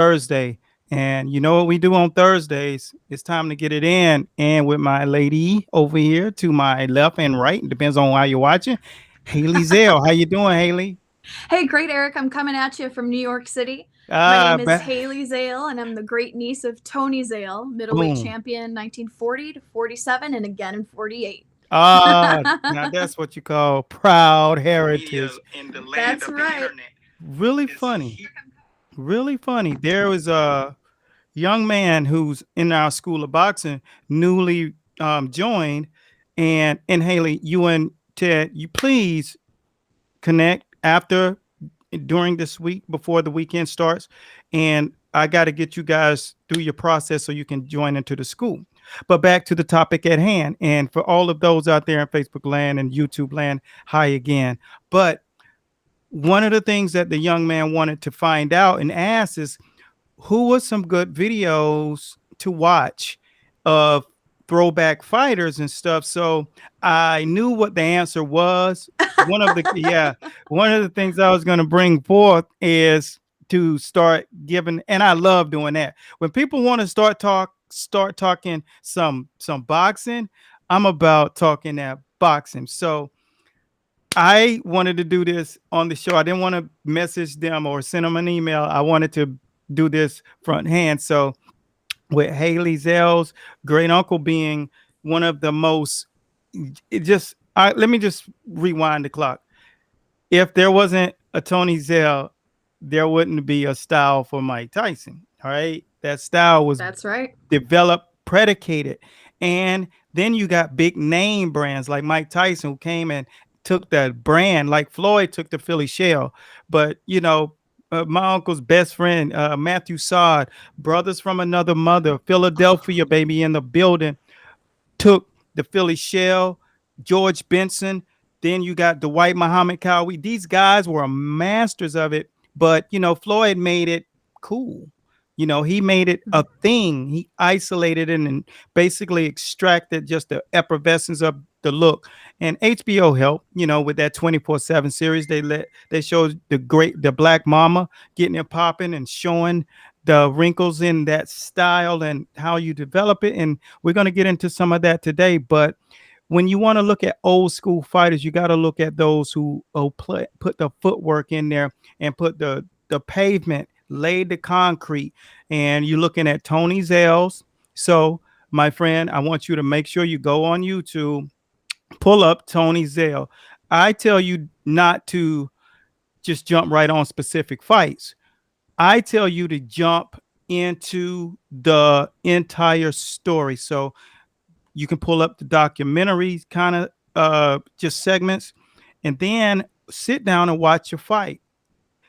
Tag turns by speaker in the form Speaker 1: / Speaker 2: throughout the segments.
Speaker 1: Thursday. And you know what we do on Thursdays? It's time to get it in. And with my lady over here to my left and right, depends on how you're watching, Haley Zell. How you doing, Haley?
Speaker 2: Hey, great, Eric. I'm coming at you from New York City. My
Speaker 1: Ah,
Speaker 2: name is Haley Zale, and I'm the great niece of Tony Zale, middleweight
Speaker 1: boom.
Speaker 2: champion 1940 to 47, and again in 48.
Speaker 1: Ah, now that's what you call proud heritage.
Speaker 2: That's right.
Speaker 1: Really funny. Really funny. There was a young man who's in our school of boxing, newly joined, and Haley, you and Ted, you please connect after during this week before the weekend starts, and I got to get you guys through your process so you can join into the school. But back to the topic at hand, and for all of those out there in Facebook land and YouTube land, hi again. But one of the things that the young man wanted to find out and ask is who was some good videos to watch of throwback fighters and stuff. So I knew what the answer was. One of the things I was going to bring forth is to start giving, and I love doing that. When people want to start talking some boxing, I'm about talking that boxing. So I wanted to do this on the show. I didn't want to message them or send them an email. I wanted to do this front hand. So with Haley Zell's great uncle being one of the most, let me just rewind the clock. If there wasn't a Tony Zell, there wouldn't be a style for Mike Tyson. All right. That style was
Speaker 2: That's right.
Speaker 1: developed, predicated. And then you got big name brands like Mike Tyson who came and took that brand, like Floyd took the Philly Shell. But, my uncle's best friend, Matthew Sod, brothers from another mother, Philadelphia, baby, in the building, took the Philly Shell, George Benson. Then you got Dwight Muhammad Cowie. These guys were masters of it. But, Floyd made it cool. He made it a thing. He isolated it and basically extracted just the effervescence of the look. And HBO helped, with that 24/7 series. They showed the Black Mama getting it popping and showing the wrinkles in that style and how you develop it. And we're going to get into some of that today. But when you want to look at old school fighters, you got to look at those who put the footwork in there and put the pavement, laid the concrete. And you're looking at Tony Zales. So, my friend, I want you to make sure you go on YouTube, pull up Tony Zale. I tell you not to just jump right on specific fights. I tell you to jump into the entire story. So you can pull up the documentaries, kind of just segments, and then sit down and watch your fight.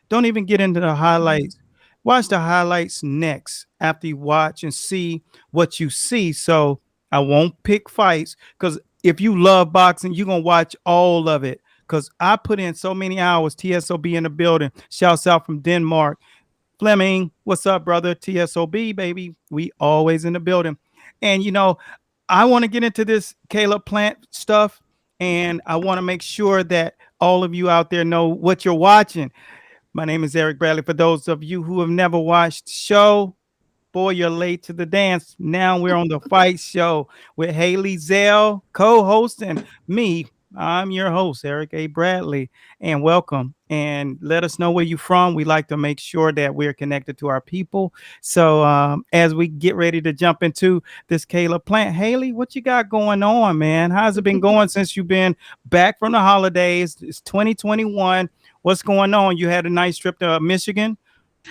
Speaker 1: Don't even get into the highlights. Watch the highlights next after you watch and see what you see. So I won't pick fights because if you love boxing, you're going to watch all of it because I put in so many hours. TSOB in the building. Shouts out from Denmark. Fleming, what's up, brother? TSOB, baby. We always in the building. And, I want to get into this Caleb Plant stuff, and I want to make sure that all of you out there know what you're watching. My name is Eric Bradley. For those of you who have never watched the show, boy, you're late to the dance. Now we're on the fight show with Haley Zell, co-host, and me. I'm your host, Eric A. Bradley, and welcome. And let us know where you're from. We like to make sure that we're connected to our people. So as we get ready to jump into this Caleb Plant, Haley, what you got going on, man? How's it been going since you've been back from the holidays? It's 2021. What's going on? You had a nice trip to Michigan?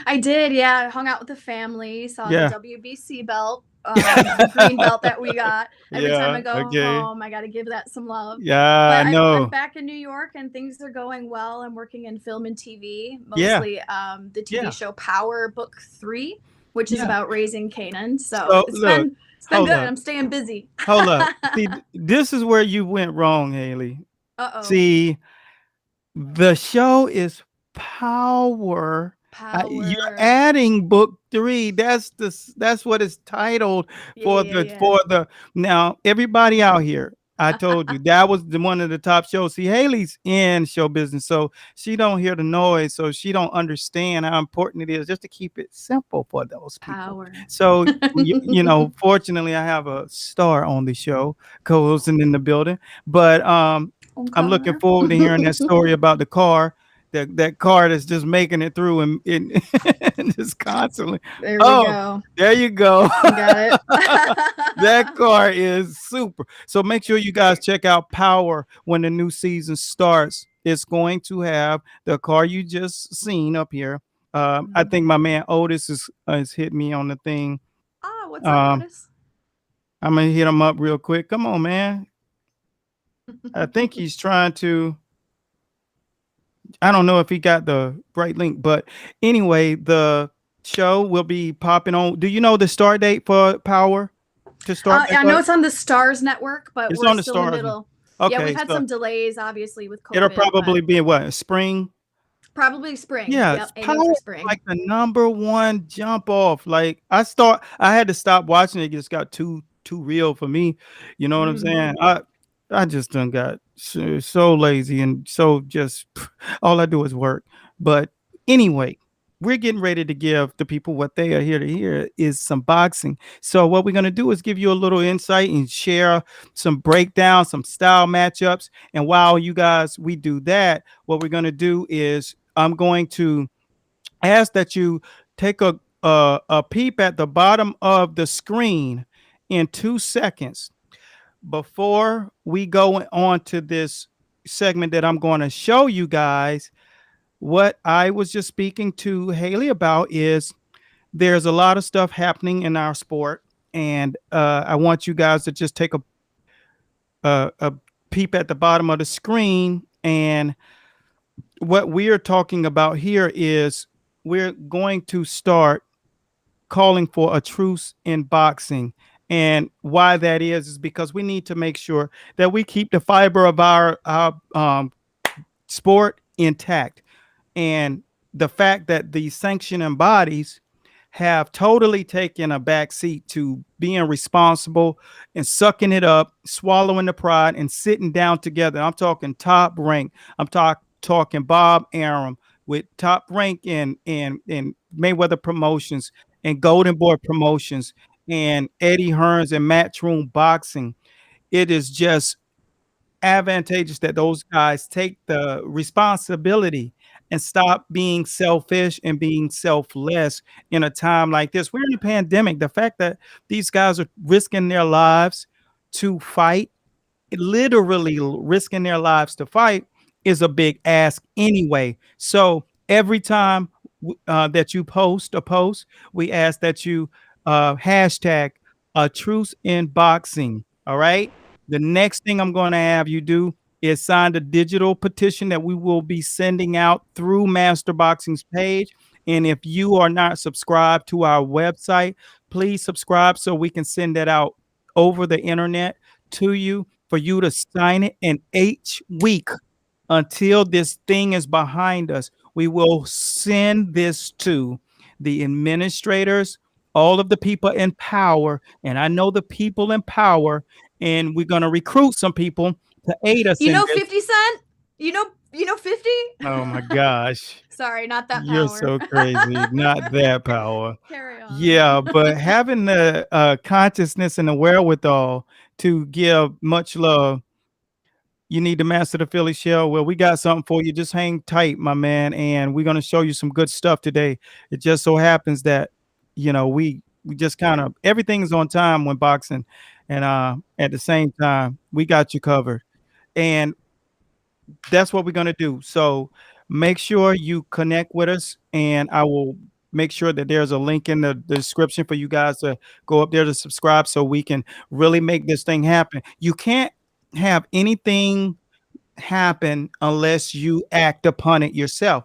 Speaker 2: I did, yeah. I hung out with the family, saw the
Speaker 1: Yeah.
Speaker 2: WBC belt, the green belt that we got. Every time I
Speaker 1: Yeah.
Speaker 2: go
Speaker 1: Okay.
Speaker 2: home, I got to give that some love.
Speaker 1: Yeah,
Speaker 2: But
Speaker 1: I
Speaker 2: I'm
Speaker 1: know.
Speaker 2: back in New York and things are going well. I'm working in film and TV,
Speaker 1: Yeah.
Speaker 2: mostly the TV
Speaker 1: Yeah.
Speaker 2: show Power Book 3, which is
Speaker 1: Yeah.
Speaker 2: about raising Canaan. So
Speaker 1: So
Speaker 2: it's
Speaker 1: look,
Speaker 2: been
Speaker 1: hold
Speaker 2: good.
Speaker 1: up.
Speaker 2: I'm staying busy.
Speaker 1: Hold up. See, this is where you went wrong, Haley.
Speaker 2: Uh-oh.
Speaker 1: See, the show is Power. You're
Speaker 2: Power.
Speaker 1: adding book 3. That's what it's titled
Speaker 2: Yeah,
Speaker 1: for
Speaker 2: yeah,
Speaker 1: the
Speaker 2: yeah.
Speaker 1: for the now everybody out here. I told you that was one of the top shows. See, Haley's in show business, so she don't hear the noise, so she don't understand how important it is just to keep it simple for those people.
Speaker 2: Power.
Speaker 1: So fortunately, I have a star on the show, co-hosting in the building. But I'm looking
Speaker 2: Okay.
Speaker 1: forward to hearing that story about the car. That car that's just making it through and just constantly.
Speaker 2: There we
Speaker 1: Oh,
Speaker 2: go.
Speaker 1: there you go.
Speaker 2: Got it.
Speaker 1: That car is super. So make sure you guys check out Power when the new season starts. It's going to have the car you just seen up here. I
Speaker 2: Mhm.
Speaker 1: think my man Otis is hit me on the thing.
Speaker 2: Ah, what's up,
Speaker 1: Um,
Speaker 2: Otis?
Speaker 1: I'm gonna hit him up real quick. Come on, man. I think he's trying to. I don't know if he got the right link, but anyway, the show will be popping on. Do you know the start date for Power to start back
Speaker 2: I know
Speaker 1: up?
Speaker 2: it's on the Stars Network, but
Speaker 1: It's
Speaker 2: we're
Speaker 1: on the
Speaker 2: still in the
Speaker 1: stars.
Speaker 2: middle. Yeah, we've
Speaker 1: Okay,
Speaker 2: had
Speaker 1: so
Speaker 2: some delays, obviously, with
Speaker 1: it'll
Speaker 2: COVID, but
Speaker 1: probably be in what, spring?
Speaker 2: probably spring.
Speaker 1: Yeah,
Speaker 2: Yep,
Speaker 1: Power
Speaker 2: aiming for
Speaker 1: is
Speaker 2: spring.
Speaker 1: like the number one jump off. Like I had to stop watching it. It just got too real for me. You know what I'm saying?
Speaker 2: Hmm.
Speaker 1: I just done got so lazy and so just all I do is work. But anyway, we're getting ready to give the people what they are here to hear is some boxing. So what we're gonna do is give you a little insight and share some breakdown, some style matchups. And while you guys we do that, what we're gonna do is I'm going to ask that you take a peep at the bottom of the screen in 2 seconds before we go on to this segment that I'm going to show you guys. What I was just speaking to Haley about is there's a lot of stuff happening in our sport, and I want you guys to just take a peep at the bottom of the screen. And what we are talking about here is we're going to start calling for a truce in boxing. And why that is because we need to make sure that we keep the fiber of our sport intact. And the fact that the sanctioning bodies have totally taken a back seat to being responsible and sucking it up, swallowing the pride, and sitting down together. I'm talking top rank. I'm talking Bob Arum with top rank in Mayweather Promotions and Golden Boy Promotions and Eddie Hearns and Matchroom Boxing. It is just advantageous that those guys take the responsibility and stop being selfish and being selfless in a time like this. We're in a pandemic. The fact that these guys are risking their lives to fight, literally risking their lives to fight, is a big ask anyway. So every time that you post a post, we ask that you hashtag a truce in boxing. All right. The next thing I'm going to have you do is sign the digital petition that we will be sending out through Master Boxing's page. And if you are not subscribed to our website, please subscribe so we can send that out over the internet to you for you to sign it. And each week until this thing is behind us, we will send this to the administrators, all of the people in power. And I know the people in power, and we're going to recruit some people to aid us
Speaker 2: You
Speaker 1: in
Speaker 2: know
Speaker 1: this.
Speaker 2: 50 Cent? You know 50?
Speaker 1: Oh my gosh.
Speaker 2: Sorry, not that
Speaker 1: You're
Speaker 2: power.
Speaker 1: so crazy. Not that power.
Speaker 2: Carry on.
Speaker 1: Yeah, but having the consciousness and the wherewithal to give much love, you need to master the Philly shell. Well, we got something for you. Just hang tight, my man, and we're gonna show you some good stuff today. It just so happens that we just kind of everything's on time when boxing, and at the same time we got you covered, and that's what we're gonna do. So make sure you connect with us, and I will make sure that there's a link in the description for you guys to go up there to subscribe so we can really make this thing happen. You can't have anything happen unless you act upon it yourself.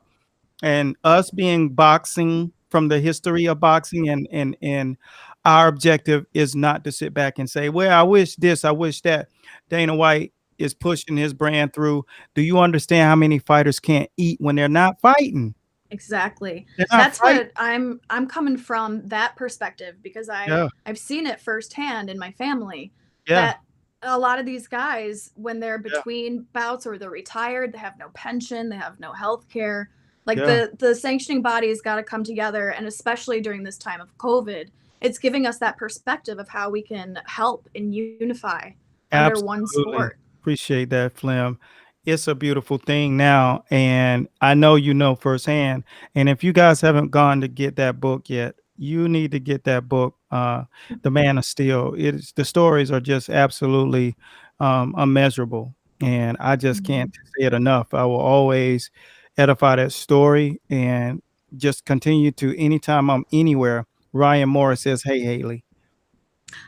Speaker 1: And us being boxing from the history of boxing and our objective is not to sit back and say, well, I wish this, I wish that. Dana White is pushing his brand through. Do you understand how many fighters can't eat when they're not fighting?
Speaker 2: Exactly.
Speaker 1: They're not
Speaker 2: That's
Speaker 1: fighting.
Speaker 2: what I'm coming from, that perspective, because
Speaker 1: Yeah,
Speaker 2: I've seen it firsthand in my family
Speaker 1: yeah.
Speaker 2: that a lot of these guys, when they're
Speaker 1: Yeah,
Speaker 2: between bouts or they're retired, they have no pension, they have no health care. Like
Speaker 1: yeah,
Speaker 2: the sanctioning body's got to come together, and especially during this time of COVID, it's giving us that perspective of how we can help and unify under one
Speaker 1: absolutely.
Speaker 2: sport.
Speaker 1: Appreciate that, Flim. It's a beautiful thing now, and I know you know firsthand. And if you guys haven't gone to get that book yet, you need to get that book, The
Speaker 2: Mhm.
Speaker 1: Man of Steel. It's the stories are just absolutely unmeasurable, and I just can't
Speaker 2: Mhm.
Speaker 1: say it enough. I will always edify that story and just continue to anytime I'm anywhere. Ryan Morris says, "Hey, Haley."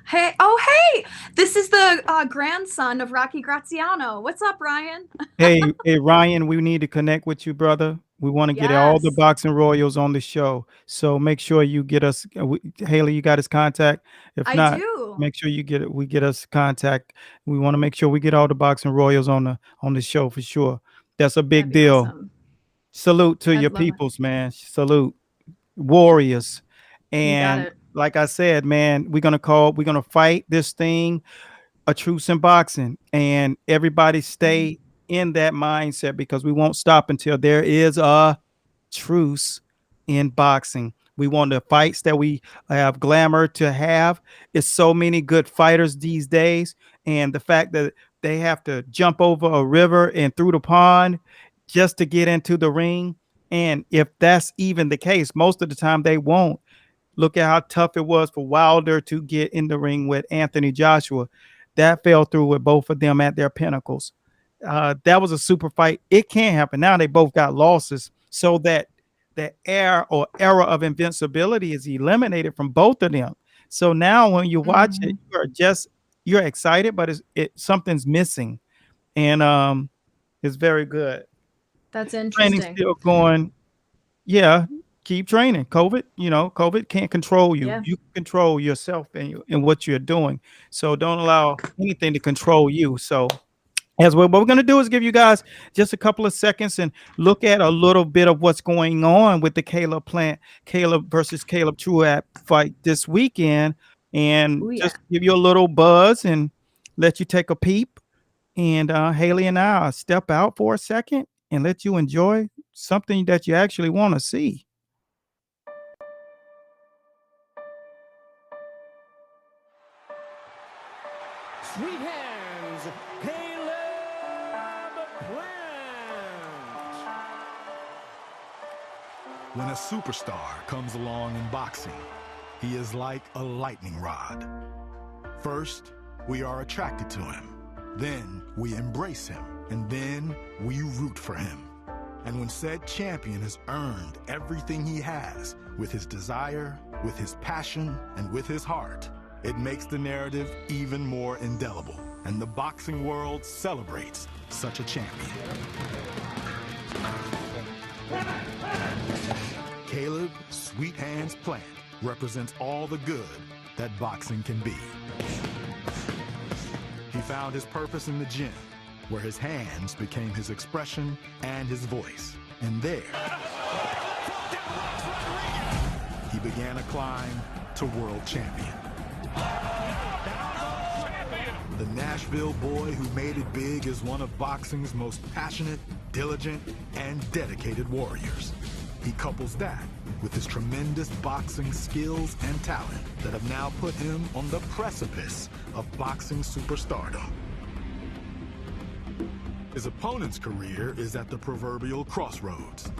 Speaker 2: Hey, oh hey, this is the grandson of Rocky Graziano. What's up, Ryan?
Speaker 1: Hey, Ryan, we need to connect with you, brother. We want to get all the
Speaker 2: Yes,
Speaker 1: boxing royals on the show. So make sure you get us, Haley, you got his contact. If
Speaker 2: I
Speaker 1: not,
Speaker 2: do.
Speaker 1: make sure you get it. We get us contact. We want to make sure we get all the boxing royals on the show for sure. That's a
Speaker 2: That'd
Speaker 1: big
Speaker 2: be
Speaker 1: deal.
Speaker 2: awesome.
Speaker 1: Salute to
Speaker 2: I'd
Speaker 1: your
Speaker 2: love it.
Speaker 1: peoples, man. Salute, warriors.
Speaker 2: You got
Speaker 1: And
Speaker 2: it.
Speaker 1: like I said, man, we're gonna fight this thing a truce in boxing, and everybody
Speaker 2: Mhm.
Speaker 1: stay in that mindset because we won't stop until there is a truce in boxing. We want the fights that we have glamour to have. It's so many good fighters these days, and the fact that they have to jump over a river and through the pond just to get into the ring. And if that's even the case, most of the time they won't. Look at how tough it was for Wilder to get in the ring with Anthony Joshua. That fell through with both of them at their pinnacles. That was a super fight. It can't happen. Now they both got losses, so that the era of invincibility is eliminated from both of them. So now when you watch it,
Speaker 2: Mhm.
Speaker 1: you're excited, but it something's missing, and it's very good.
Speaker 2: That's
Speaker 1: Training
Speaker 2: interesting.
Speaker 1: still going. Yeah, keep training. COVID can't control you.
Speaker 2: Yeah.
Speaker 1: You can control yourself and what you're doing. So don't allow anything to control you. So as well, what we're going to do is give you guys just a couple of seconds and look at a little bit of what's going on with the Caleb versus Caleb Truax fight this weekend, and
Speaker 2: Oh yeah.
Speaker 1: just give you a little buzz and let you take a peep. And Haley and I step out for a second and let you enjoy something that you actually want to see.
Speaker 3: Sweet hands, Caleb Plant.
Speaker 4: When a superstar comes along in boxing, he is like a lightning rod. First, we are attracted to him. Then we embrace him. And then we root for him. And when said champion has earned everything he has with his desire, with his passion, and with his heart, it makes the narrative even more indelible. And the boxing world celebrates such a champion. Caleb Sweet Hands Plant represents all the good that boxing can be. He found his purpose in the gym, where his hands became his expression and his voice. And there, he began a climb to world champion. The Nashville boy who made it big is one of boxing's most passionate, diligent, and dedicated warriors. He couples that with his tremendous boxing skills and talent that have now put him on the precipice of boxing superstardom. His opponent's career is at the proverbial crossroads.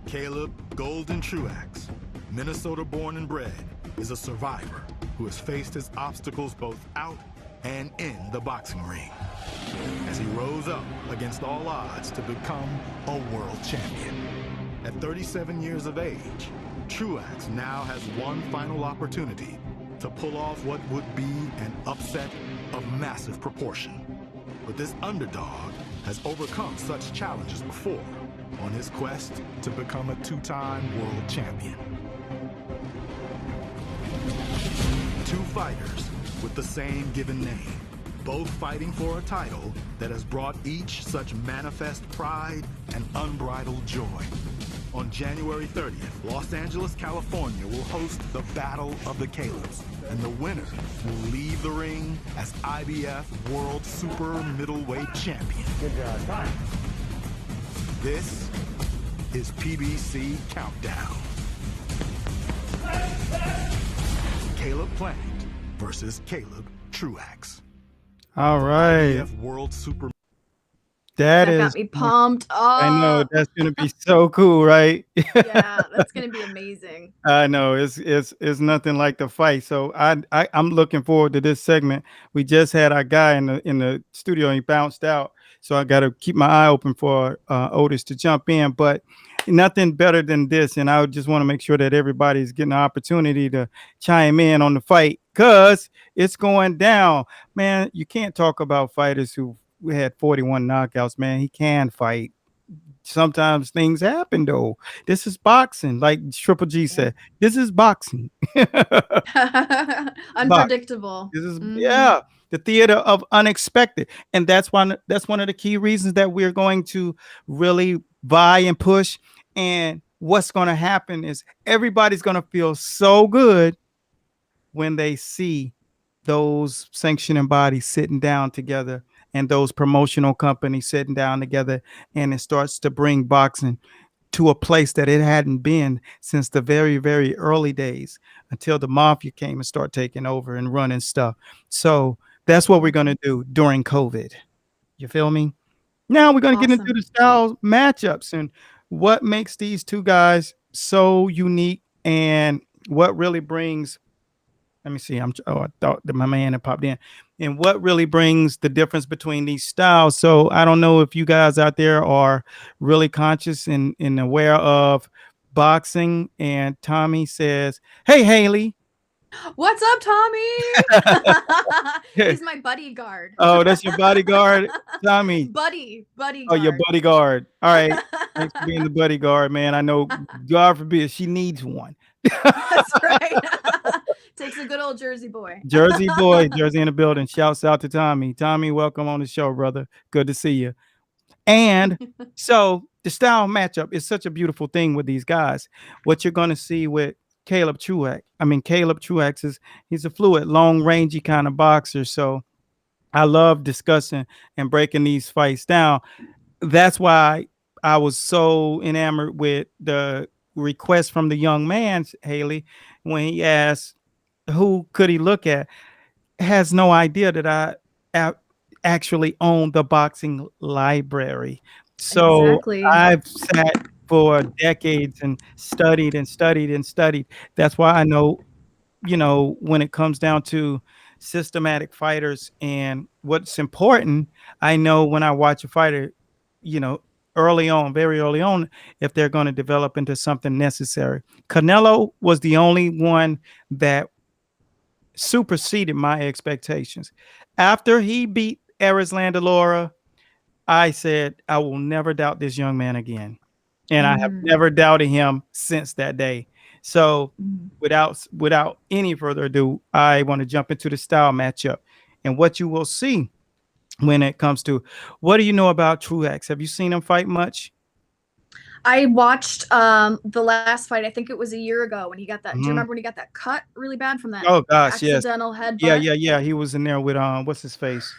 Speaker 4: Caleb Golden Truax, Minnesota born and bred, is a survivor who has faced his obstacles both out and in the boxing ring, as he rose up against all odds to become a world champion. At 37 years of age, Truax now has one final opportunity to pull off what would be an upset of massive proportion. But this underdog has overcome such challenges before on his quest to become a two-time world champion. Two fighters with the same given name, both fighting for a title that has brought each such manifest pride and unbridled joy. On January 30th, Los Angeles, California will host the Battle of the Calebs, and the winner will leave the ring as IBF World Super Middleweight Champion.
Speaker 3: Good job. Time.
Speaker 4: This is PBC Countdown. Caleb Plant versus Caleb Truax.
Speaker 1: All right.
Speaker 4: IBF World Super.
Speaker 1: That
Speaker 2: got me pumped.
Speaker 1: I know
Speaker 2: Oh,
Speaker 1: that's gonna be so cool, right?
Speaker 2: yeah, that's gonna be amazing.
Speaker 1: I know it's nothing like the fight. So I'm looking forward to this segment. We just had our guy in the studio and he bounced out. So I got to keep my eye open for Otis to jump in. But nothing better than this. And I just want to make sure that everybody's getting the opportunity to chime in on the fight because it's going down. Man, you can't talk about fighters who had 41 knockouts, man. He can fight. Sometimes things happen though. This is boxing, like Triple G said. This is boxing.
Speaker 2: Unpredictable.
Speaker 1: This is the theater of unexpected, and that's one of the key reasons that we're going to really vie and push. And what's going to happen is everybody's going to feel so good when they see those sanctioning bodies sitting down together and those promotional companies sitting down together, and it starts to bring boxing to a place that it hadn't been since the very, very early days until the mafia came and started taking over and running stuff. So that's what we're going to do during COVID. You feel me? Now we're going to get into the style matchups and what makes these two guys so unique and what really brings. Let me see. I thought that my man had popped in. And what really brings the difference between these styles. So I don't know if you guys out there are really conscious and aware of boxing. And Tommy says, "Hey, Haley."
Speaker 2: What's up, Tommy? He's my bodyguard.
Speaker 1: Oh, that's your bodyguard, Tommy.
Speaker 2: Bodyguard.
Speaker 1: Oh, your bodyguard. All right. Thanks for being the bodyguard, man. I know, God forbid, she needs one.
Speaker 2: That's right. Takes a good old Jersey boy.
Speaker 1: Jersey boy, Jersey in the building. Shouts out to Tommy. Tommy, welcome on the show, brother. Good to see you. And so the style matchup is such a beautiful thing with these guys. What you're going to see with Caleb Truax. Caleb Truax he's a fluid, long rangey kind of boxer. So I love discussing and breaking these fights down. That's why I was so enamored with the request from the young man, Haley, when he asked who could he look at. Has no idea that I actually own the boxing library. So
Speaker 2: exactly.
Speaker 1: I've sat for decades and studied and studied and studied. That's why I know, when it comes down to systematic fighters and what's important, I know when I watch a fighter, early on, very early on, if they're going to develop into something necessary. Canelo was the only one that superseded my expectations. After he beat Erislandy Lara, I said, I will never doubt this young man again. And I have never doubted him since that day. So without any further ado, I want to jump into the style matchup. And what you will see when it comes to, what do you know about Truax? Have you seen him fight much?
Speaker 2: I watched the last fight. I think it was a year ago when he got that. Do you remember when he got that cut really bad from that accidental headbutt?
Speaker 1: Yeah. He was in there with what's his face?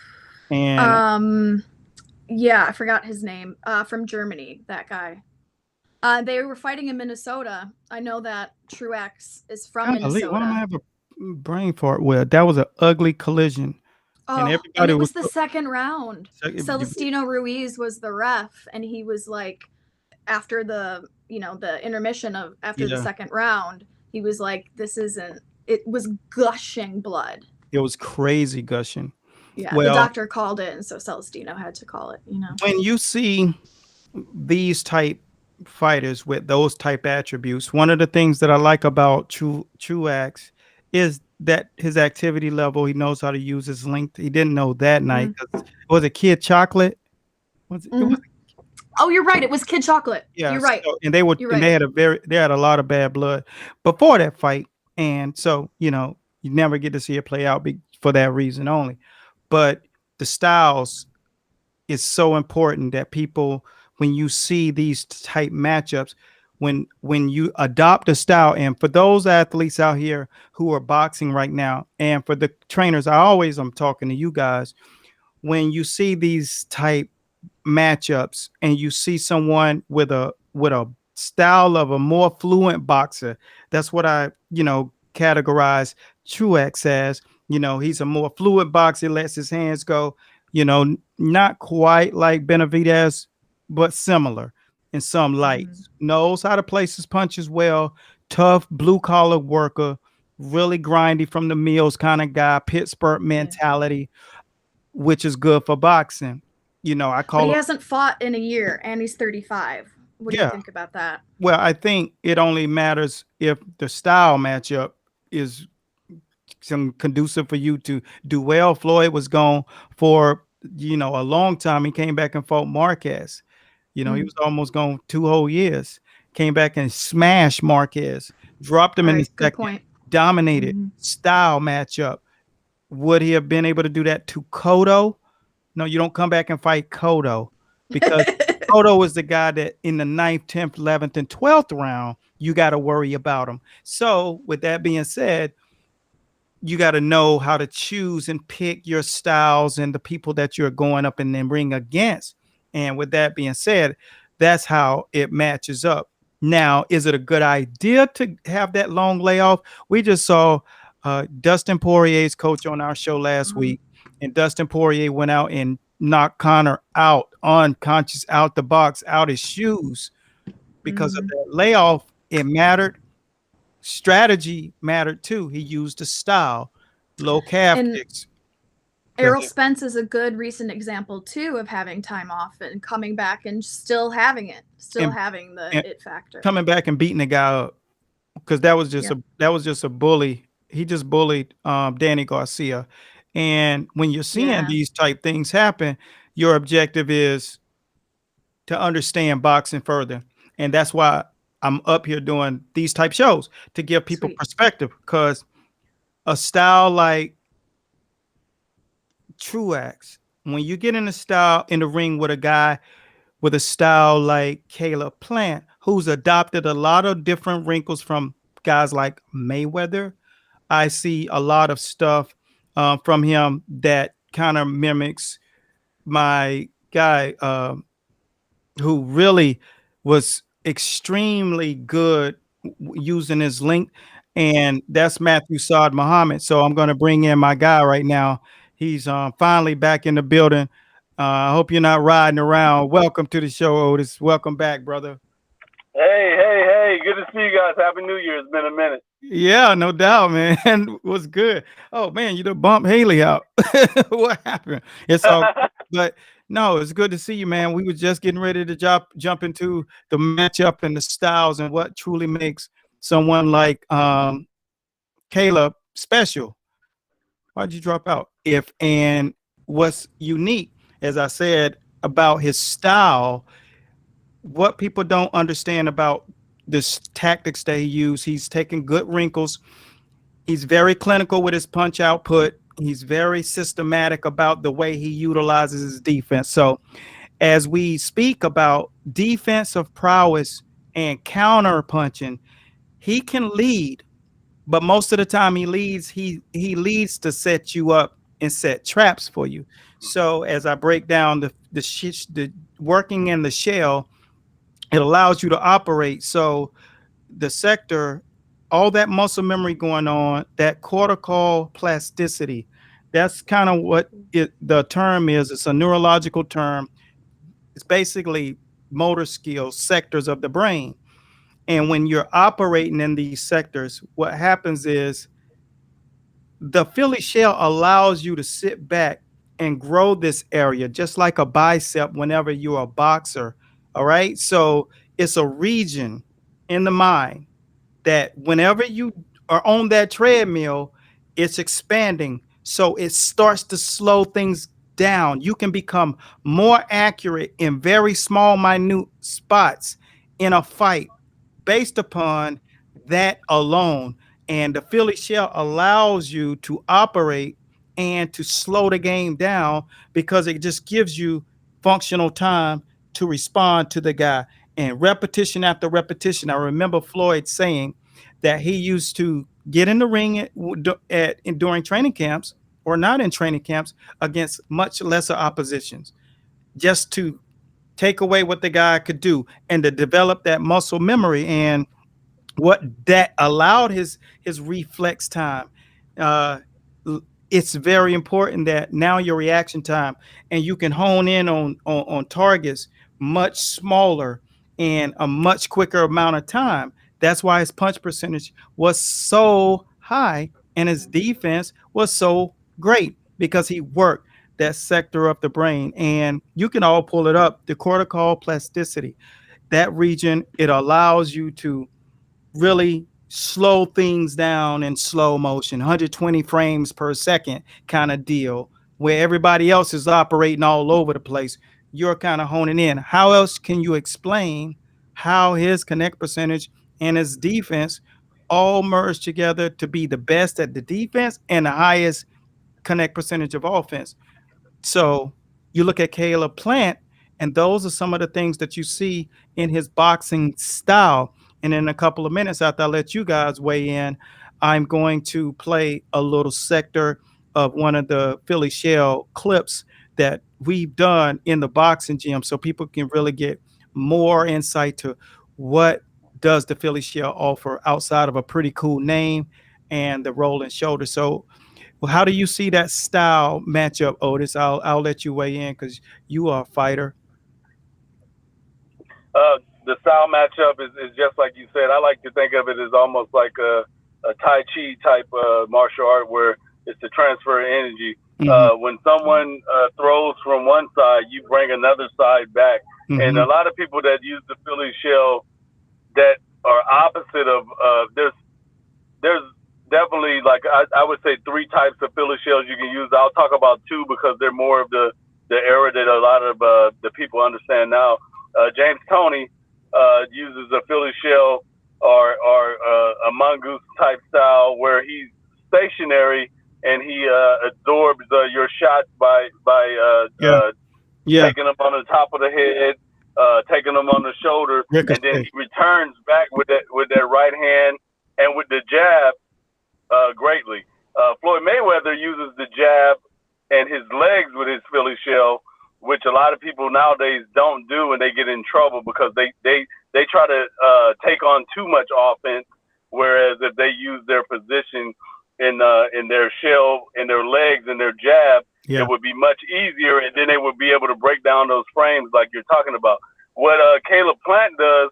Speaker 1: And
Speaker 2: yeah, I forgot his name. From Germany, that guy. They were fighting in Minnesota. I know that Truax is from Minnesota.
Speaker 1: Why do I have a brain fart? Well, that was an ugly collision.
Speaker 2: Oh, and it was the second round. Celestino Ruiz was the ref, and he was like, after the intermission of the second round, he was like, it was gushing blood.
Speaker 1: It was crazy gushing.
Speaker 2: Yeah, well, the doctor called it, and so Celestino had to call it.
Speaker 1: When you see these type fighters with those type attributes, one of the things that I like about Truax is that his activity level, he knows how to use his length. He didn't know that night. Was it Kid Chocolate?
Speaker 2: Oh, you're right. It was Kid Chocolate.
Speaker 1: Yeah,
Speaker 2: you're right.
Speaker 1: So, and they had a lot of bad blood before that fight, and so you never get to see it play out for that reason only. But the styles is so important that people, when you see these type matchups, when you adopt a style. And for those athletes out here who are boxing right now, and for the trainers, I'm talking to you guys, when you see these type matchups and you see someone with a style of a more fluent boxer, that's what I categorize Truax as. He's a more fluid boxer, lets his hands go, not quite like Benavidez, but similar in some lights. Knows how to place his punches well, tough blue collar worker, really grindy from the mills kind of guy, Pittsburgh mentality, which is good for boxing. I
Speaker 2: But
Speaker 1: call
Speaker 2: he
Speaker 1: him.
Speaker 2: hasn't fought in a year, and he's 35. What do you think about that?
Speaker 1: Well, I think it only matters if the style matchup is some conducive for you to do well. Floyd was gone for a long time. He came back and fought Marquez. He was almost gone 2 whole years. Came back and smashed Marquez, dropped him in the
Speaker 2: Good
Speaker 1: second,
Speaker 2: point.
Speaker 1: dominated style matchup. Would he have been able to do that to Cotto? No, you don't come back and fight Cotto, because Cotto is the guy that in the 9th, 10th, 11th, and 12th round, you got to worry about him. So with that being said, you got to know how to choose and pick your styles and the people that you're going up and then ring against. And with that being said, that's how it matches up. Now, is it a good idea to have that long layoff? We just saw Dustin Poirier's coach on our show last week, and Dustin Poirier went out and knocked Conor out, unconscious, out the box, out his shoes because of that layoff. It mattered. Strategy mattered too. He used a style, low calf kicks.
Speaker 2: Errol Spence is a good recent example too of having time off and coming back and still having it, having the it factor.
Speaker 1: Coming back and beating the guy up, because that was just a bully. He just bullied Danny Garcia. And when you're seeing these type things happen, your objective is to understand boxing further. And that's why I'm up here doing these type shows, to give people perspective, because a style like Truax, when you get in the ring with a guy with a style like Caleb Plant, who's adopted a lot of different wrinkles from guys like Mayweather, I see a lot of stuff from him that kind of mimics my guy who really was extremely good using his length, and that's Matthew Saad Muhammad. So I'm going to bring in my guy right now. He's finally back in the building. I hope you're not riding around. Welcome to the show, Otis. Welcome back, brother.
Speaker 5: Hey. Good to see you guys. Happy New Year. It's been a minute.
Speaker 1: Yeah, no doubt, man. What's good? Oh, man, you done bumped Haley out. What happened? It's all but no, it's good to see you, man. We were just getting ready to jump into the matchup and the styles and what truly makes someone like Caleb special. Why'd you drop out? And what's unique, as I said, about his style, what people don't understand about this tactics that he used, he's taking good wrinkles. He's very clinical with his punch output. He's very systematic about the way he utilizes his defense. So as we speak about defensive prowess and counter punching, he can lead, but most of the time he leads to set you up and set traps for you. So as I break down the working in the shell, it allows you to operate. So the sector, all that muscle memory going on, that cortical plasticity, that's kind of what the term is. It's a neurological term. It's basically motor skills, sectors of the brain. And when you're operating in these sectors, what happens is the Philly shell allows you to sit back and grow this area, just like a bicep whenever you're a boxer. All right. So it's a region in the mind that whenever you are on that treadmill, it's expanding. So it starts to slow things down. You can become more accurate in very small, minute spots in a fight based upon that alone. And the Philly shell allows you to operate and to slow the game down, because it just gives you functional time to respond to the guy. and repetition after repetition. I remember Floyd saying that he used to get in the ring during training camps or not in training camps against much lesser oppositions, just to take away what the guy could do and to develop that muscle memory. And what that allowed his reflex time. Uh, it's very important that now your reaction time and you can hone in on targets much smaller and a much quicker amount of time. That's why his punch percentage was so high and his defense was so great, because he worked that sector of the brain. And you can all pull it up, the cortical plasticity, that region. It allows you to really slow things down in slow motion, 120 frames per second kind of deal, where everybody else is operating all over the place. You're kind of honing in. How else can you explain how his connect percentage and his defense all merge together to be the best at the defense and the highest connect percentage of offense? So you look at Caleb Plant, and those are some of the things that you see in his boxing style. And in a couple of minutes, after I let you guys weigh in, I'm going to play a little sector of one of the Philly Shell clips that we've done in the boxing gym, so people can really get more insight to what does the Philly Shell offer outside of a pretty cool name and the rolling shoulder. So well, how do you see that style matchup, Otis? I'll let you weigh in because you are a fighter.
Speaker 5: The style matchup is just like you said. I like to think of it as almost like a Tai Chi type martial art where it's to transfer energy. When someone throws from one side, you bring another side back. And a lot of people that use the Philly Shell that are opposite of there's definitely, like I would say, 3 types of Philly Shells you can use. I'll talk about 2 because they're more of the era that a lot of the people understand now. James Toney uses a Philly Shell or a mongoose type style where he's stationary and he absorbs your shots by taking them on the top of the head, taking them on the shoulder, and then he returns back with that right hand and with the jab greatly. Floyd Mayweather uses the jab and his legs with his Philly Shell, which a lot of people nowadays don't do, and they get in trouble because they try to take on too much offense. Whereas if they use their position in their shell, in their legs, and their jab, it would be much easier, and then they would be able to break down those frames like you're talking about. What Caleb Plant does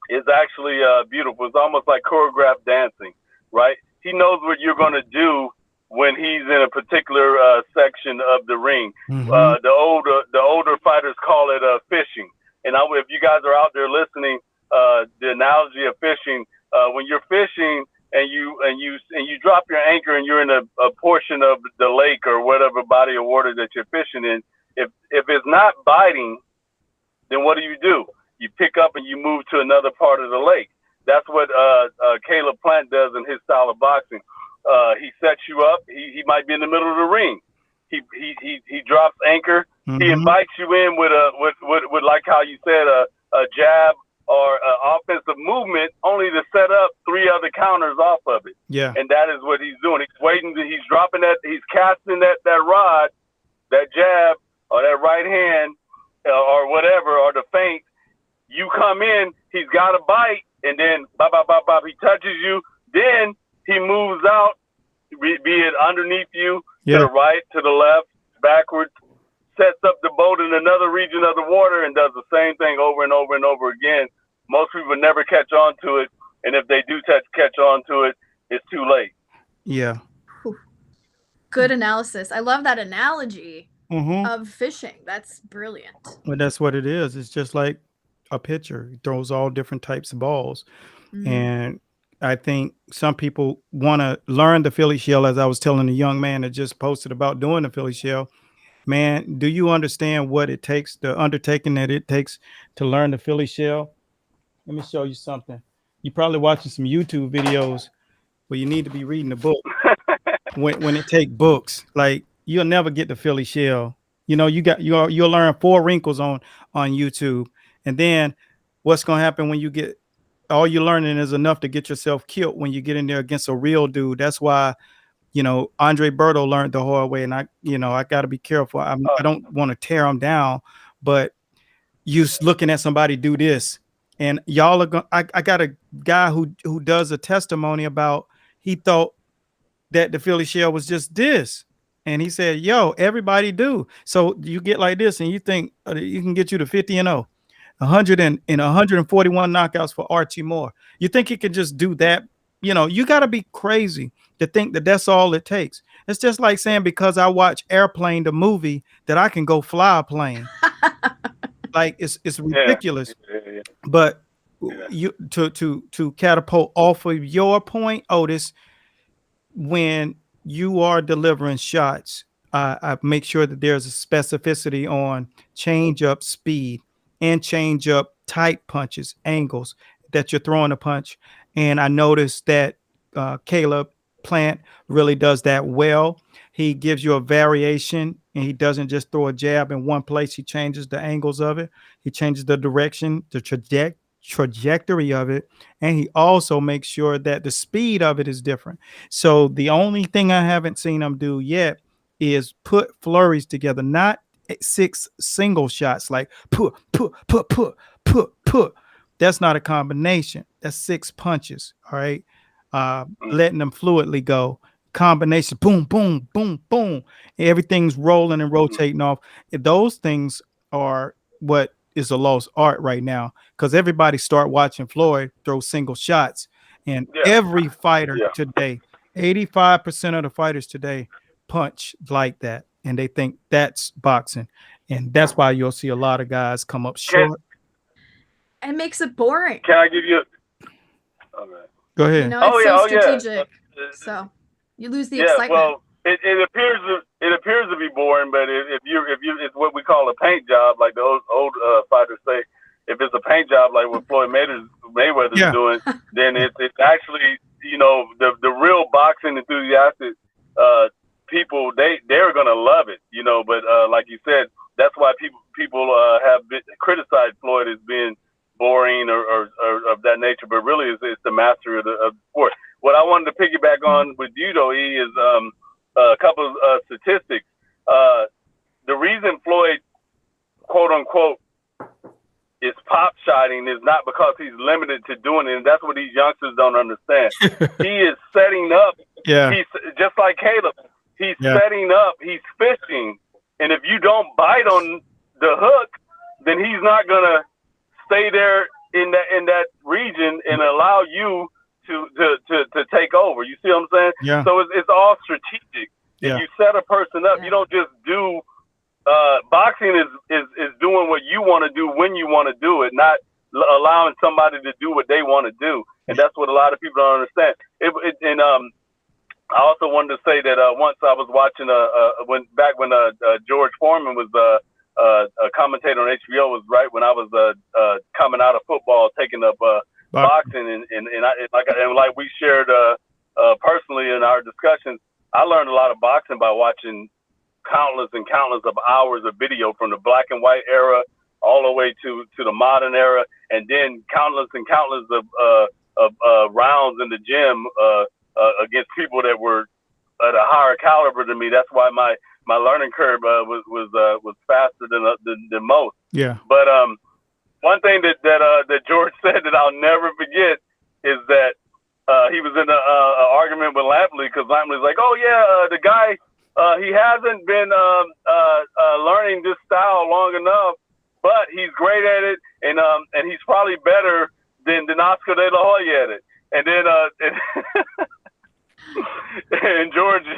Speaker 5: is actually beautiful. It's almost like choreographed dancing, right? He knows what you're going to do when he's in a particular section of the ring. The older fighters call it fishing. And if you guys are out there listening, the analogy of fishing, when you're fishing and you drop your anchor and you're in a portion of the lake or whatever body of water that you're fishing in, if it's not biting, then what do? You pick up and you move to another part of the lake. That's what Caleb Plant does in his style of boxing. He sets you up. He might be in the middle of the ring. He drops anchor. He invites you in with like how you said, a jab or offensive movement, only to set up 3 other counters off of it. Yeah. And that is what he's doing. He's waiting. He's dropping that. He's casting that rod, that jab, or that right hand, or whatever, or the feint. You come in. He's got a bite, and then he touches you. Then he moves out, be it underneath you, to the right, to the left, backwards, sets up the boat in another region of the water, and does the same thing over and over and over again. Most people never catch on to it, and if they do catch on to it, it's too late.
Speaker 1: Yeah.
Speaker 2: Good analysis. I love that analogy of fishing. That's brilliant.
Speaker 1: Well, that's what it is. It's just like a pitcher. He throws all different types of balls. And I think some people want to learn the Philly Shell, as I was telling the young man that just posted about doing the Philly Shell. Man, do you understand what it takes, the undertaking that it takes to learn the Philly Shell? Let me show you something. You're probably watching some YouTube videos, but you need to be reading the book. when it take books, like you'll never get the Philly Shell. You know, you'll learn 4 wrinkles on YouTube, and then what's going to happen when you get, all you're learning is enough to get yourself killed when you get in there against a real dude. That's why, Andre Berto learned the hard way. And I got to be careful. I don't want to tear him down, but you looking at somebody do this, and y'all are going, I got a guy who does a testimony about, he thought that the Philly shell was just this. And he said, yo, everybody do. So you get like this and you think you can get you to 50-0, 100 and 141 knockouts for Archie Moore. You think he can just do that? You got to be crazy to think that that's all it takes. It's just like saying, because I watch Airplane, the movie, that I can go fly a plane. Like it's ridiculous.
Speaker 5: Yeah.
Speaker 1: But you to catapult off of your point, Otis, when you are delivering shots, I make sure that there's a specificity on change up speed and change up tight punches, angles that you're throwing a punch. And I noticed that Caleb Plant really does that well. He gives you a variation, and he doesn't just throw a jab in one place. He changes the angles of it. He changes the direction, the trajectory of it, and he also makes sure that the speed of it is different. So the only thing I haven't seen him do yet is put flurries together, not 6 single shots like put. That's not a combination. That's 6 punches. All right. Letting them fluidly go. Combination, boom, boom, boom, boom. Everything's rolling and rotating off. Those things are what is a lost art right now, because everybody start watching Floyd throw single shots, and every fighter today, 85% of the fighters today punch like that, and they think that's boxing, and that's why you'll see a lot of guys come up short.
Speaker 2: It makes it boring.
Speaker 5: Can I give you? Okay.
Speaker 1: Go ahead.
Speaker 2: It's so strategic, so you lose the excitement.
Speaker 5: Well, it appears to be boring, but if you it's what we call a paint job, like the old fighters say. If it's a paint job like what Floyd Mayweather's doing, then it's actually, the real boxing enthusiastic people, they're gonna love it, But like you said, that's why people have criticized Floyd as being boring or of that nature. But really, it's the mastery of the sport. What I wanted to piggyback on with you, though, is a couple of statistics. The reason Floyd, quote unquote, is pop shotting is not because he's limited to doing it, and that's what these youngsters don't understand. He is setting up. He's just like Caleb. He's setting up. He's fishing, and if you don't bite on the hook, then he's not gonna stay there in that region and allow you to take over. You see what I'm saying?
Speaker 1: Yeah.
Speaker 5: So it's all strategic. If you set a person up, you don't just do. Boxing is doing what you want to do when you want to do it, not allowing somebody to do what they want to do. And that's what a lot of people don't understand. I also wanted to say that once I was watching when George Foreman was a commentator on HBO, was right when I was coming out of football, taking up boxing, and like we shared personally in our discussions, I learned a lot of boxing by watching countless and countless of hours of video from the black and white era all the way to the modern era, and then countless and countless of rounds in the gym against people that were at a higher caliber than me. That's why my learning curve was faster than most.
Speaker 1: Yeah.
Speaker 5: But one thing that George said that I'll never forget is that he was in an argument with Lampley, because Lampley's like, oh yeah, the guy. He hasn't been learning this style long enough, but he's great at it, and he's probably better than Oscar De La Hoya at it. And then and George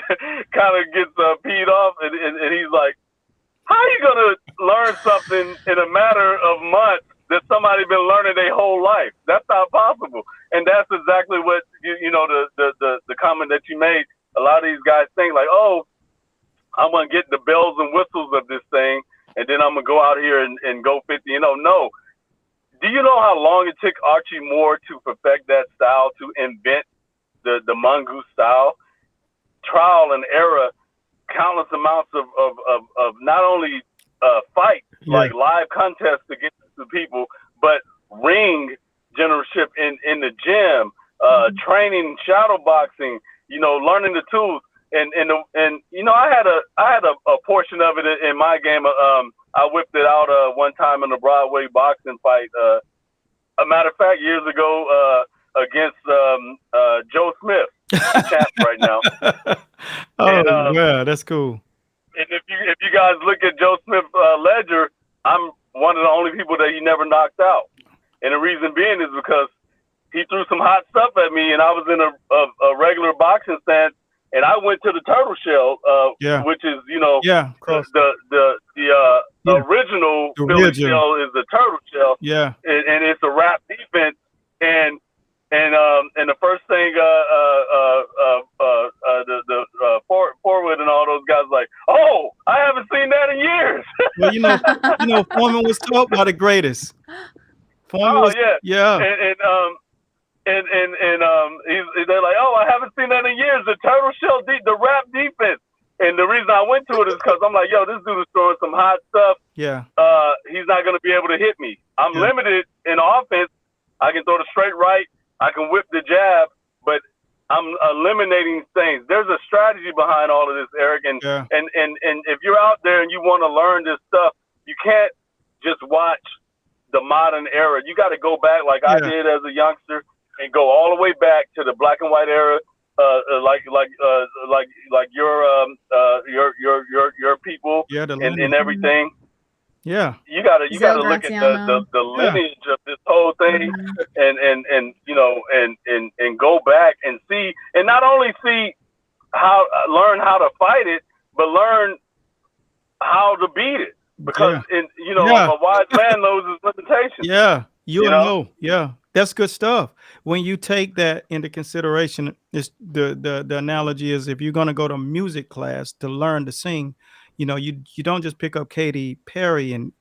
Speaker 5: kind of gets peed off, and he's like, "How are you gonna learn something in a matter of months that somebody been learning their whole life? That's not possible." And that's exactly what the comment that you made. A lot of these guys think like, "Oh, I'm going to get the bells and whistles of this thing, and then I'm going to go out here and go 50-0. No. Do you know how long it took Archie Moore to perfect that style, to invent the mongoose style? Trial and error, countless amounts of not only fights, like live contests against the people, but ring generalship in the gym, training, shadow boxing, learning the tools. And I had a portion of it in my game. I whipped it out one time in a Broadway boxing fight. A matter of fact, years ago against Joe Smith, champ right now.
Speaker 1: Yeah, that's cool.
Speaker 5: And if you guys look at Joe Smith's ledger, I'm one of the only people that he never knocked out. And the reason being is because he threw some hot stuff at me, and I was in a regular boxing stance, and I went to the turtle shell, which is the original Philly shell is the turtle shell.
Speaker 1: Yeah,
Speaker 5: and it's a wrap defense, and the first thing the forward and all those guys like, oh, I haven't seen that in years.
Speaker 1: Well, Foreman was taught by the greatest.
Speaker 5: Foreman they're like, oh, I haven't seen that in years. The turtle shell, the wrap defense. And the reason I went to it is because I'm like, yo, this dude is throwing some hot stuff.
Speaker 1: Yeah.
Speaker 5: He's not going to be able to hit me. I'm limited in offense. I can throw the straight right. I can whip the jab, but I'm eliminating things. There's a strategy behind all of this, Eric. And if you're out there and you want to learn this stuff, you can't just watch the modern era. You got to go back like I did as a youngster and go all the way back to the black and white era. Like your people and everything.
Speaker 1: Yeah,
Speaker 5: you gotta look at the lineage of this whole thing, and go back and see, and not only learn how to fight it, but learn how to beat it. Because a wise man knows his limitations.
Speaker 1: Yeah, you know. Yeah, that's good stuff. When you take that into consideration, it's the analogy is if you're going to go to music class to learn to sing, you don't just pick up Katy Perry and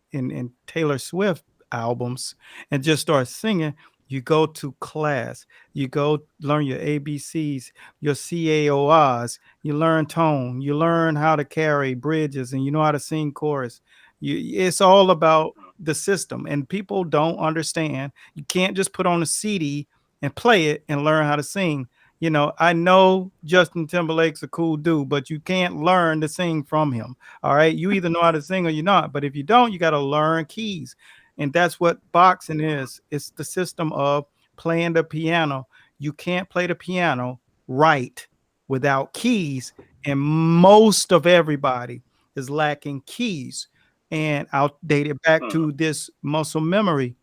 Speaker 1: Taylor Swift albums and just start singing. You go to class. You go learn your ABCs, your CAORs. You learn tone. You learn how to carry bridges, and you know how to sing chorus. It's all about the system, and people don't understand. You can't just put on a CD and play it and learn how to sing. I know Justin Timberlake's a cool dude, but you can't learn to sing from him. All right. You either know how to sing or you're not. But if you don't, you got to learn keys. And that's what boxing is. It's the system of playing the piano. You can't play the piano right without keys. And most of everybody is lacking keys. And I'll date it back to this muscle memory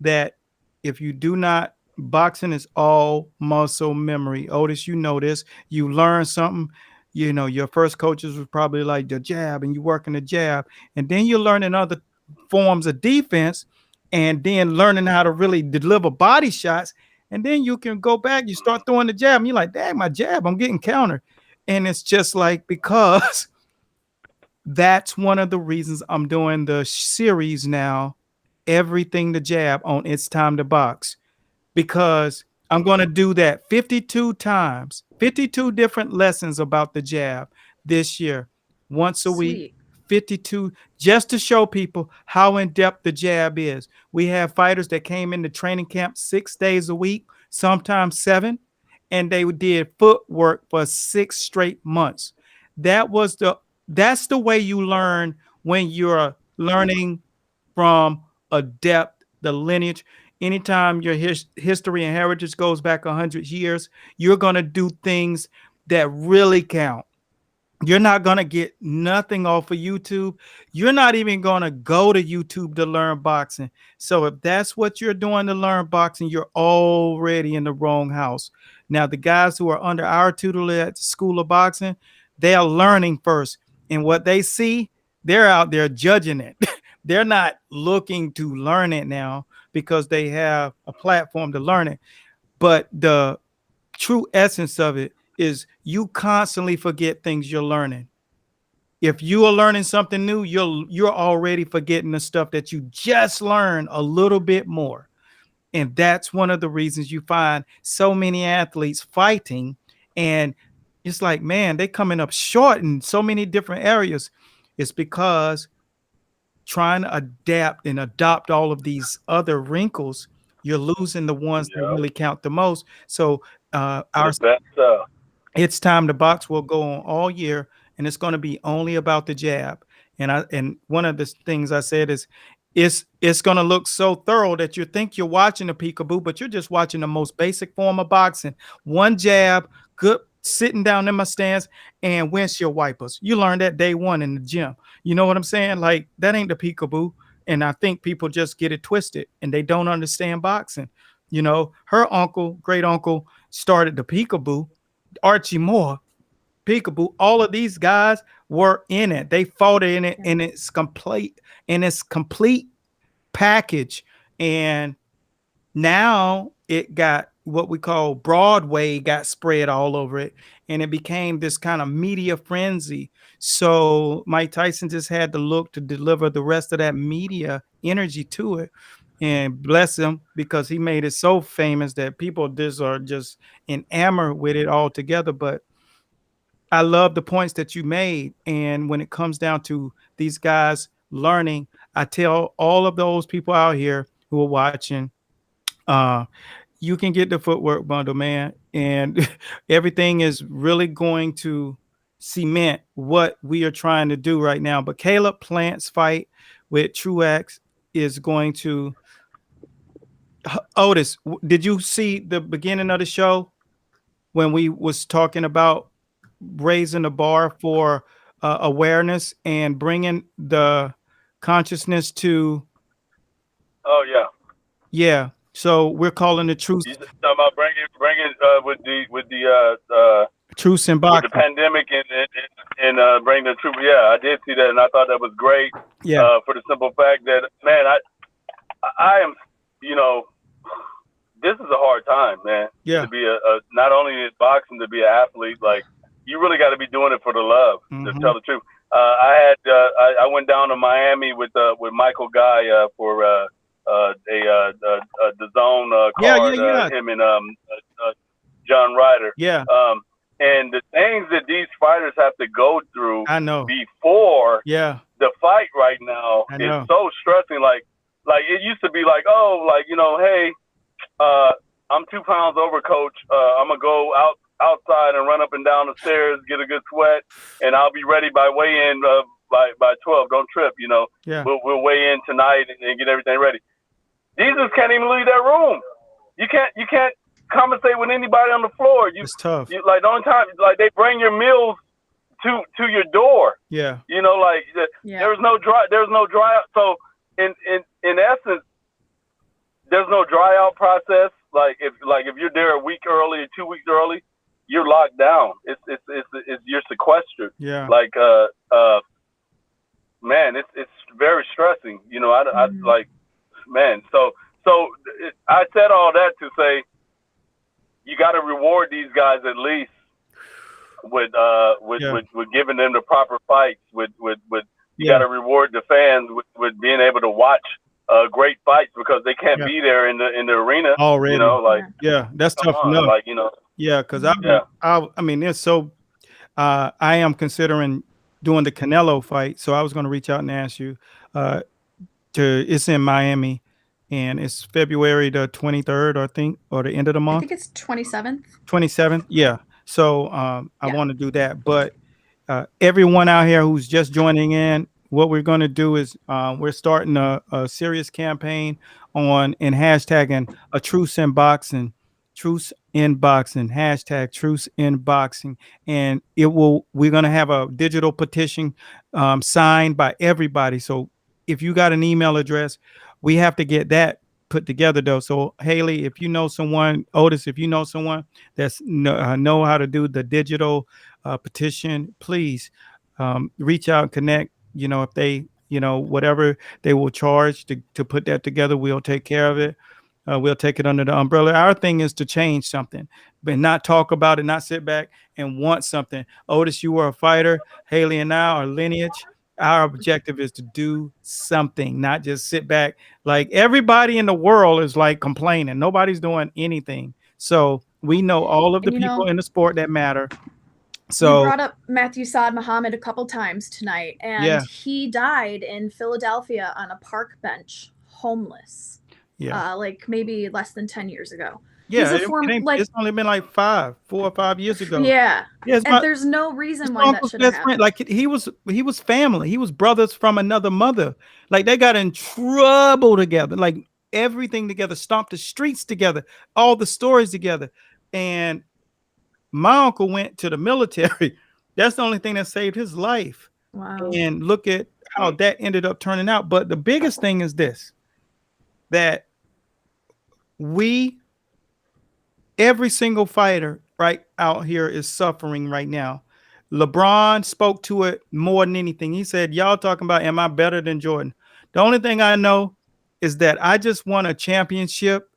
Speaker 1: that if you do not, boxing is all muscle memory. Otis, you know this. You learn something, your first coaches was probably like the jab, and you working the jab, and then you're learning other forms of defense, and then learning how to really deliver body shots, and then you can go back, you start throwing the jab, and you're like, dang, my jab, I'm getting countered. And it's just like, because that's one of the reasons I'm doing the series now, Everything the Jab on It's Time to Box, because I'm going to do that 52 times, 52 different lessons about the jab this year, once a week, 52, just to show people how in depth the jab is. We have fighters that came into training camp 6 days a week, sometimes 7, and they did footwork for 6 straight months. That's the way you learn when you're learning from a depth, the lineage. Anytime your history and heritage goes back 100 years, you're going to do things that really count. You're not going to get nothing off of YouTube. You're not even going to go to YouTube to learn boxing. So if that's what you're doing to learn boxing, you're already in the wrong house. Now, the guys who are under our tutelage at the School of Boxing, they are learning first. And what they see, they're out there judging it. They're not looking to learn it now because they have a platform to learn it. But the true essence of it is you constantly forget things you're learning. If you are learning something new, you're already forgetting the stuff that you just learned a little bit more. And that's one of the reasons you find so many athletes fighting. And it's like, man, they're coming up short in so many different areas. It's because trying to adapt and adopt all of these other wrinkles, you're losing the ones that really count the most. So our It's Time to Box will go on all year, and it's going to be only about the jab. And one of the things I said is it's going to look so thorough that you think you're watching a peekaboo, but you're just watching the most basic form of boxing. One jab, good sitting down in my stance, and windshield wipers. You learned that day one in the gym. You know what I'm saying? Like, that ain't the peekaboo. And I think people just get it twisted and they don't understand boxing. You know, her uncle, great uncle, started the peekaboo. Archie Moore, peekaboo. All of these guys were in it. They fought in it, and it's complete package. And now it got what we call Broadway got spread all over it, and it became this kind of media frenzy. So Mike Tyson just had to look to deliver the rest of that media energy to it. And bless him, because he made it so famous that people are just enamored with it altogether. But I love the points that you made. And when it comes down to these guys learning, I tell all of those people out here who are watching, you can get the footwork bundle, man. And everything is really going to cement what we are trying to do right now. But Caleb Plant's fight with Truax is going to. Otis, did you see the beginning of the show when we was talking about raising the bar for awareness and bringing the consciousness to?
Speaker 5: Oh yeah.
Speaker 1: Yeah. So we're calling the truce.
Speaker 5: You talking about bringing with the
Speaker 1: truce and boxing,
Speaker 5: with the pandemic and bring the truth. Yeah, I did see that, and I thought that was great.
Speaker 1: Yeah.
Speaker 5: For the simple fact that, man, I am, you know, this is a hard time, man.
Speaker 1: Yeah.
Speaker 5: To be a not only in boxing, to be an athlete, like, you really got to be doing it for the love. To tell the truth, I went down to Miami with Michael Guy for the zone card. Him and John Ryder.
Speaker 1: Yeah.
Speaker 5: And the things that these fighters have to go through,
Speaker 1: I know,
Speaker 5: before the fight right now is so stressing. Like it used to be like, oh, like, you know, hey, I'm 2 pounds over, coach. I'm gonna go outside and run up and down the stairs, get a good sweat, and I'll be ready by weigh-in by 12. Don't trip, you know.
Speaker 1: Yeah.
Speaker 5: We'll weigh in tonight and get everything ready. These just can't even leave that room. You can't conversate with anybody on the floor.
Speaker 1: It's tough.
Speaker 5: Like, the only time, like, they bring your meals to your door.
Speaker 1: Yeah.
Speaker 5: You know, like, there's no dry out. So in essence, there's no dry out process. Like if you're there a week early or 2 weeks early, you're locked down. It's you're sequestered.
Speaker 1: Yeah.
Speaker 5: Like man, it's very stressing. You know, I like, man. So I said all that to say, you got to reward these guys at least with giving them the proper fights. With you got to reward the fans with being able to watch great fights, because they can't be there in the arena
Speaker 1: already.
Speaker 5: You know, like,
Speaker 1: that's tough enough.
Speaker 5: Like, you know.
Speaker 1: Yeah, because I mean, it's so. I am considering doing the Canelo fight, so I was going to reach out and ask you. It's in Miami, and it's February the 23rd, I think, or the end of the month.
Speaker 2: I think it's 27th.
Speaker 1: 27th, yeah. So I want to do that, but everyone out here who's just joining in, what we're going to do is we're starting a serious campaign on and hashtagging a truce in boxing. Truce in boxing, hashtag truce in boxing. And we're going to have a digital petition signed by everybody. So if you got an email address, we have to get that put together though. So Haley, if you know someone, Otis, if you know someone that's know how to do the digital petition, please reach out and connect. You know, if they, you know, whatever they will charge to put that together, we'll take care of it. We'll take it under the umbrella. Our thing is to change something, but not talk about it, not sit back and want something. Otis, you were a fighter. Haley and I are lineage. Our objective is to do something, not just sit back. Like, everybody in the world is like complaining. Nobody's doing anything. So we know all of the people in the sport that matter. So
Speaker 2: we brought up Matthew Saad Muhammad a couple times tonight, and he died in Philadelphia on a park bench, homeless.
Speaker 1: Yeah.
Speaker 2: Like maybe less than 10 years ago.
Speaker 1: Yeah,
Speaker 2: He's a
Speaker 1: it's only been like 4 or 5 years ago.
Speaker 2: Yeah.
Speaker 1: Yeah,
Speaker 2: and there's no reason why that should have happened.
Speaker 1: Like he was family. He was brothers from another mother. Like they got in trouble together. Like everything together, stomped the streets together, all the stories together. And my uncle went to the military. That's the only thing that saved his life.
Speaker 2: Wow.
Speaker 1: And look at how that ended up turning out. But the biggest thing is this, that every single fighter right out here is suffering right now. LeBron spoke to it more than anything. He said, y'all talking about, am I better than Jordan? The only thing I know is that I just won a championship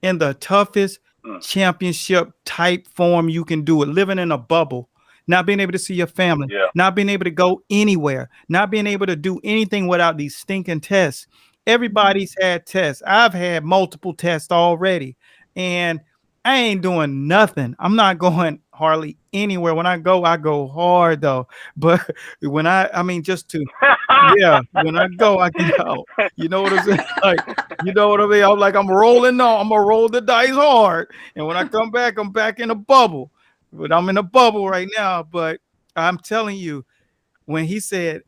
Speaker 1: in the toughest championship type form you can do it, living in a bubble, not being able to see your family, not being able to go anywhere, not being able to do anything without these stinking tests. Everybody's had tests. I've had multiple tests already, and I ain't doing nothing. I'm not going hardly anywhere. When I go hard though. But when I mean, just to, when I go, I get out. You know what I'm saying? Like, you know what I mean? I'm like, I'm rolling on. I'm gonna roll the dice hard. And when I come back, I'm back in a bubble. But I'm in a bubble right now. But I'm telling you, when he said,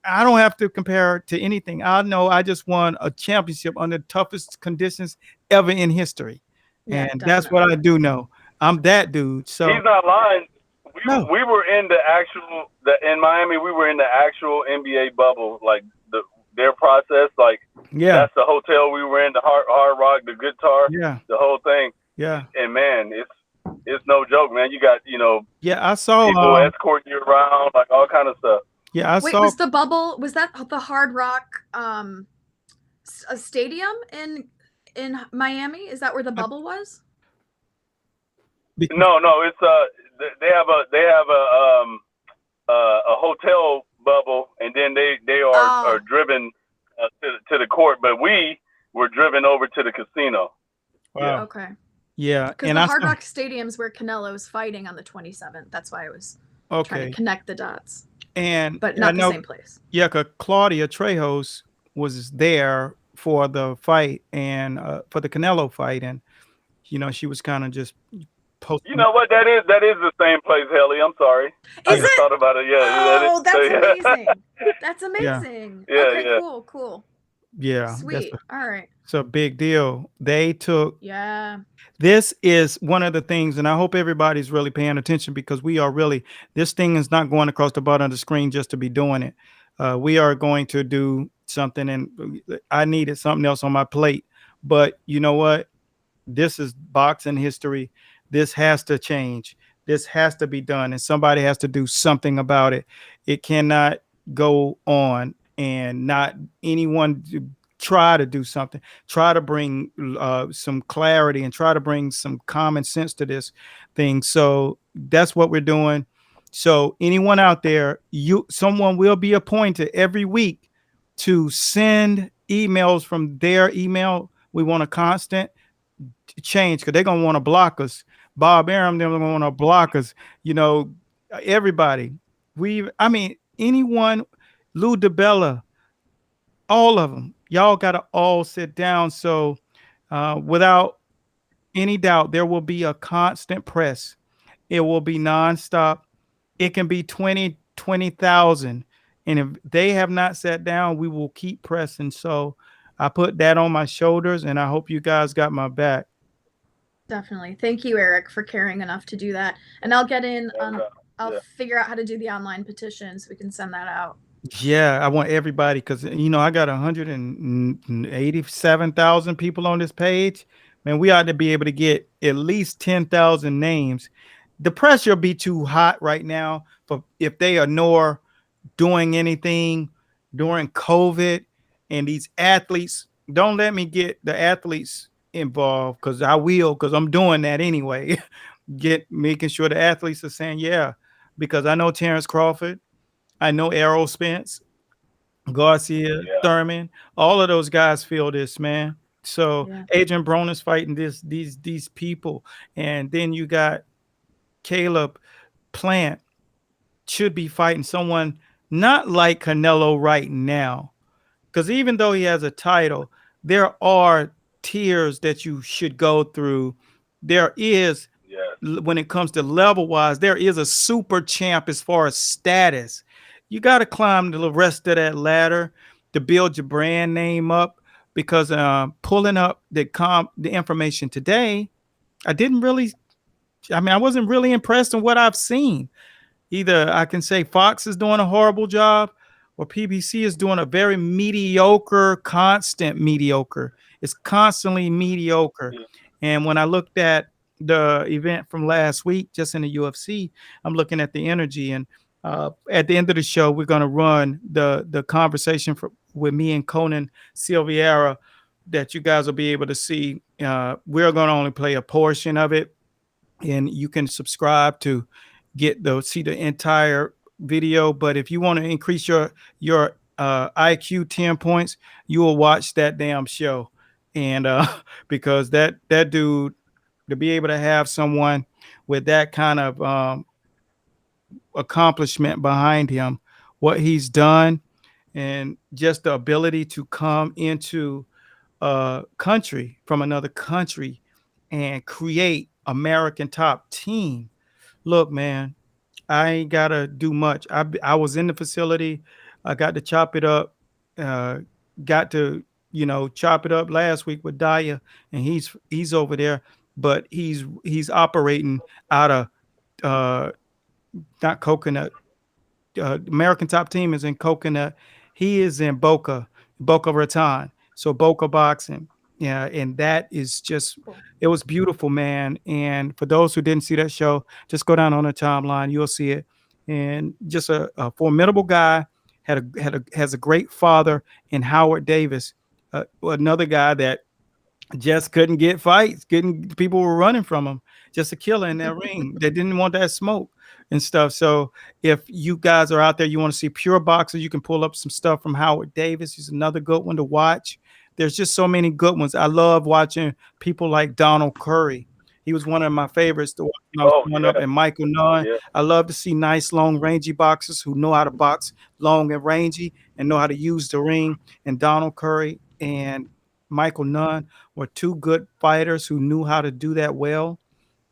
Speaker 1: I don't have to compare to anything. I know I just won a championship under the toughest conditions ever in history.
Speaker 2: Yeah,
Speaker 1: and that's what I do know. I'm that dude. So
Speaker 5: he's not lying. We were in in Miami. We were in the actual NBA bubble, like their process. Like that's the hotel we were in, the hard rock, the guitar, the whole thing.
Speaker 1: Yeah.
Speaker 5: And man, it's no joke, man. You got
Speaker 1: I saw
Speaker 5: people escorting you around, like all kind of stuff.
Speaker 1: Yeah, I saw.
Speaker 2: Was the bubble? Was that the Hard Rock a stadium in Miami? Is that where the bubble was?
Speaker 5: No, it's they have a hotel bubble, and then they are driven to the court, but we were driven over to the casino.
Speaker 1: Wow.
Speaker 2: Okay.
Speaker 1: Yeah,
Speaker 2: because the Hard Rock Stadium's where Canelo's fighting on the 27th. That's why I was trying to connect the dots.
Speaker 1: But
Speaker 2: not the same place.
Speaker 1: Yeah, because Claudia Trejos was there for the fight and for the Canelo fight, and she was kind of just posting.
Speaker 5: You know what? That is the same place, Helly. I'm sorry. I just thought about it. Yeah.
Speaker 2: That's amazing. That's amazing.
Speaker 5: Yeah.
Speaker 2: Okay, cool.
Speaker 1: Yeah.
Speaker 2: Sweet. All right.
Speaker 1: It's a big deal. They took.
Speaker 2: Yeah.
Speaker 1: This is one of the things, and I hope everybody's really paying attention, because this thing is not going across the bottom of the screen just to be doing it. We are going to do something, and I needed something else on my plate. But you know what? This is boxing history. This has to change. This has to be done, and somebody has to do something about it. It cannot go on and not anyone try to do something, try to bring some clarity and try to bring some common sense to this thing. So that's what we're doing. So anyone out there, someone will be appointed every week to send emails from their email. We want a constant change, because they're going to want to block us. Bob Arum, they're going to want to block us. Everybody. Anyone, Lou DiBella, all of them. Y'all got to all sit down. So without any doubt, there will be a constant press. It will be nonstop. It can be 20,000. And if they have not sat down, we will keep pressing. So I put that on my shoulders, and I hope you guys got my back.
Speaker 2: Definitely. Thank you, Eric, for caring enough to do that. And I'll get in. I'll figure out how to do the online petition so we can send that out.
Speaker 1: Yeah, I want everybody, because I got 187,000 people on this page. Man, we ought to be able to get at least 10,000 names. The pressure will be too hot right now for if they ignore doing anything during COVID. And these athletes, don't let me get the athletes involved, because I'm doing that anyway. Making sure the athletes are saying, because I know Terrence Crawford, I know Errol Spence, Garcia, Thurman, all of those guys feel this, man. So Adrian Broner's fighting these people, and then you got Caleb Plant should be fighting someone not like Canelo right now. Because even though he has a title, there are tiers that you should go through. There is, when it comes to level wise, there is a super champ as far as status. You got to climb the rest of that ladder to build your brand name up. Because pulling up the information today, I wasn't really impressed in what I've seen. Either I can say Fox is doing a horrible job, or PBC is doing a very mediocre, constant mediocre. It's constantly mediocre. And when I looked at the event from last week, just in the UFC, I'm looking at the energy. And at the end of the show, we're going to run the conversation with me and Conan Silveira that you guys will be able to see. We're going to only play a portion of it, and you can subscribe to see the entire video. But if you want to increase your IQ 10 points, you will watch that damn show. And because that dude, to be able to have someone with that kind of accomplishment behind him, what he's done, and just the ability to come into a country from another country and create American top team. Look, man, I ain't gotta do much. I was in the facility. I got to chop it up. Got to chop it up last week with Daya, and he's over there, but he's operating out of not Coconut. American top team is in Coconut. He is in Boca Raton. So Boca Boxing. Yeah, and that is just, it was beautiful, man. And for those who didn't see that show, just go down on the timeline, you'll see it. And just a formidable guy, has a great father in Howard Davis, another guy that just couldn't get fights. People were running from him. Just a killer in that ring. They didn't want that smoke and stuff. So if you guys are out there, you want to see pure boxers, you can pull up some stuff from Howard Davis. He's another good one to watch. There's just so many good ones. I love watching people like Donald Curry. He was one of my favorites to watch when I was growing up, and Michael Nunn. Yeah. I love to see nice, long, rangy boxers who know how to box long and rangy and know how to use the ring. And Donald Curry and Michael Nunn were two good fighters who knew how to do that well.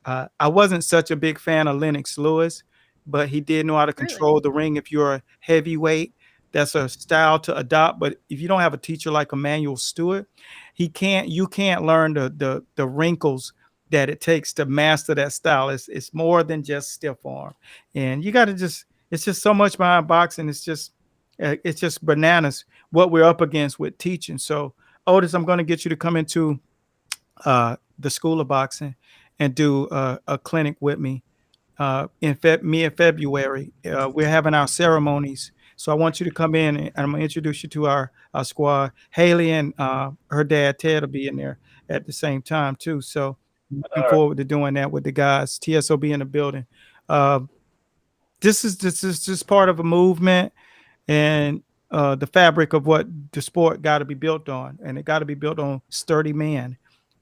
Speaker 1: I wasn't such a big fan of Lennox Lewis, but he did know how to control the ring. If you're a heavyweight, that's a style to adopt. But if you don't have a teacher like Emmanuel Stewart, you can't learn the wrinkles that it takes to master that style. It's more than just stiff arm, and you got to it's just so much behind boxing. It's just bananas what we're up against with teaching. So Otis, I'm going to get you to come into the School of Boxing and do a clinic with me in February. We're having our ceremonies. So I want you to come in, and I'm going to introduce you to our squad. Haley and her dad, Ted, will be in there at the same time, too. So I'm looking forward to doing that with the guys. TSO be in the building. This is just part of a movement, and the fabric of what the sport got to be built on. And it got to be built on sturdy men.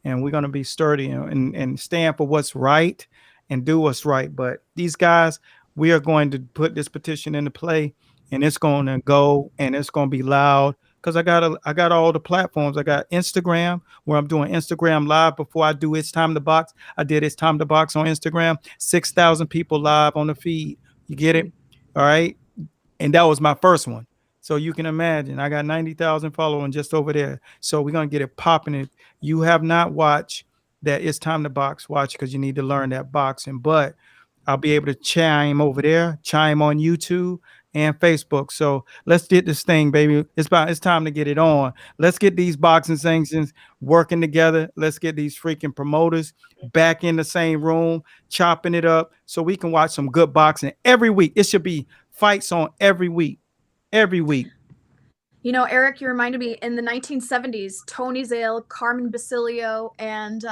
Speaker 1: And we're going to be sturdy and stand for what's right and do what's right. But these guys, we are going to put this petition into play, and it's going to go, and it's going to be loud, because I got all the platforms. I got Instagram, where I'm doing Instagram live before I do It's Time to Box. I did It's Time to Box on Instagram, 6,000 people live on the feed. You get it? All right. And that was my first one. So you can imagine, I got 90,000 following just over there. So we're going to get it popping. If you have not watched that It's Time to Box, watch, because you need to learn that boxing. But I'll be able to chime over there, chime on YouTube and Facebook. So let's get this thing, baby. It's time to get it on. Let's get these boxing sanctions working together. Let's get these freaking promoters back in the same room, chopping it up, so we can watch some good boxing every week. It should be fights on every week. Every week.
Speaker 2: You know, Eric, you reminded me, in the 1970s, Tony Zale, Carmen Basilio, and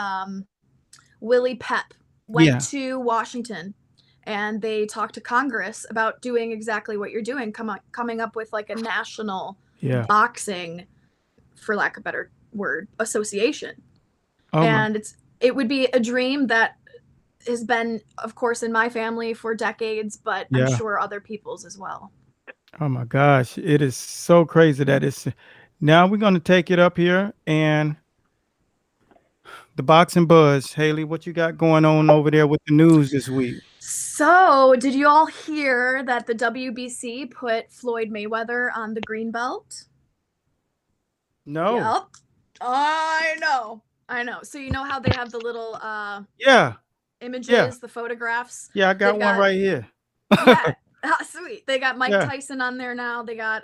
Speaker 2: Willie Pep went to Washington, and they talked to Congress about doing exactly what you're doing, coming up with like a national boxing, for lack of a better word, association. And it would be a dream that has been, of course, in my family for decades, but I'm sure other people's as well.
Speaker 1: Oh my gosh, it is so crazy that it's now we're going to take it up here and the boxing buzz. Haley, what you got going on over there with the news this week?
Speaker 2: So, did you all hear that the WBC put Floyd Mayweather on the green belt?
Speaker 1: No.
Speaker 2: Yep. I know. So you know how they have the little images, the photographs?
Speaker 1: Yeah, I got one right here.
Speaker 2: Yeah. Sweet. They got Mike Tyson on there now. They got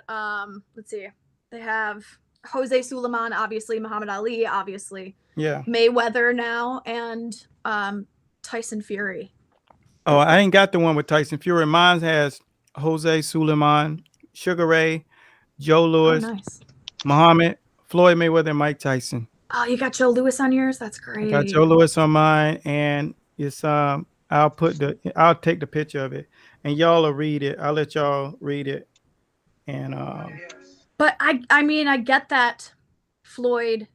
Speaker 2: let's see. They have Jose Sulaiman, obviously, Muhammad Ali, obviously.
Speaker 1: Yeah.
Speaker 2: Mayweather now, and Tyson Fury.
Speaker 1: Oh, I ain't got the one with Tyson Fury. Mine has Jose Sulaiman, Sugar Ray, Joe Louis, Muhammad, Floyd Mayweather, and Mike Tyson.
Speaker 2: Oh, you got Joe Louis on yours? That's great.
Speaker 1: I got Joe Louis on mine, and it's I'll take the picture of it, and y'all will read it. I'll let y'all read it, and
Speaker 2: But I mean, I get that Floyd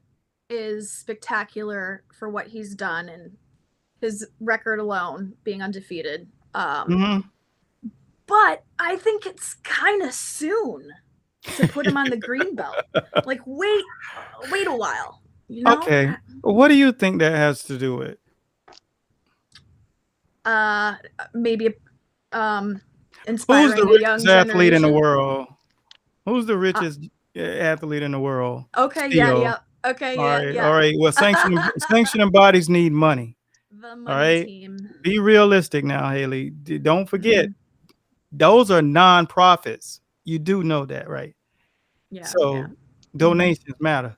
Speaker 2: is spectacular for what he's done and his record alone being undefeated. But I think it's kind of soon to put him on the green belt. Like, wait a while. You know?
Speaker 1: Okay. What do you think that has to do with?
Speaker 2: Maybe inspiring
Speaker 1: Who's the richest athlete in the
Speaker 2: generation.
Speaker 1: world? Who's the richest athlete in the world?
Speaker 2: Okay,
Speaker 1: Still.
Speaker 2: yeah. Okay,
Speaker 1: All right. Well, sanctioning bodies need money.
Speaker 2: The money team.
Speaker 1: Be realistic now, Haley. Don't forget, those are non-profits. You do know that, right?
Speaker 2: Yeah.
Speaker 1: So donations matter.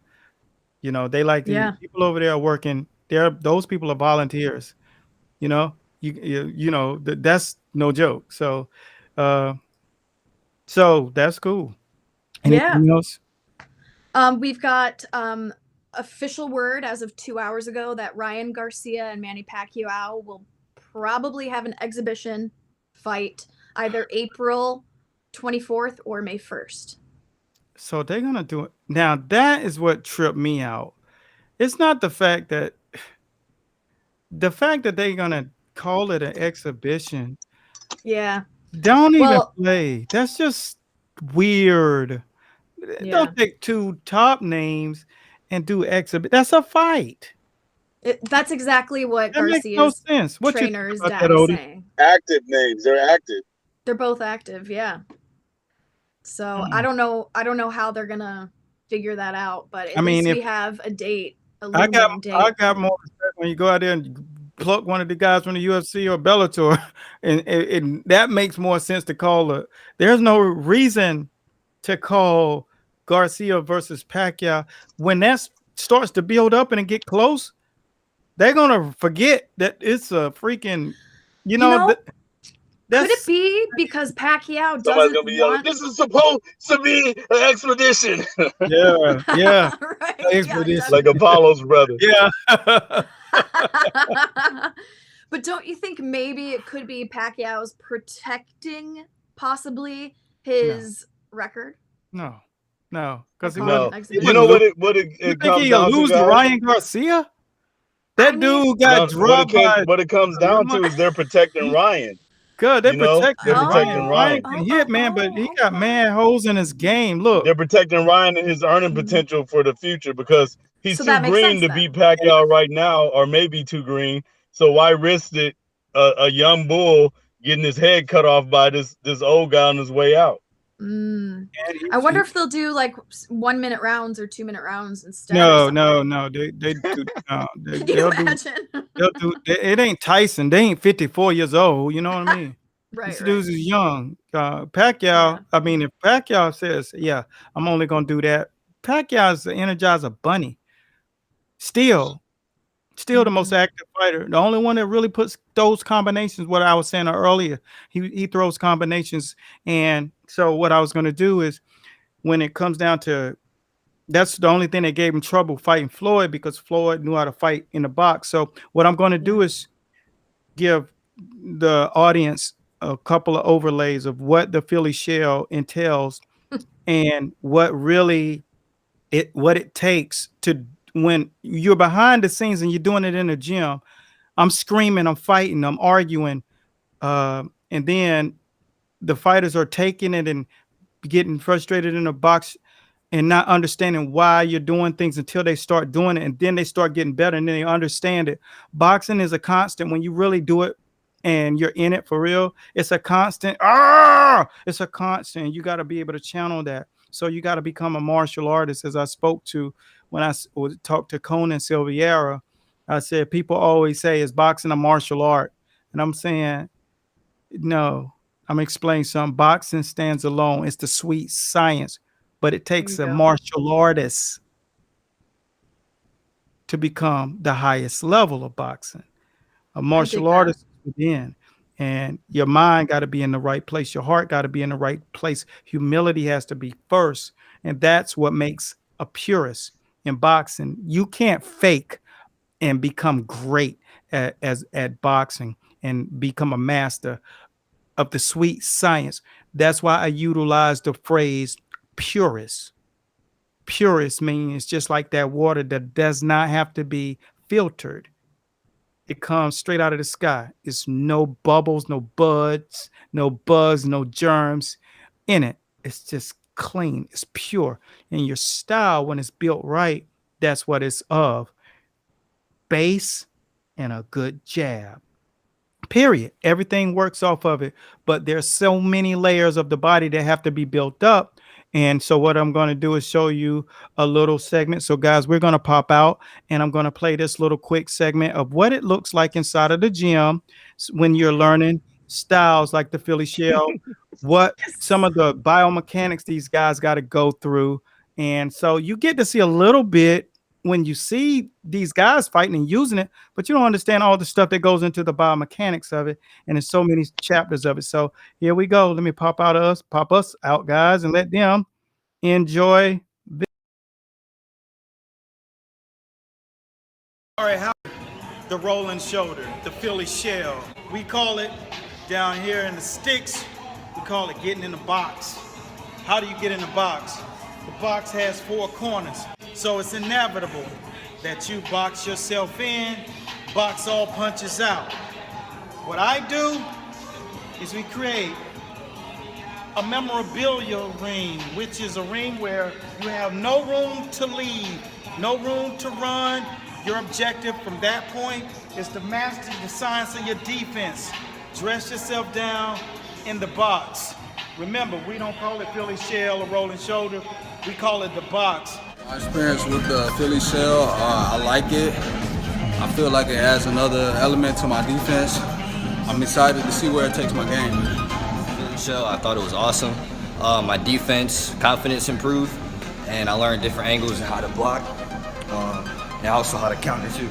Speaker 1: You know, they like the people over there are working. Those people are volunteers. You know, you know that's no joke. So, so that's cool. Anything else?
Speaker 2: We've got official word as of 2 hours ago that Ryan Garcia and Manny Pacquiao will probably have an exhibition fight either April 24th or May 1st.
Speaker 1: So they're gonna do it now. That is what tripped me out. It's not the fact that they're gonna call it an exhibition.
Speaker 2: Yeah.
Speaker 1: Don't even play. That's just weird.
Speaker 2: Yeah.
Speaker 1: Don't take two top names and do exhibit. That's a fight.
Speaker 2: That's exactly what
Speaker 1: That makes
Speaker 2: Garcia's
Speaker 1: no sense. What
Speaker 2: trainer's
Speaker 1: you
Speaker 2: dad is saying.
Speaker 6: Active names. They're active.
Speaker 2: They're both active, yeah. So I don't know how they're gonna figure that out, but at least we have a date.
Speaker 1: I got more respect when you go out there and pluck one of the guys from the UFC or Bellator, and that makes more sense to call it. There's no reason to call Garcia versus Pacquiao when that starts to build up and get close. They're gonna forget that it's a freaking,
Speaker 2: could it be because Pacquiao
Speaker 6: somebody's gonna be yelling, "This is supposed to be an expedition."
Speaker 1: Yeah,
Speaker 2: right.
Speaker 1: Expedition.
Speaker 6: Like Apollo's brother.
Speaker 1: Yeah.
Speaker 2: But don't you think maybe it could be Pacquiao's protecting possibly his record?
Speaker 1: No, because
Speaker 6: you know what it comes down to,
Speaker 1: lose to Ryan Garcia. That dude got dropped.
Speaker 6: What it comes down to is they're protecting Ryan.
Speaker 1: Good, they're protecting
Speaker 6: Ryan.
Speaker 1: Ryan can hit, man, but he got mad holes in his game. Look,
Speaker 6: they're protecting Ryan and his earning potential for the future because he's too green to beat Pacquiao right now, or maybe too green. So why risk it? A young bull getting his head cut off by this old guy on his way out.
Speaker 2: I wonder if they'll do like 1 minute rounds or 2 minute rounds instead.
Speaker 1: No. They do.
Speaker 2: Can you imagine?
Speaker 1: They'll do. It ain't Tyson. They ain't 54 years old. You know what I mean?
Speaker 2: Right.
Speaker 1: This dude is young. Pacquiao. I mean, if Pacquiao says, "Yeah, I'm only gonna do that," Pacquiao's the Energizer Bunny. Still the most active fighter. The only one that really puts those combinations. What I was saying earlier, he throws combinations. And so what I was going to do is, when it comes down to, that's the only thing that gave him trouble fighting Floyd, because Floyd knew how to fight in the box. So what I'm going to do is give the audience a couple of overlays of what the Philly shell entails and what it takes to, when you're behind the scenes and you're doing it in the gym, I'm screaming, I'm fighting, I'm arguing, and then the fighters are taking it and getting frustrated in the box and not understanding why you're doing things until they start doing it, and then they start getting better and then they understand it. Boxing is a constant. When you really do it and you're in it for real, it's a constant. It's a constant. You got to be able to channel that. So you got to become a martial artist. As I spoke to when I talked to Conan Silveira, I said people always say, is boxing a martial art? And I'm saying no. I'm explaining something. Boxing stands alone. It's the sweet science, but it takes a martial artist to become the highest level of boxing. A martial artist within, and your mind got to be in the right place. Your heart got to be in the right place. Humility has to be first, and that's what makes a purist in boxing. You can't fake and become great at boxing and become a master of the sweet science. That's why I utilize the phrase purist. Purist means it's just like that water that does not have to be filtered. It comes straight out of the sky. It's no bubbles, no buds, no bugs, no germs in it. It's just clean. It's pure. And your style, when it's built right, that's what it's of. Base and a good jab. Period. Everything works off of it, but there's so many layers of the body that have to be built up. And so what I'm going to do is show you a little segment. So guys, we're going to pop out and I'm going to play this little quick segment of what it looks like inside of the gym when you're learning styles like the Philly shell, what some of the biomechanics these guys got to go through. And so you get to see a little bit when you see these guys fighting and using it, but you don't understand all the stuff that goes into the biomechanics of it. And there's so many chapters of it. So here we go. Let me pop us out, guys, and let them enjoy this. All right, how the rolling shoulder, the Philly shell. We call it down here in the sticks, we call it getting in the box. How do you get in the box? The box has 4 corners. So it's inevitable that you box yourself in, box all punches out. What I do is we create a memorabilia ring, which is a ring where you have no room to leave, no room to run. Your objective from that point is to master the science of your defense. Dress yourself down in the box. Remember, we don't call it Philly shell or rolling shoulder. We call it the box.
Speaker 7: My experience with the Philly shell, I like it. I feel like it adds another element to my defense. I'm excited to see where it takes my game.
Speaker 8: Philly shell, I thought it was awesome. My defense, confidence improved, and I learned different angles and how to block, and also how to counter too.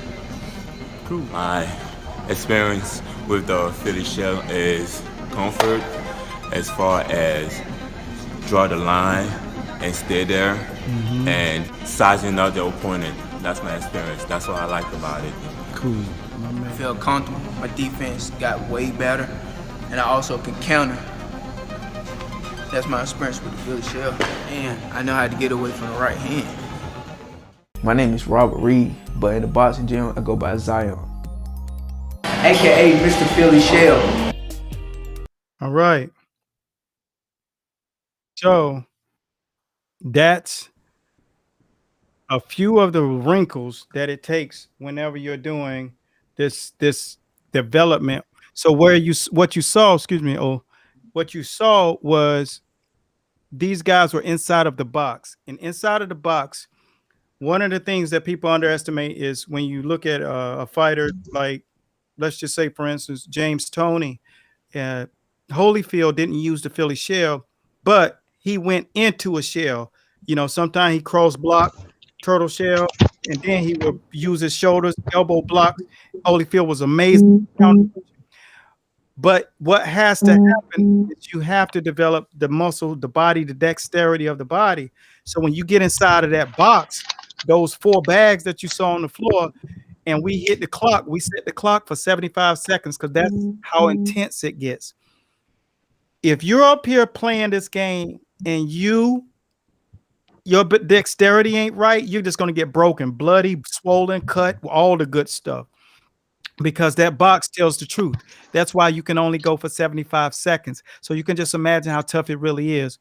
Speaker 9: Cool. My experience with the Philly shell is comfort as far as draw the line and stay there, and sizing up the opponent. That's my experience. That's what I like about it.
Speaker 1: Cool.
Speaker 10: I feel comfortable. My defense got way better, and I also can counter. That's my experience with the Philly shell, and I know how to get away from the right hand.
Speaker 11: My name is Robert Reed, but in the boxing gym, I go by Zion.
Speaker 10: AKA Mr. Philly shell.
Speaker 1: All right. So that's a few of the wrinkles that it takes whenever you're doing this development. So what you saw was these guys were inside of the box, and inside of the box, one of the things that people underestimate is when you look at a fighter like, let's just say, for instance, James Toney, Holyfield didn't use the Philly shell, but he went into a shell. You know, sometimes he cross block, turtle shell, and then he would use his shoulders, elbow block. Holyfield was amazing. But what has to happen is you have to develop the muscle, the body, the dexterity of the body. So when you get inside of that box, those 4 bags that you saw on the floor, and we hit the clock, we set the clock for 75 seconds because that's how intense it gets. If you're up here playing this game and your dexterity ain't right, you're just going to get broken, bloody, swollen, cut, all the good stuff. because that box tells the truth. That's why you can only go for 75 seconds. So you can just imagine how tough it really is.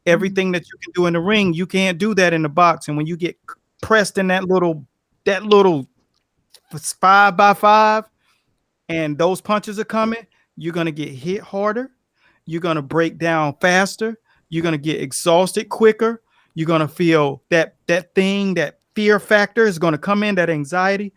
Speaker 1: Everything that you can do in the ring, you can't do that in the box. And when you get pressed in that little 5x5, and those punches are coming, you're going to get hit harder. You're going to break down faster. You're going to get exhausted quicker. You're going to feel that fear factor is going to come in, that anxiety,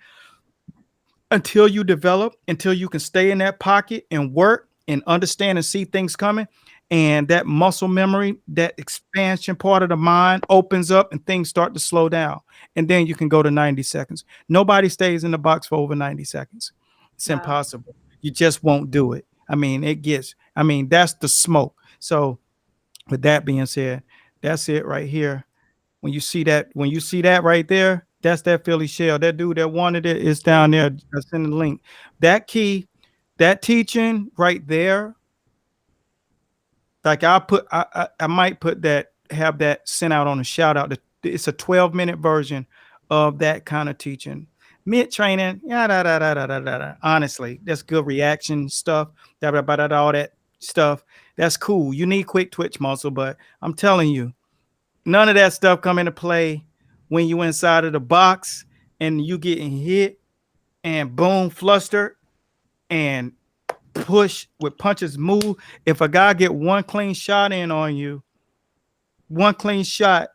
Speaker 1: until you can stay in that pocket and work and understand and see things coming. And that muscle memory, that expansion part of the mind opens up and things start to slow down. And then you can go to 90 seconds. Nobody stays in the box for over 90 seconds. It's impossible. You just won't do it. That's the smoke. So with that being said, that's it right here. When you see that right there, that's that Philly shell. That dude that wanted it is down there. That's in the link. That key, that teaching right there. Like I might have that sent out on a shout out. It's a 12-minute version of that kind of teaching. Mid training, honestly, that's good reaction stuff. All that stuff. That's cool. You need quick twitch muscle, but I'm telling you, none of that stuff come into play when you inside of the box and you getting hit and boom, flustered and push with punches move. If a guy get one clean shot in on you, one clean shot,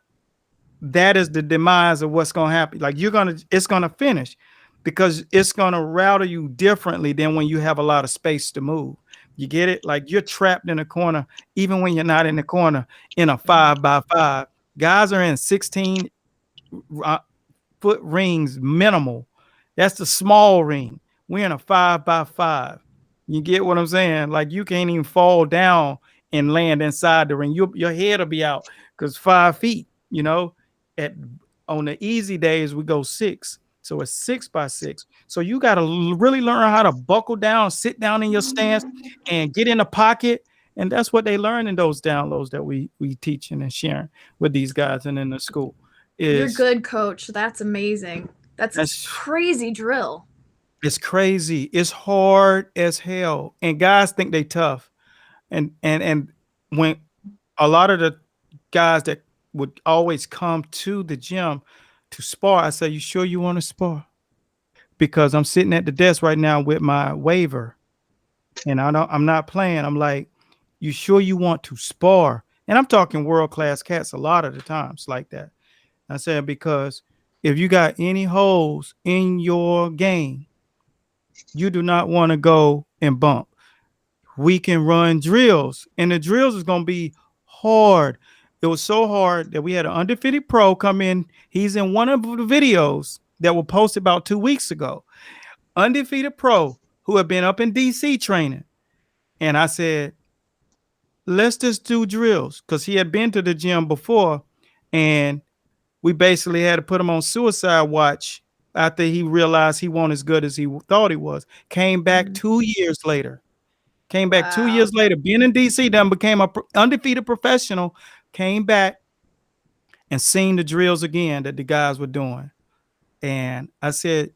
Speaker 1: that is the demise of what's going to happen. Like it's going to finish because it's going to rattle you differently than when you have a lot of space to move. You get it? Like you're trapped in a corner, even when you're not in the corner in a 5x5. Guys are in 16 foot rings minimal. That's the small ring. We're in a 5x5. You get what I'm saying? Like you can't even fall down and land inside the ring. Your head will be out because 5 feet, on the easy days, we go 6. So it's 6x6. So you got to really learn how to buckle down, sit down in your stance and get in the pocket. And that's what they learn in those downloads that we teaching and sharing with these guys and in the school.
Speaker 2: You're good, coach. That's amazing. That's a crazy drill.
Speaker 1: It's crazy. It's hard as hell. And guys think they tough. And when a lot of the guys that would always come to the gym to spar, I say, you sure you want to spar? Because I'm sitting at the desk right now with my waiver and I'm not playing. I'm like, you sure you want to spar? And I'm talking world-class cats a lot of the times like that. I said, because if you got any holes in your game, you do not want to go and bump. We can run drills, and the drills is going to be hard. It was so hard that we had an undefeated pro come in. He's in one of the videos that were posted about 2 weeks ago. Undefeated pro who had been up in DC training. And I said, let's just do drills, because he had been to the gym before, and we basically had to put him on suicide watch after he realized he wasn't as good as he thought he was. Came back 2 years later. Came back 2 years later, being in DC, then became a undefeated professional, came back and seen the drills again that the guys were doing. And I said,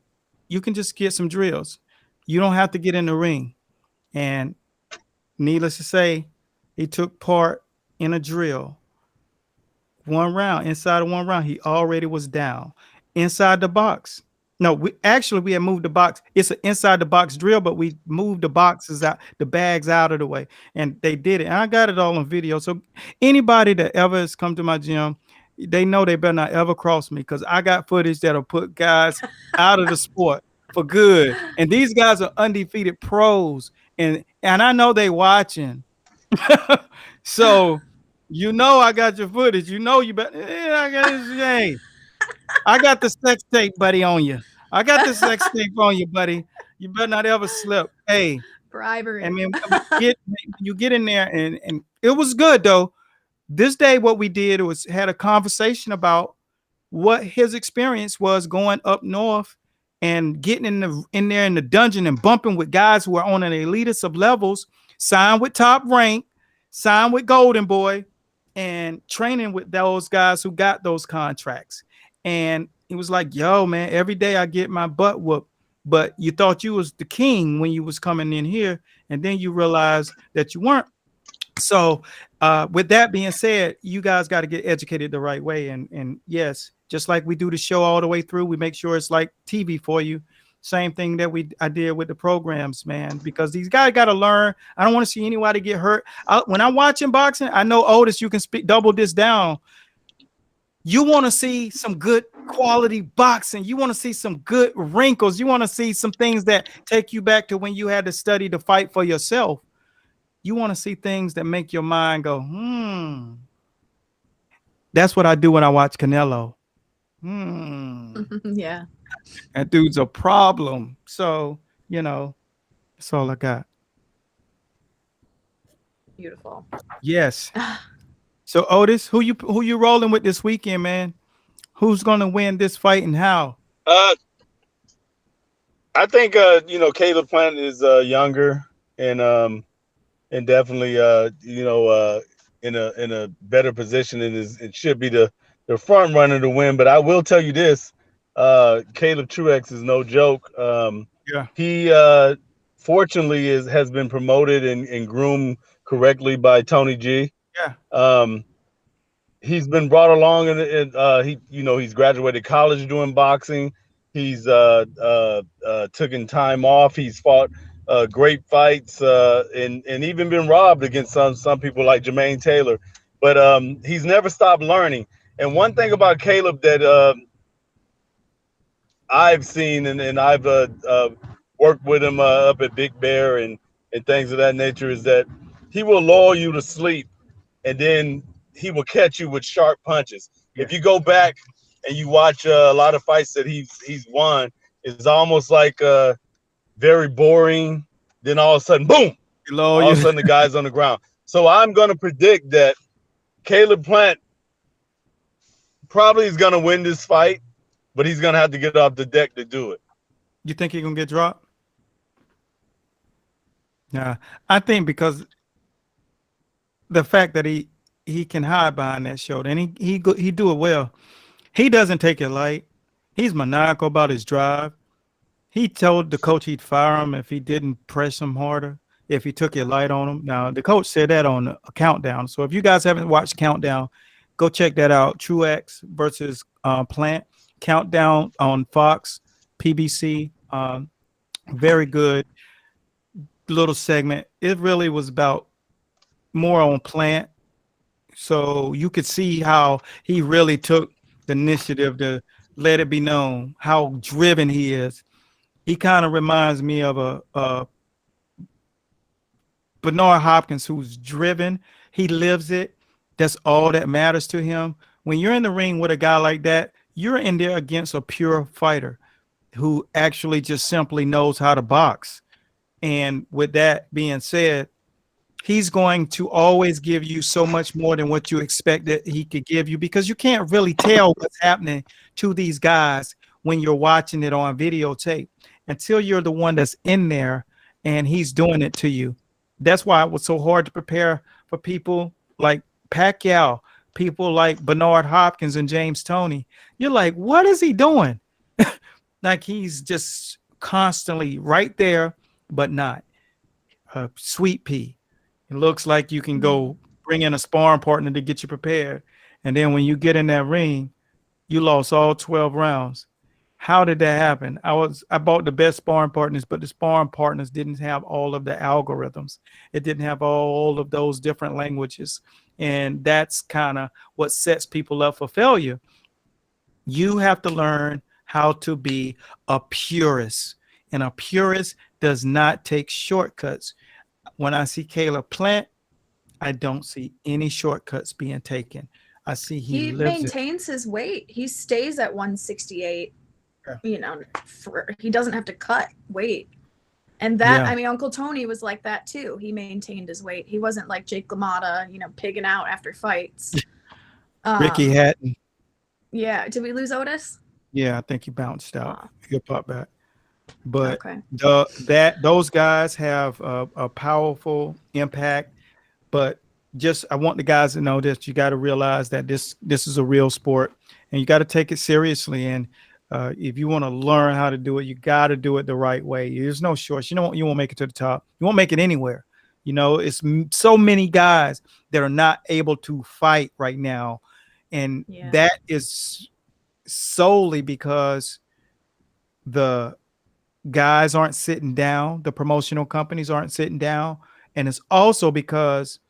Speaker 1: you can just get some drills. You don't have to get in the ring. And needless to say, he took part in a drill. Inside of one round, he already was down. Inside the box. No, we had moved the box. It's an inside the box drill, but we moved the boxes out, the bags out of the way, and they did it. And I got it all on video. So anybody that ever has come to my gym, they know they better not ever cross me, because I got footage that'll put guys out of the sport for good. And these guys are undefeated pros, and I know they watching. So I got your footage. You better. I got the sex tape, buddy, on you. I got the sex tape on you, buddy. You better not ever slip. Hey,
Speaker 2: bribery.
Speaker 1: I mean, you get in there, and it was good though. This day, what we did was had a conversation about what his experience was going up north and getting in there in the dungeon and bumping with guys who are on an elitist of levels, signed with Top Rank, signed with Golden Boy, and training with those guys who got those contracts. And it was like, yo, man, every day I get my butt whooped but you thought you was the king when you was coming in here, and then you realized that you weren't. So with that being said, you guys got to get educated the right way. And yes, just like we do the show all the way through, we make sure it's like TV for you. Same thing that I did with the programs, man, because these guys got to learn. I don't want to see anybody get hurt. When I'm watching boxing, I know, Otis, you can double this down. You want to see some good quality boxing. You want to see some good wrinkles. You want to see some things that take you back to when you had to study to fight for yourself. You want to see things that make your mind go, That's what I do when I watch Canelo.
Speaker 2: Yeah.
Speaker 1: That dude's a problem. So, that's all I got.
Speaker 2: Beautiful.
Speaker 1: Yes. So Otis, who you rolling with this weekend, man? Who's gonna win this fight and how?
Speaker 6: I think Caleb Plant is younger and definitely in a better position. It should be the front runner to win. But I will tell you this, Caleb Truax is no joke. He fortunately has been promoted and groomed correctly by Tony G. He's been brought along and he's graduated college doing boxing. He's taken time off. He's fought great fights and even been robbed against some people like Jermaine Taylor. But he's never stopped learning. And one thing about Caleb that I've seen and I've worked with him up at Big Bear and things of that nature is that he will lull you to sleep and then he will catch you with sharp punches. If you go back and you watch a lot of fights that he's won, it's almost like very boring. Then all of a sudden, boom! All of a sudden, the guy's on the ground. So I'm going to predict that Caleb Plant probably is going to win this fight, but he's going to have to get off the deck to do it.
Speaker 1: You think he's going to get dropped? Yeah, I think because the fact that he can hide behind that shoulder and he do it well. He doesn't take it light. He's maniacal about his drive. He told the coach he'd fire him if he didn't press him harder, if he took it light on him. Now, the coach said that on a Countdown. So if you guys haven't watched Countdown, go check that out. Truax versus Plant. Countdown on Fox, PBC. Very good little segment. It really was about more on Plant. So you could see how he really took the initiative to let it be known how driven he is. He kind of reminds me of a Bernard Hopkins who's driven. He lives it. That's all that matters to him. When you're in the ring with a guy like that, you're in there against a pure fighter who actually just simply knows how to box. And with that being said, he's going to always give you so much more than what you expected he could give you, because you can't really tell what's happening to these guys when you're watching it on videotape until you're the one that's in there and he's doing it to you. That's why it was so hard to prepare for people like Pacquiao, people like Bernard Hopkins and James Toney. You're like, what is he doing? Like he's just constantly right there, but not. Sweet pea. It looks like you can go bring in a sparring partner to get you prepared. And then when you get in that ring, you lost all 12 rounds. How did that happen? I bought the best sparring partners, but the sparring partners didn't have all of the algorithms. It didn't have all of those different languages. And that's kind of what sets people up for failure. You have to learn how to be a purist. And a purist does not take shortcuts. When I see Caleb Plant, I don't see any shortcuts being taken. I see he
Speaker 2: maintains his weight. He stays at 168. He doesn't have to cut weight. And that, I mean, Uncle Tony was like that too. He maintained his weight. He wasn't like Jake LaMotta, pigging out after fights.
Speaker 1: Ricky Hatton.
Speaker 2: Yeah. Did we lose Otis?
Speaker 1: Yeah, I think he bounced out. He'll pop back. But those guys have a powerful impact. But I want the guys to know that you got to realize that this is a real sport and you got to take it seriously. And If you want to learn how to do it, you got to do it the right way. There's no shorts. You won't make it to the top. You won't make it anywhere. It's so many guys that are not able to fight right now. And that is solely because the guys aren't sitting down. The promotional companies aren't sitting down. And it's also because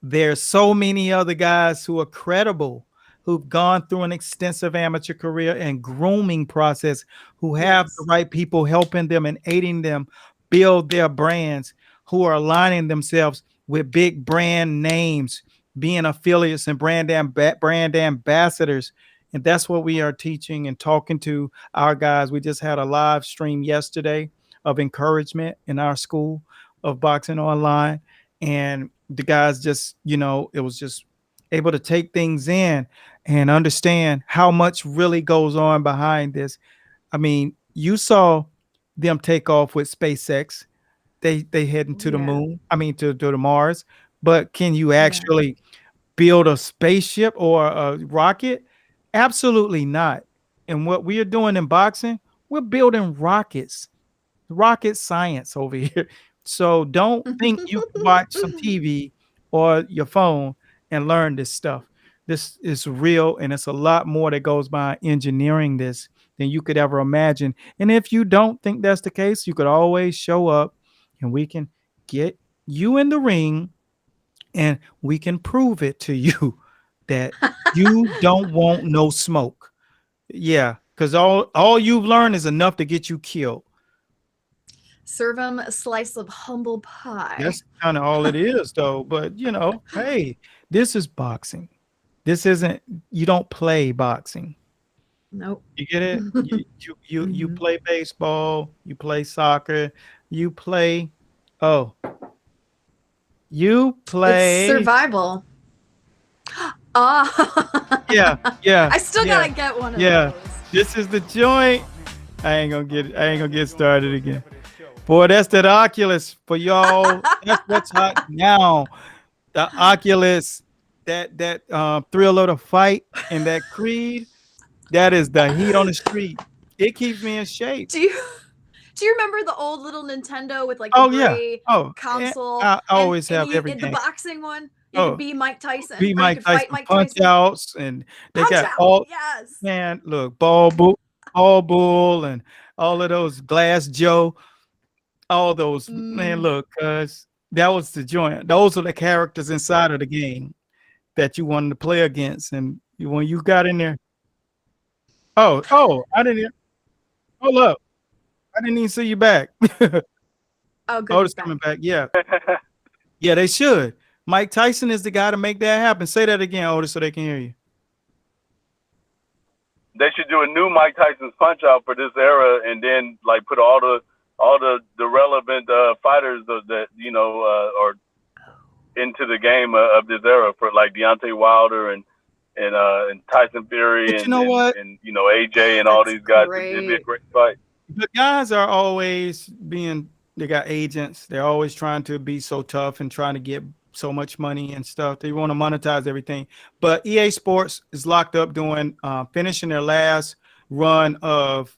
Speaker 1: there's so many other guys who are credible, who've gone through an extensive amateur career and grooming process, who have the right people helping them and aiding them build their brands, who are aligning themselves with big brand names, being affiliates and brand ambassadors. And that's what we are teaching and talking to our guys. We just had a live stream yesterday of encouragement in our school of Boxing Online. And the guys just, it was just able to take things in and understand how much really goes on behind this. I mean, you saw them take off with SpaceX. They heading to the moon. I mean, to the Mars. But can you actually build a spaceship or a rocket? Absolutely not. And what we are doing in boxing, we're building rockets, rocket science over here. So don't think you can watch some TV or your phone and learn this stuff. This is real, and it's a lot more that goes by engineering this than you could ever imagine. And if you don't think that's the case, you could always show up and we can get you in the ring and we can prove it to you that you don't want no smoke. Yeah, because all you've learned is enough to get you killed.
Speaker 2: Serve them a slice of humble pie.
Speaker 1: That's kind of all it is, though. But hey, this is boxing. This isn't. You don't play boxing.
Speaker 2: Nope.
Speaker 1: You get it? You play baseball. You play soccer. You play. You play.
Speaker 2: It's survival.
Speaker 1: Yeah.
Speaker 2: I still gotta get one of those.
Speaker 1: This is the joint. I ain't gonna get started again. Boy, that's that Oculus for y'all. That's what's hot now. The Oculus, that thrill of the fight and that Creed, that is the heat on the street. It keeps me in shape.
Speaker 2: Do you remember the old little Nintendo with like the gray console?
Speaker 1: I always have every
Speaker 2: the
Speaker 1: game.
Speaker 2: boxing one. You could be Mike Tyson.
Speaker 1: Be Mike Tyson.
Speaker 2: Mike
Speaker 1: Punch
Speaker 2: Tyson.
Speaker 1: outs, and they got all.
Speaker 2: Yes.
Speaker 1: Man, look, Ball Bull, and all of those Glass Joe. All those, man, look, cuz that was the joint. Those are the characters inside of the game that you wanted to play against. And when you got in there, I didn't. Hold up, I didn't even see you back.
Speaker 2: Oh, good.
Speaker 1: Otis coming back. Yeah, yeah, they should. Mike Tyson is the guy to make that happen. Say that again, Otis, so they can hear you.
Speaker 5: They should do a new Mike Tyson's Punch Out for this era, and then like put all the relevant fighters that are into the game of this era, for like Deontay Wilder and Tyson Fury,
Speaker 1: but you know what?
Speaker 5: and AJ and all these guys. It'd be a great fight.
Speaker 1: The guys are always they got agents. They're always trying to be so tough and trying to get so much money and stuff. They want to monetize everything. But EA Sports is locked up doing finishing their last run of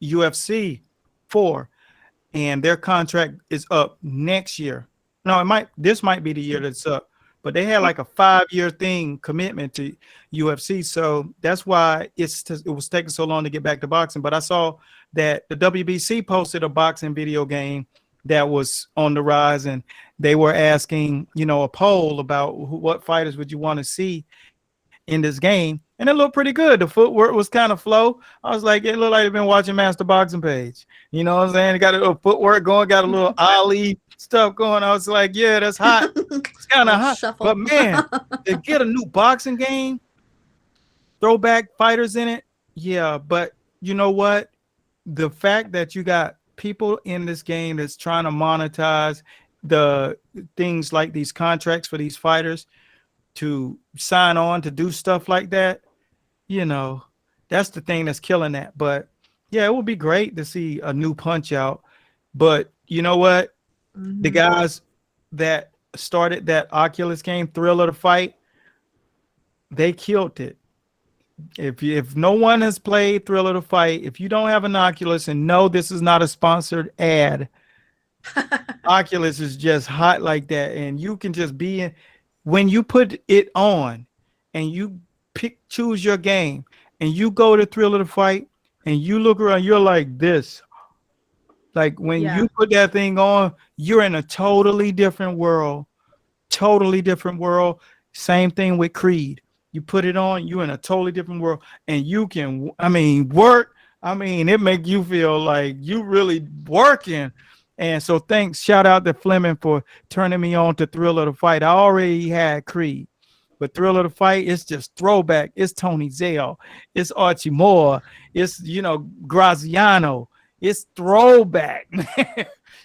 Speaker 1: UFC 4. And their contract is up next year. No, this might be the year that's up, but they had like a 5-year commitment to UFC. So that's why it was taking so long to get back to boxing. But I saw that the WBC posted a boxing video game that was on the rise, and they were asking, a poll about what fighters would you want to see in this game. And it looked pretty good. The footwork was kind of flow. I was like, it looked like they've been watching Master Boxing Page. You know what I'm saying? It got a little footwork going, got a little Ali stuff going. I was like, yeah, that's hot. It's kind of hot.
Speaker 2: Shuffle.
Speaker 1: But man, to get a new boxing game, throwback fighters in it. Yeah, but you know what? The fact that you got people in this game that's trying to monetize the things like these contracts for these fighters to sign on to do stuff like that, that's the thing that's killing that. But yeah, it would be great to see a new Punch Out. But you know what? Mm-hmm. The guys that started that Oculus game, Thrill of the Fight, they killed it. if no one has played Thrill of the Fight, if you don't have an Oculus, and no, this is not a sponsored ad. Oculus is just hot like that, and you can just be in when you put it on and you choose your game and you go to Thrill of the Fight and you look around, you're like this. Like when you put that thing on, you're in a totally different world. Totally different world. Same thing with Creed. You put it on, you're in a totally different world, and you can, work. It make you feel like you really working. And so shout out to Fleming for turning me on to Thrill of the Fight. I already had Creed, but Thrill of the Fight, it's just throwback. It's Tony Zale. It's Archie Moore. It's, Graziano. It's throwback.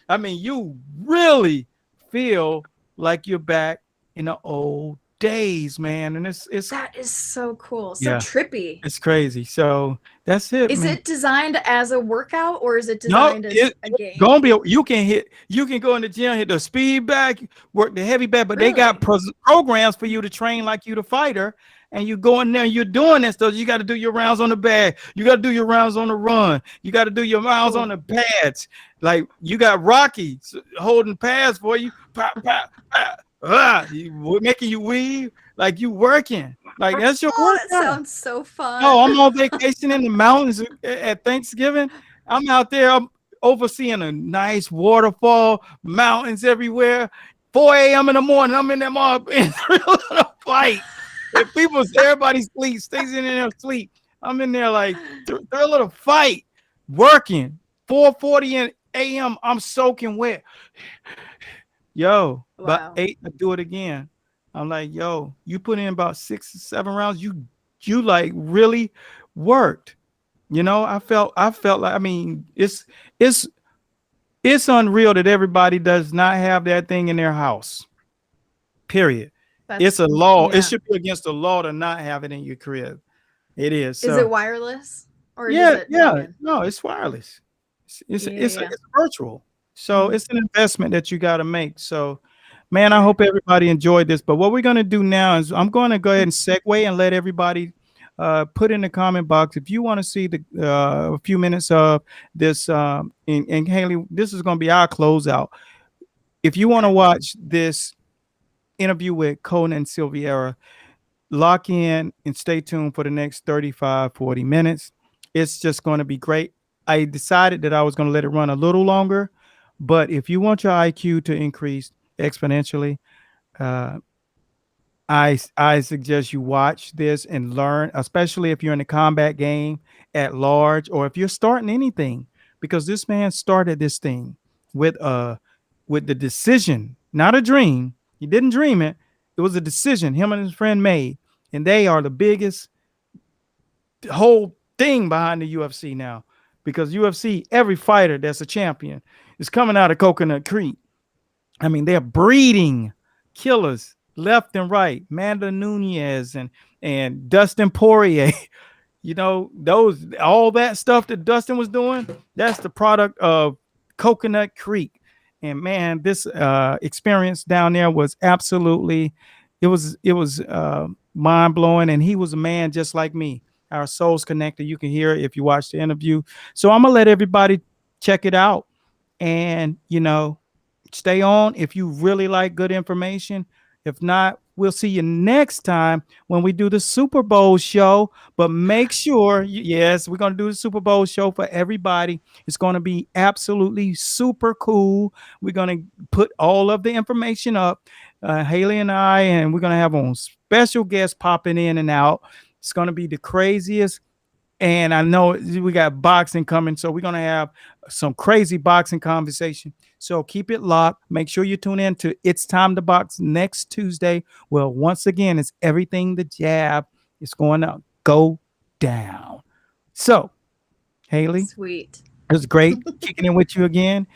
Speaker 1: You really feel like you're back in the old days, man. And it's
Speaker 2: that is so cool. So trippy.
Speaker 1: It's crazy. So that's it.
Speaker 2: Is it designed as a workout or is it designed as a game?
Speaker 1: You can go in the gym, hit the speed back, work the heavy back, but they got programs for you to train like you the fighter. And you go in there and you're doing that stuff. You got to do your rounds on the bag. You got to do your rounds on the run. You got to do your rounds on the pads. Like you got Rocky holding pads for you. Pop, pop, pop. Making you weave. Like you working. Like that's your workout.
Speaker 2: That sounds so fun.
Speaker 1: Oh, I'm on vacation in the mountains at Thanksgiving. I'm out there. I'm overseeing a nice waterfall, mountains everywhere. 4 a.m. in the morning. I'm in there in a fight. If everybody sleeps, stays in there sleep. I'm in there like Thrill of the Fight, working 4:40 a.m. I'm soaking wet. Yo, about 8, I do it again. I'm like, yo, you put in about 6 or 7 rounds. You like really worked. I felt like it's unreal that everybody does not have that thing in their house. Period. It's a law. Yeah. It should be against the law to not have it in your crib. It is.
Speaker 2: Is it wireless? Or
Speaker 1: No, it's wireless. It's virtual. So it's an investment that you got to make. So, man, I hope everybody enjoyed this. But what we're going to do now is I'm going to go ahead and segue and let everybody put in the comment box if you want to see a few minutes of this. And Haley, this is going to be our closeout. If you want to watch this interview with Conan Silveira, lock in and stay tuned for the next 35-40 minutes. It's just going to be great. I decided that I was going to let it run a little longer, but if you want your IQ to increase exponentially, I suggest you watch this and learn, especially if you're in the combat game at large or if you're starting anything, because this man started this thing with the decision, not a dream. He didn't dream it. It was a decision him and his friend made. And they are the biggest whole thing behind the UFC now. Because UFC, every fighter that's a champion is coming out of Coconut Creek. They're breeding killers left and right. Amanda Nunes and Dustin Poirier. All that stuff that Dustin was doing, that's the product of Coconut Creek. And man, this experience down there was absolutely, it was mind blowing. And he was a man just like me. Our souls connected. You can hear it if you watch the interview. So I'm gonna let everybody check it out, and stay on if you really like good information. If not, we'll see you next time when we do the Super Bowl show. But make sure, yes, we're going to do the Super Bowl show for everybody. It's going to be absolutely super cool. We're going to put all of the information up, Haley and I, and we're going to have on special guests popping in and out. It's going to be the craziest. And I know we got boxing coming, so we're going to have some crazy boxing conversation. So keep it locked. Make sure you tune in to It's Time to Box next Tuesday. Well, once again, it's everything the jab. It's going to go down. So, Haley.
Speaker 2: Sweet.
Speaker 1: It was great kicking in with you again.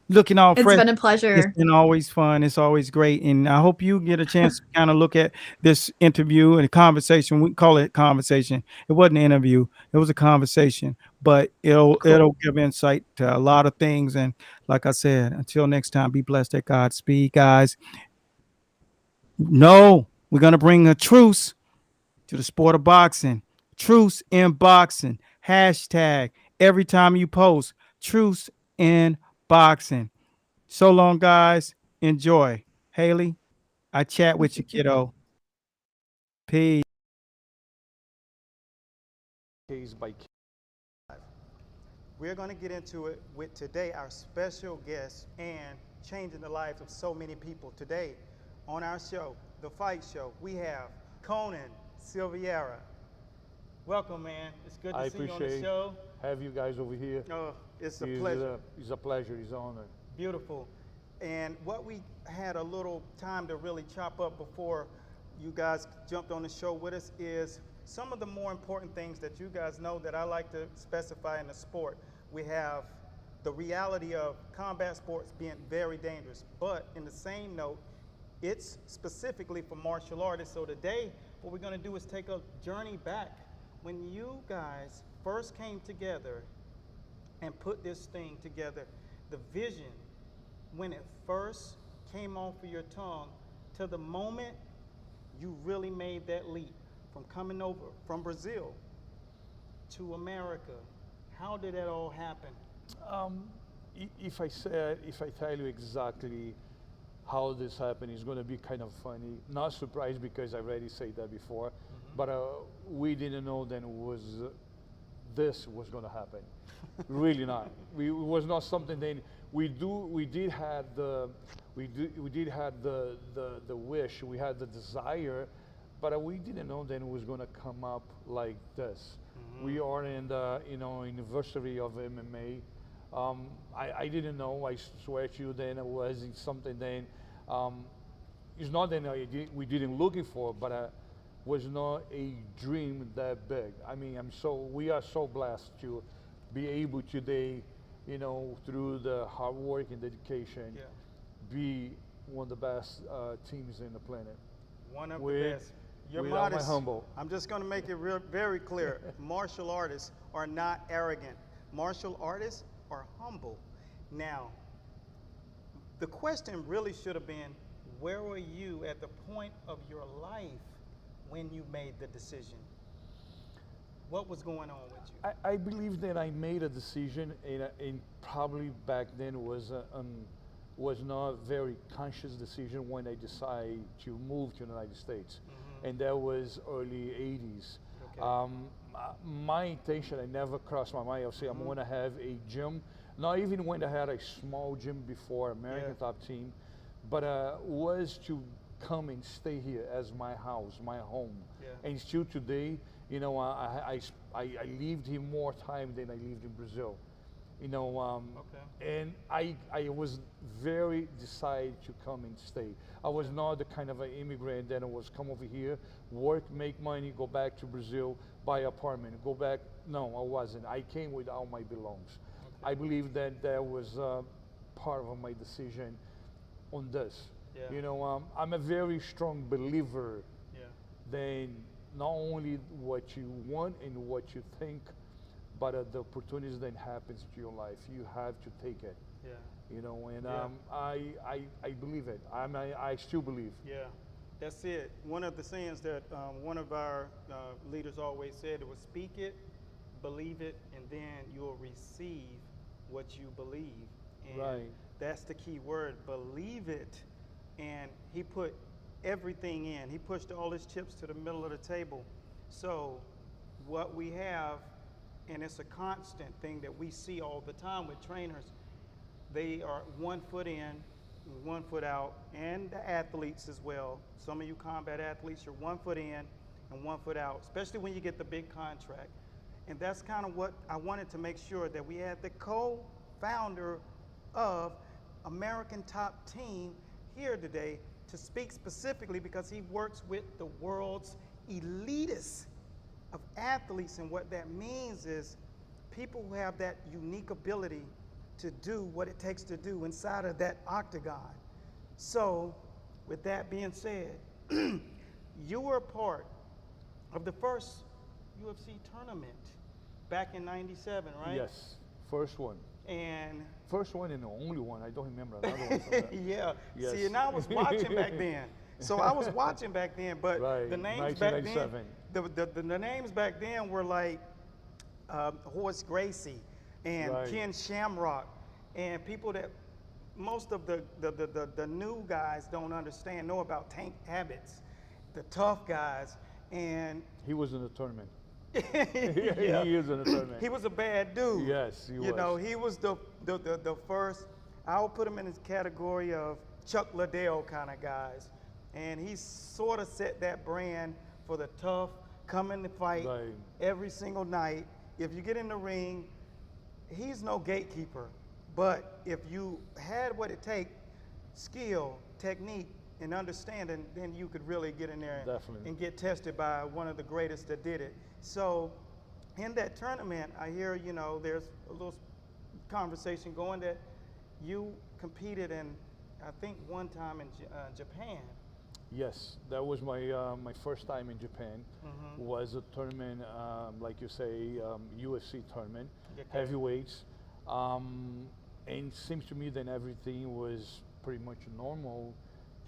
Speaker 1: Looking all fresh.
Speaker 2: It's been a pleasure.
Speaker 1: It's been always fun. It's always great. And I hope you get a chance to kind of look at this interview and conversation. We call it conversation. It wasn't an interview. It was a conversation. But it'll give insight to a lot of things. And like I said, until next time, be blessed at Godspeed, guys. No, we're going to bring a truce to the sport of boxing. Truce in boxing. Hashtag every time you post. Truce in boxing. So long, guys. Enjoy. Haley, I chat with you, kiddo. Peace.
Speaker 12: Case by case.
Speaker 1: We're going to get into it with today our special guest and changing the lives of so many people. Today on our show, The Fight Show, we have Conan Silveira. Welcome, man. It's good to see you on the show.
Speaker 12: Have you guys over here.
Speaker 1: Oh, it's a pleasure.
Speaker 12: It's a pleasure. It's an honor.
Speaker 1: Beautiful. And what we had a little time to really chop up before you guys jumped on the show with us is some of the more important things that you guys know that I like to specify in the sport. We have the reality of combat sports being very dangerous, but in the same note, it's specifically for martial artists. So today, what we're going to do is take a journey back when you guys first came together and put this thing together, the vision, when it first came off of your tongue to the moment you really made that leap from coming over from Brazil to America. How did that all happen?
Speaker 12: If I tell you exactly how this happened, it's going to be kind of funny. Not surprised because I already said that before, but we didn't know then this was going to happen. Really not. It was not something then we did have the wish, we had the desire, but we didn't know then it was going to come up like this. We are in the anniversary of MMA. I didn't know. I swear to you, then it was something. Then it's not that we didn't looking for, but was not a dream that big. I mean, we are so blessed to be able today, through the hard work and dedication, be one of the best teams in the planet.
Speaker 1: One of the best. You're modest. Humble. I'm just going to make it very clear. Martial artists are not arrogant. Martial artists are humble. Now, the question really should have been, where were you at the point of your life when you made the decision? What was going on with you?
Speaker 12: I believe that I made a decision, and probably back then was not a very conscious decision when I decided to move to the United States. And that was early 80s. Okay. My intention, I never crossed my mind, I'll say I'm going to have a gym, not even when I had a small gym before, American Top Team, but was to come and stay here as my house, my home. And still today, I lived here more time than I lived in Brazil. And I was very decided to come and stay. I was not the kind of an immigrant that was come over here, work, make money, go back to Brazil, buy an apartment, go back. No, I wasn't. I came with all my belongings. I believe that was part of my decision on this. I'm a very strong believer that not only what you want and what you think, but the opportunities that happens to your life, you have to take it. I believe it. I still believe.
Speaker 1: Yeah, that's it. One of the sayings that one of our leaders always said, it was speak it, believe it, and then you'll receive what you believe. And that's the key word, believe it. And he put everything in. He pushed all his chips to the middle of the table. So what we have, and it's a constant thing that we see all the time with trainers, they are 1 foot in, 1 foot out, and the athletes as well. Some of you combat athletes, you're 1 foot in and 1 foot out, especially when you get the big contract. And that's kind of what I wanted to make sure that we had the co-founder of American Top Team here today to speak specifically because he works with the world's elitists of athletes, and what that means is people who have that unique ability to do what it takes to do inside of that octagon. So with that being said, you were a part of the first UFC tournament back in '97, right?
Speaker 12: Yes, first one.
Speaker 1: And
Speaker 12: first one and the only one. I don't remember another one from that.
Speaker 1: Yes. See, and I was watching back then. So I was watching back then, but
Speaker 12: right.
Speaker 1: the names back then, the names back then were like Horace Gracie and Ken Shamrock, and people that most of the new guys don't understand, know about Tank Habits, the tough guys, and
Speaker 12: he was in the tournament.
Speaker 1: Yeah.
Speaker 12: He is in the tournament.
Speaker 1: He was a bad dude.
Speaker 12: Yes, he was.
Speaker 1: You know, he was the first. I would put him in his category of Chuck Liddell kind of guys, and he sort of set that brand for the tough, coming to fight every single night. If you get in the ring, he's no gatekeeper, but if you had what it takes, skill, technique, and understanding, then you could really get in there and get tested by one of the greatest that did it. So in that tournament, I hear, you know, there's a little conversation going that you competed in, I think, one time in Japan.
Speaker 12: Yes, that was my first time in Japan. Was a tournament, like you say, UFC tournament, heavyweights. And it seems to me that everything was pretty much normal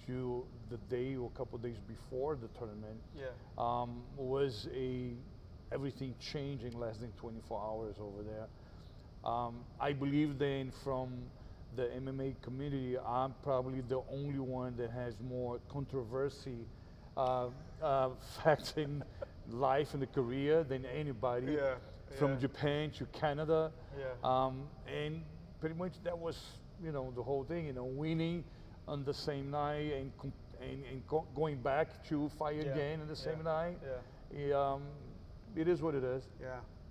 Speaker 12: to the day or a couple of days before the tournament. Was everything changed in less than 24 hours over there. I believe then from the MMA community, I'm probably the only one that has more controversy facts in life and the career than anybody. From Japan to Canada. And pretty much that was, you know, the whole thing, you know, winning on the same night and going back to fight again on the same night. It is what it is.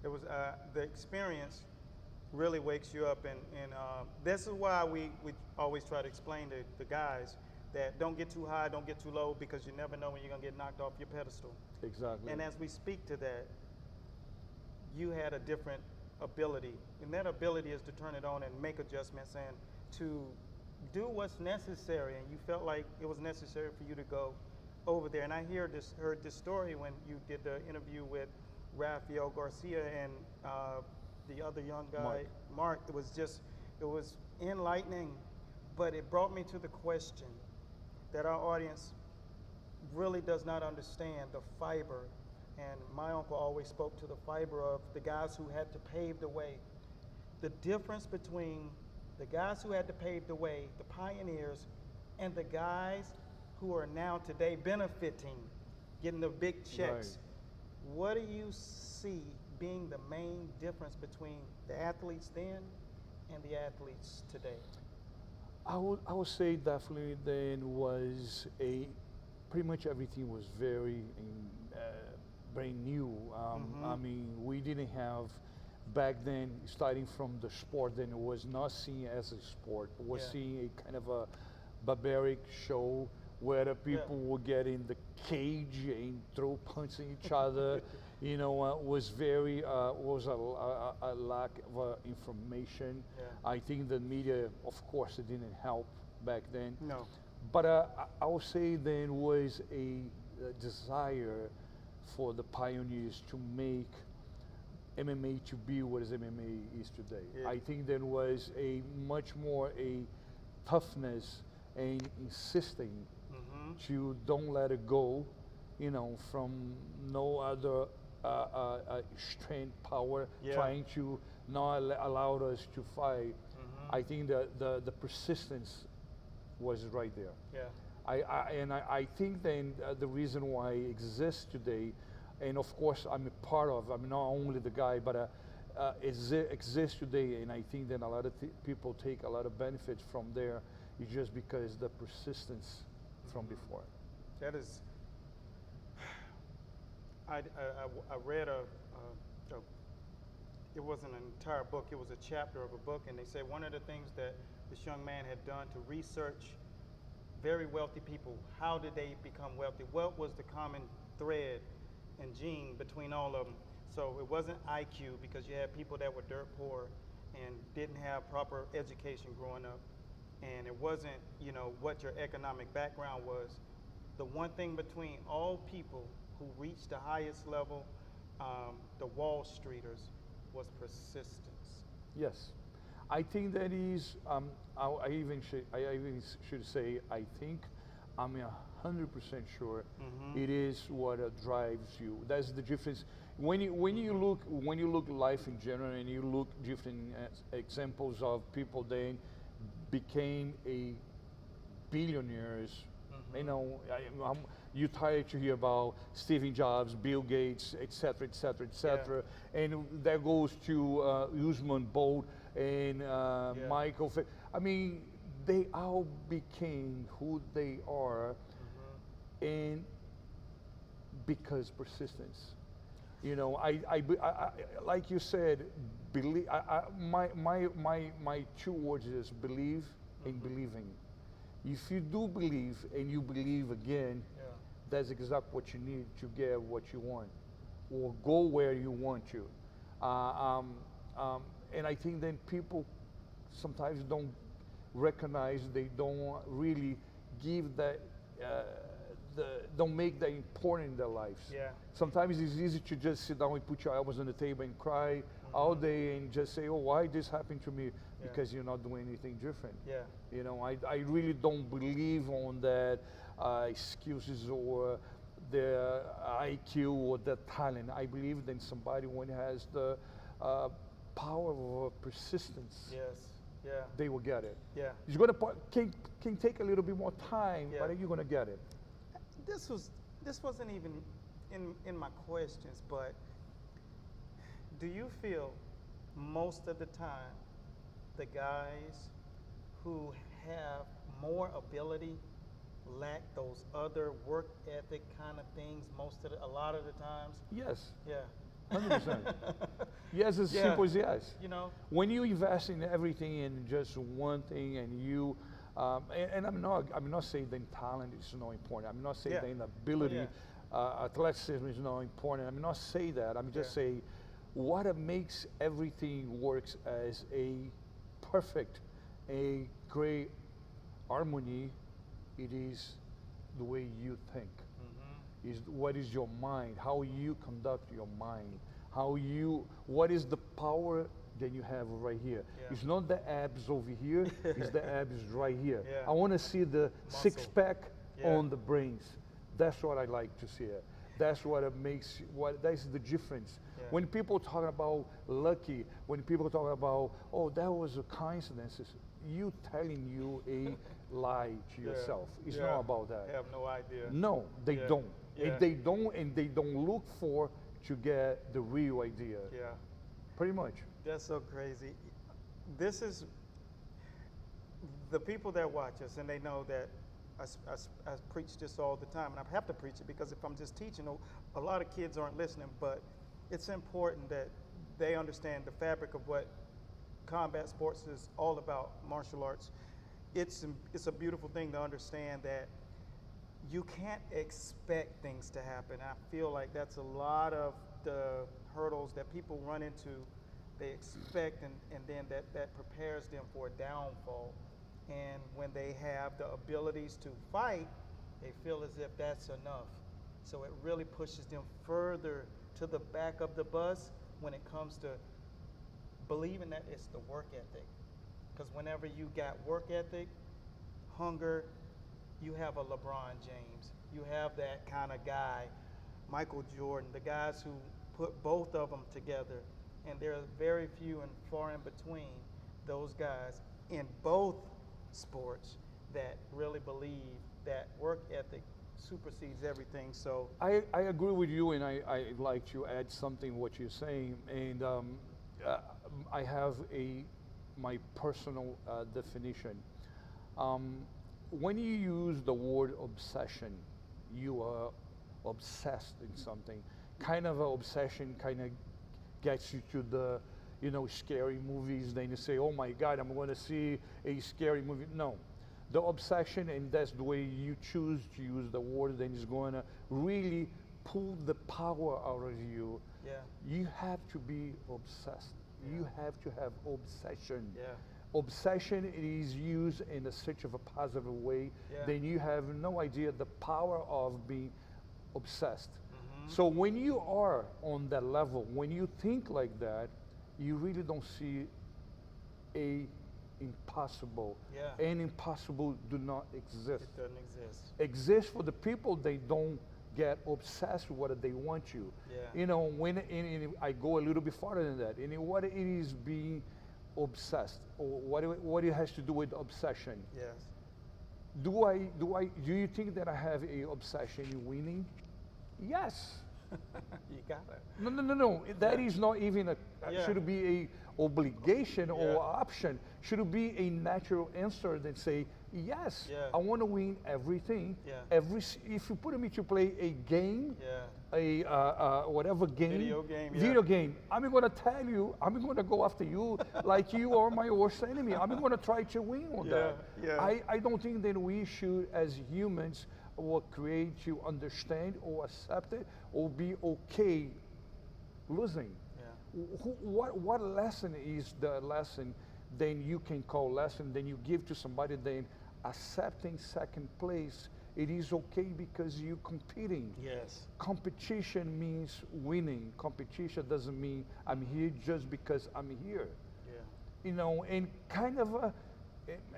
Speaker 1: It was the experience really wakes you up, and this is why we always try to explain to the guys that don't get too high, don't get too low, because you never know when you're gonna get knocked off your pedestal.
Speaker 12: Exactly.
Speaker 1: And as we speak to that, you had a different ability, and that ability is to turn it on and make adjustments and to do what's necessary, and you felt like it was necessary for you to go over there. And I heard this story when you did the interview with Rafael Garcia and the other young guy, Mark. It was enlightening, but it brought me to the question that our audience really does not understand, the fiber. And my uncle always spoke to the fiber of the guys who had to pave the way. The difference between the guys who had to pave the way, the pioneers, and the guys who are now today benefiting, getting the big checks. What do you see being the main difference between the athletes then and the athletes today?
Speaker 12: I would say definitely then was pretty much everything was very brand new. I mean, we didn't have back then, starting from the sport, then it was not seen as a sport. It was seen a kind of a barbaric show where the people would get in the cage and throw punches at each other. You know, was a lack of information. I think the media, of course, it didn't help back then.
Speaker 1: No.
Speaker 12: But I would say then was a desire for the pioneers to make MMA to be what MMA is today. I think there was a much more a toughness and insisting to don't let it go, you know, from no other strength, power, trying to not allow us to fight. I think that the persistence was right there. I think then the reason why it exists today, and of course I'm not only the guy, but it exists today, and I think that a lot of people take a lot of benefits from there, is just because the persistence from before.
Speaker 1: That is, I read it wasn't an entire book, it was a chapter of a book, and they said one of the things that this young man had done to research very wealthy people, how did they become wealthy? What was the common thread and gene between all of them? So it wasn't IQ, because you had people that were dirt poor and didn't have proper education growing up. And it wasn't, you know, what your economic background was. The one thing between all people who reached the highest level, the Wall Streeters, was persistence.
Speaker 12: Yes, I think that is. I even should say. I think I'm 100% sure it is what drives you. That's the difference. When you look life in general, and you look different examples of people that became a billionaires. You know, you're tired to hear about Steve Jobs, Bill Gates, etc., etc., etc., and that goes to Usain Bolt and Michael. I mean, they all became who they are, and because persistence. You know, I like you said, believe. My two words is believe and believing. If you do believe and you believe again, that's exactly what you need to get what you want, or go where you want to. And I think then people sometimes don't recognize, they don't really give that, don't make that important in their lives.
Speaker 1: Yeah.
Speaker 12: Sometimes it's easy to just sit down and put your elbows on the table and cry all day and just say, oh, why this happened to me? Because you're not doing anything different.
Speaker 1: Yeah.
Speaker 12: You know, I really don't believe on that excuses or the IQ or the talent. I believe that somebody when has the power of persistence, they will get it.
Speaker 1: Yeah.
Speaker 12: It's gonna can take a little bit more time, but you're gonna get it.
Speaker 1: This wasn't even in my questions, but do you feel most of the time the guys who have more ability lack those other work ethic kind of things a lot of the times?
Speaker 12: Yes.
Speaker 1: Yeah.
Speaker 12: 100%. Yes, as simple as yes.
Speaker 1: You know,
Speaker 12: when you invest in everything in just one thing, and you, and I'm not saying that talent is not important. I'm not saying that inability, athleticism is not important. I'm not saying that. I'm just saying what makes everything works as a perfect, a great harmony. It is the way you think. Is what is your mind, how you conduct your mind, what is the power that you have right here. It's not the abs over here, it's the abs right here. I want to see the six-pack on the brains. That's what I like to see it. That's what it makes, that's the difference. When people talk about lucky, when people talk about, oh, that was a coincidence, you telling you a lie to yourself. It's not about that.
Speaker 1: I have no idea.
Speaker 12: No, they don't. And they don't look for to get the real idea.
Speaker 1: Yeah.
Speaker 12: Pretty much.
Speaker 1: That's so crazy. This is the people that watch us, and they know that I preach this all the time, and I have to preach it because if I'm just teaching, a lot of kids aren't listening, but it's important that they understand the fabric of what combat sports is all about, martial arts. It's a beautiful thing to understand that you can't expect things to happen. I feel like that's a lot of the hurdles that people run into. They expect, and then that prepares them for a downfall. And when they have the abilities to fight, they feel as if that's enough. So it really pushes them further to the back of the bus when it comes to believing that it's the work ethic. Because whenever you got work ethic, hunger, you have a LeBron James. You have that kind of guy, Michael Jordan, the guys who put both of them together. And there are very few and far in between those guys in both sports that really believe that work ethic supersedes everything. So
Speaker 12: I agree with you, and I like to add something what you're saying. And I have my personal definition. When you use the word obsession, you are obsessed in something. Kind of an obsession kind of gets you to the, scary movies. Then you say, oh my God, I'm going to see a scary movie. No, the obsession, and that's the way you choose to use the word, then is going to really pull the power out of you.
Speaker 1: Yeah.
Speaker 12: You have to be obsessed. You have to have obsession.
Speaker 1: Yeah.
Speaker 12: Obsession is used in such of a positive way, then you have no idea the power of being obsessed. So when you are on that level, when you think like that, you really don't see a impossible.
Speaker 1: Yeah.
Speaker 12: And impossible do not exist.
Speaker 1: It doesn't exist.
Speaker 12: Exists for the people they don't get obsessed with what they want you.
Speaker 1: Yeah.
Speaker 12: You know, when I go a little bit farther than that, and what it is being obsessed, or what it has to do with obsession.
Speaker 1: Yes.
Speaker 12: Do you think that I have a obsession in winning? Yes.
Speaker 1: You got it.
Speaker 12: No. That is not even should be a obligation or option. Should it be a natural answer that say, yes, I want to win everything.
Speaker 1: Yeah.
Speaker 12: If you put me to play a game, a whatever game,
Speaker 1: video
Speaker 12: game, I'm going to tell you, I'm going to go after you like you are my worst enemy. I'm going to try to win on that.
Speaker 1: Yeah.
Speaker 12: I don't think that we should, as humans, or create to understand or accept it or be okay losing. What lesson is the lesson then you can call lesson, then you give to somebody, then accepting second place, it is okay because you're competing.
Speaker 1: Yes.
Speaker 12: Competition means winning. Competition doesn't mean I'm here just because I'm here.
Speaker 1: Yeah.
Speaker 12: You know, and kind of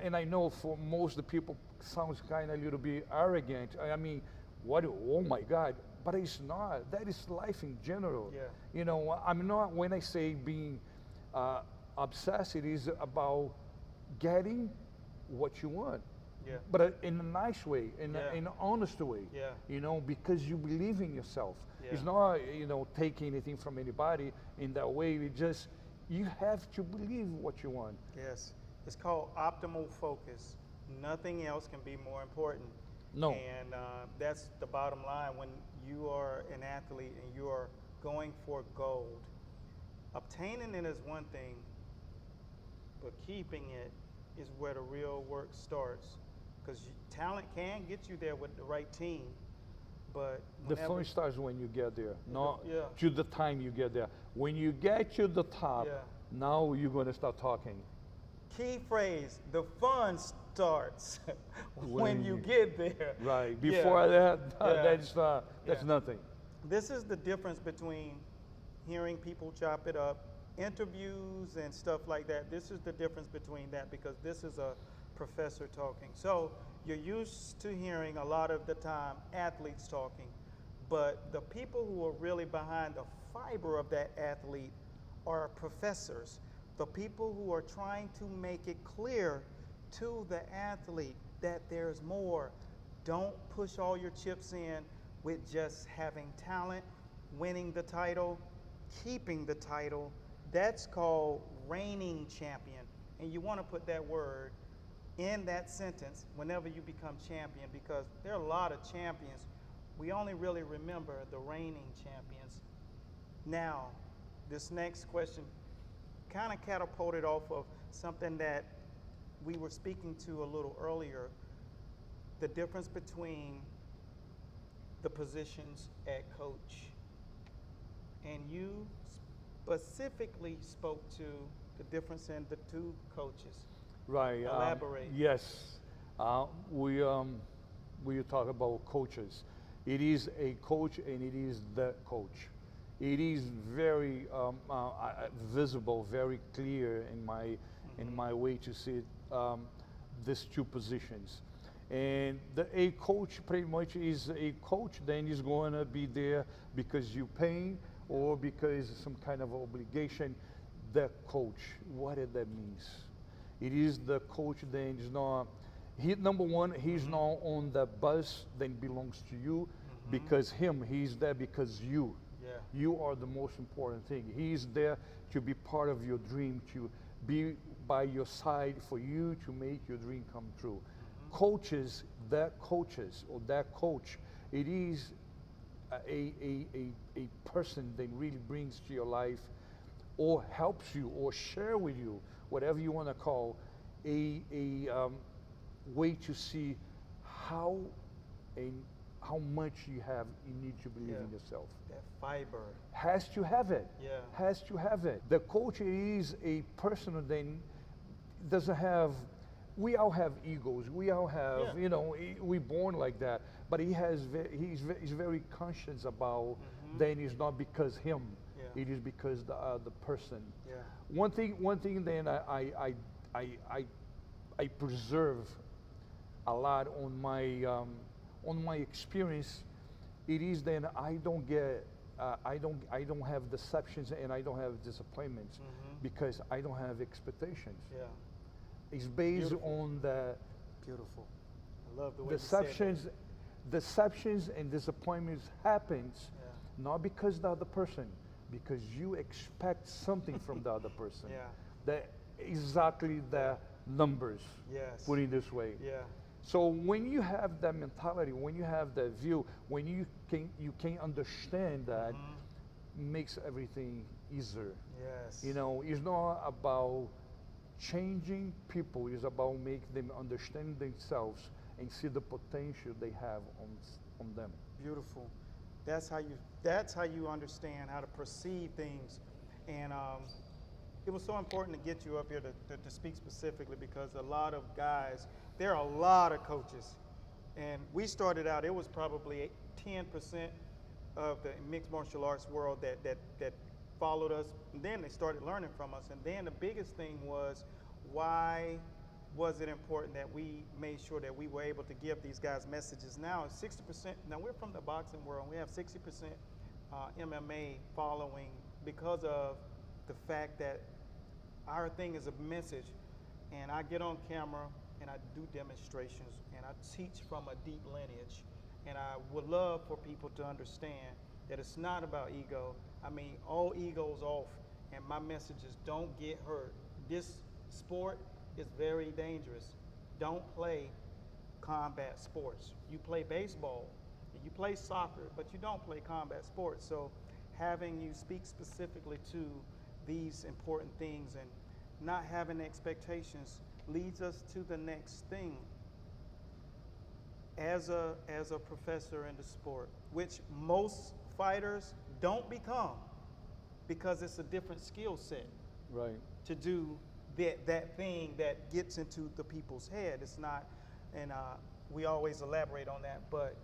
Speaker 12: and I know for most of the people sounds kind of a little bit arrogant. I mean, oh my God, but it's not. That is life in general.
Speaker 1: Yeah.
Speaker 12: You know, I'm not, when I say being obsessed, it is about getting what you want.
Speaker 1: Yeah.
Speaker 12: But in a nice way, in an honest way.
Speaker 1: Yeah.
Speaker 12: You know, because you believe in yourself.
Speaker 1: Yeah.
Speaker 12: It's not, you know, taking anything from anybody in that way. It just, you have to believe what you want.
Speaker 1: Yes. It's called optimal focus. Nothing else can be more important.
Speaker 12: No.
Speaker 1: And that's the bottom line. When you are an athlete and you are going for gold, obtaining it is one thing, but keeping it is where the real work starts. Because talent can get you there with the right team, but
Speaker 12: the fun starts when you get there, not to the time you get there. When you get to the top, now you're going to start talking.
Speaker 1: Key phrase, the fun starts when you get there.
Speaker 12: Right, before that, that's nothing.
Speaker 1: This is the difference between hearing people chop it up, interviews and stuff like that. This is the difference between that, because this is a professor talking. So you're used to hearing a lot of the time athletes talking, but the people who are really behind the fiber of that athlete are professors. The people who are trying to make it clear to the athlete that there's more. Don't push all your chips in with just having talent, winning the title, keeping the title. That's called reigning champion. And you want to put that word in that sentence whenever you become champion, because there are a lot of champions. We only really remember the reigning champions. Now, this next question kind of catapulted off of something that we were speaking to a little earlier, the difference between the positions at coach. And you specifically spoke to the difference in the two coaches.
Speaker 12: Right.
Speaker 1: Elaborate.
Speaker 12: Yes. We talk about coaches. It is a coach and it is the coach. It is very visible, very clear in my way to see these two positions. And a coach pretty much is a coach, then is going to be there because you pay or because some kind of obligation. The coach, what that means? It is the coach, then is not, number one, he's not on the bus that belongs to you because he's there because you.
Speaker 1: Yeah.
Speaker 12: You are the most important thing. He's there to be part of your dream, to be by your side for you to make your dream come true. Coaches or that coach, it is a person that really brings to your life or helps you or share with you, whatever you want to call, a way to see how much you need to believe in yourself.
Speaker 1: That fiber.
Speaker 12: Has to have it.
Speaker 1: Yeah.
Speaker 12: Has to have it. The coach is a person who then doesn't have, we all have egos. We all have, you know, we're born like that. But he's very conscious about then it's not because him. It is because the person.
Speaker 1: Yeah.
Speaker 12: One thing then I preserve a lot on my experience. It is then I don't get I don't have deceptions and I don't have disappointments because I don't have expectations.
Speaker 1: Yeah,
Speaker 12: it's based
Speaker 1: beautiful.
Speaker 12: On the
Speaker 1: beautiful. I love the way
Speaker 12: deceptions.
Speaker 1: You said
Speaker 12: Deceptions and disappointments happens not because the other person, because you expect something from the other person.
Speaker 1: Yeah,
Speaker 12: That exactly the numbers.
Speaker 1: Yes.
Speaker 12: Put it this way.
Speaker 1: Yeah.
Speaker 12: So when you have that mentality, when you have that view, when you can understand that, makes everything easier.
Speaker 1: Yes.
Speaker 12: You know, it's not about changing people. It's about making them understand themselves and see the potential they have on them.
Speaker 1: Beautiful. That's how you understand how to perceive things, and it was so important to get you up here to speak specifically because a lot of guys, there are a lot of coaches, and we started out, it was probably 10% of the mixed martial arts world that followed us, and then they started learning from us, and then the biggest thing was, why was it important that we made sure that we were able to give these guys messages? Now 60%, now we're from the boxing world, we have 60% MMA following because of the fact that our thing is a message, and I get on camera and I do demonstrations and I teach from a deep lineage, and I would love for people to understand that it's not about ego. I mean, all ego's off, and my message is don't get hurt. This sport is very dangerous. Don't play combat sports. You play baseball, you play soccer, but you don't play combat sports. So having you speak specifically to these important things and not having expectations leads us to the next thing. As a professor in the sport, which most fighters don't become because it's a different skill set.
Speaker 12: Right.
Speaker 1: To do that thing that gets into the people's head. It's not, and we always elaborate on that, but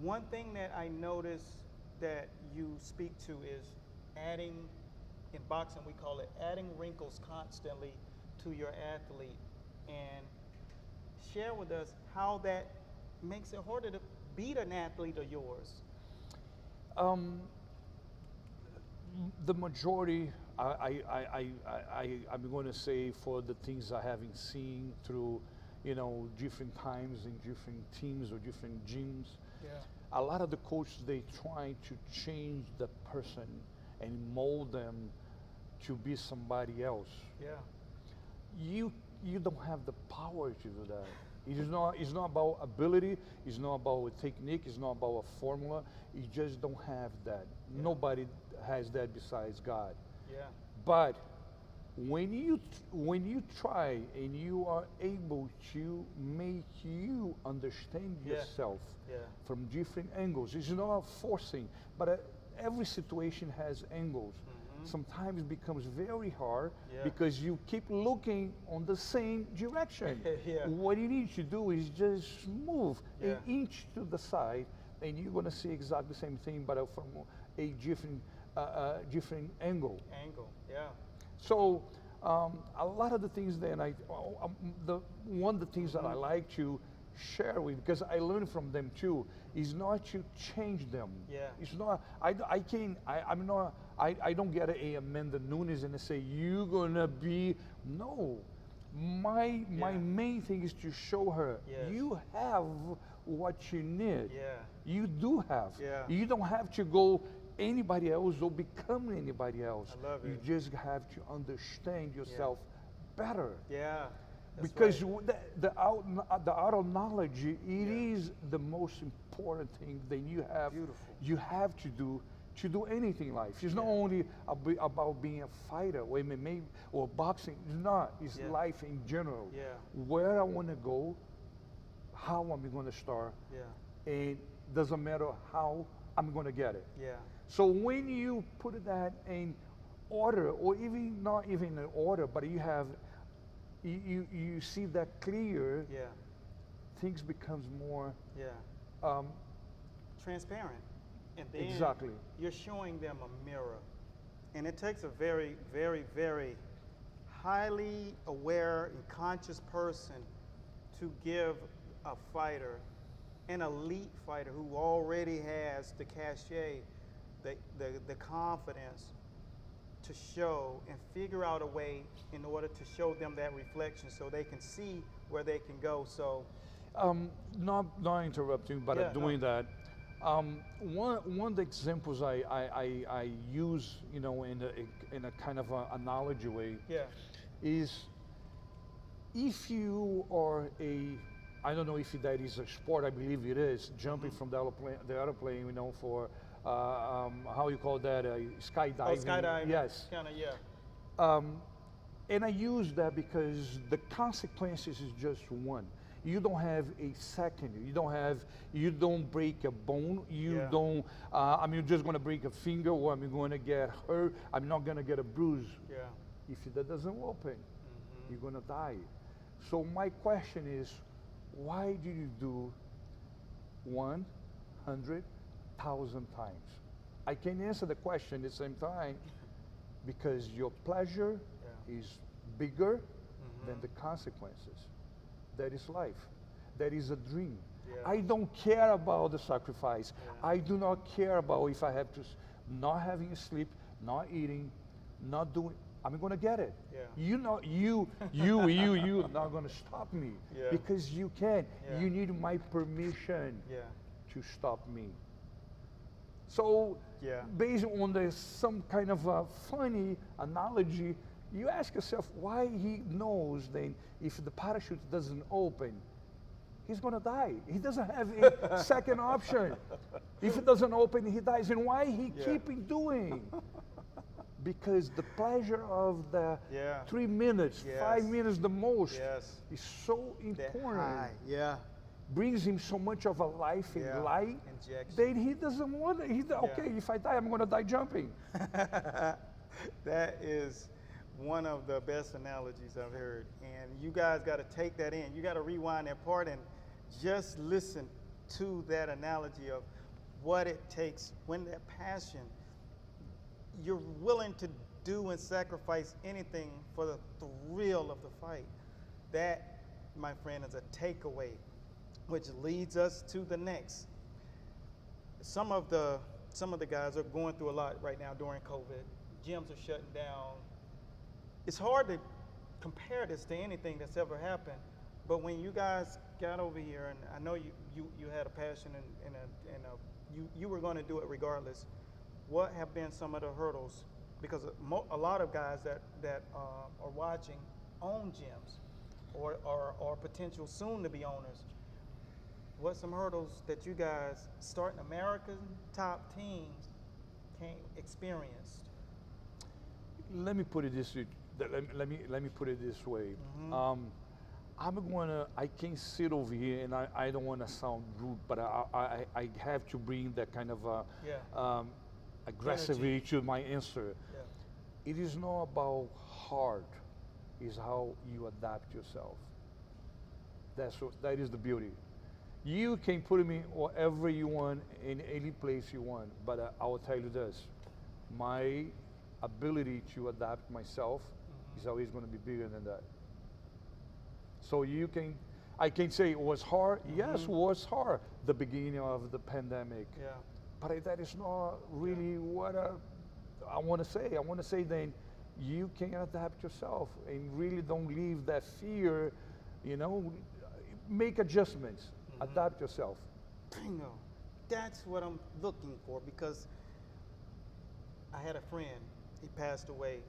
Speaker 1: one thing that I notice that you speak to is adding, in boxing we call it adding wrinkles constantly to your athlete, and share with us how that makes it harder to beat an athlete of yours.
Speaker 12: The majority, I'm going to say, for the things I haven't seen through, different times in different teams or different gyms.
Speaker 1: Yeah.
Speaker 12: A lot of the coaches, they try to change the person and mold them to be somebody else.
Speaker 1: Yeah.
Speaker 12: You don't have the power to do that. It's not about ability, it's not about a technique, it's not about a formula. You just don't have that. Yeah. Nobody has that besides God.
Speaker 1: Yeah.
Speaker 12: But when you try and you are able to make you understand yourself from different angles, it's not forcing, but every situation has angles. Sometimes it becomes very hard because you keep looking on the same direction. What you need to do is just move an inch to the side, and you're going to see exactly the same thing, but from a different angle. So a lot of the things that one of the things that I like to share with, because I learn from them too, is not to change them. It's not. I don't get a Amanda Nunes and say you're gonna be. No, my main thing is to show her you have what you need. You do have. You don't have to go anybody else or become anybody else.
Speaker 1: I love it.
Speaker 12: You just have to understand yourself better.
Speaker 1: Because
Speaker 12: the art of knowledge, it is the most important thing that you have.
Speaker 1: Beautiful.
Speaker 12: You have to do anything in life. It's not only about being a fighter or MMA or boxing. It's not. It's life in general. Where I want to go, how I'm going to start, and doesn't matter how I'm going to get it. So when you put that in order, or even not even in order, but you have. You see that clear, things becomes more
Speaker 1: transparent, and then you're showing them a mirror, and it takes a very, very, very highly aware and conscious person to give a fighter, an elite fighter who already has the cachet, the confidence to show and figure out a way in order to show them that reflection so they can see where they can go. So,
Speaker 12: not interrupting, but doing that. One of the examples I use, you know, in a kind of a analogy way, is if you are I don't know if that is a sport, I believe it is, jumping from the airplane, you know, for, how you call that, skydiving.
Speaker 1: Oh, skydiving.
Speaker 12: Yes.
Speaker 1: Kind of, yeah.
Speaker 12: And I use that because the consequences is just one. You don't have a second. You don't break a bone. You don't, I'm just going to break a finger, or I'm going to get hurt. I'm not going to get a bruise.
Speaker 1: Yeah.
Speaker 12: If that doesn't open, you're going to die. So my question is, why do you do 100,000 times? I can answer the question at the same time because your pleasure is bigger than the consequences. That is life. That is a dream. I don't care about the sacrifice. I do not care about if I have to not having sleep, not eating, not doing. I'm going to get it. You know, you are not going to stop me because you can. You need my permission to stop me. So, based on some kind of a funny analogy, you ask yourself why he knows then if the parachute doesn't open, he's going to die. He doesn't have a second option. If it doesn't open, he dies. And why he keep doing? Because the pleasure of the 3 minutes, 5 minutes the most is so important. Brings him so much of a life and light that he doesn't want it. Okay, if I die, I'm going to die jumping.
Speaker 1: That is one of the best analogies I've heard. And you guys got to take that in. You got to rewind that part and just listen to that analogy of what it takes when that passion, you're willing to do and sacrifice anything for the thrill of the fight. That, my friend, is a takeaway, which leads us to the next. Some of the guys are going through a lot right now during COVID. Gyms are shutting down. It's hard to compare this to anything that's ever happened, but when you guys got over here, and I know you had a passion and you were going to do it regardless. What have been some of the hurdles? Because a lot of guys that are watching own gyms or potential soon to be owners. What's some hurdles that you guys starting American top teams experienced?
Speaker 12: Let me put it this way. Let me put it this way. I can sit over here, and I don't want to sound rude, but I have to bring that kind of aggressivity to my answer. It is not about hard, it's how you adapt yourself. That is the beauty. You can put me wherever you want, in any place you want, but I will tell you this, my ability to adapt myself is always going to be bigger than that. So I can say it was hard. Yes, it was hard, the beginning of the pandemic. But that is not really what I want to say. I want to say then you can adapt yourself and really don't leave that fear, you know, make adjustments, adapt yourself.
Speaker 1: Bingo. That's what I'm looking for, because I had a friend, he passed away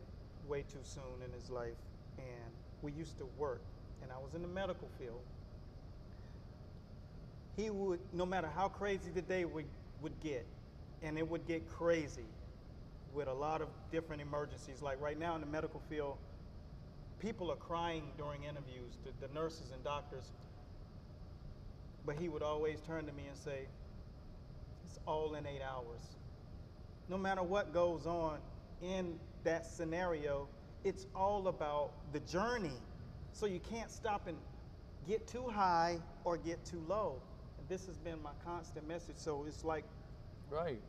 Speaker 1: way too soon in his life, and we used to work, and I was in the medical field. He would, no matter how crazy the day would get, and it would get crazy with a lot of different emergencies. Like right now in the medical field, people are crying during interviews, the nurses and doctors, but he would always turn to me and say, it's all in 8 hours. No matter what goes on in that scenario, it's all about the journey. So you can't stop and get too high or get too low. And this has been my constant message. So it's like,
Speaker 12: right,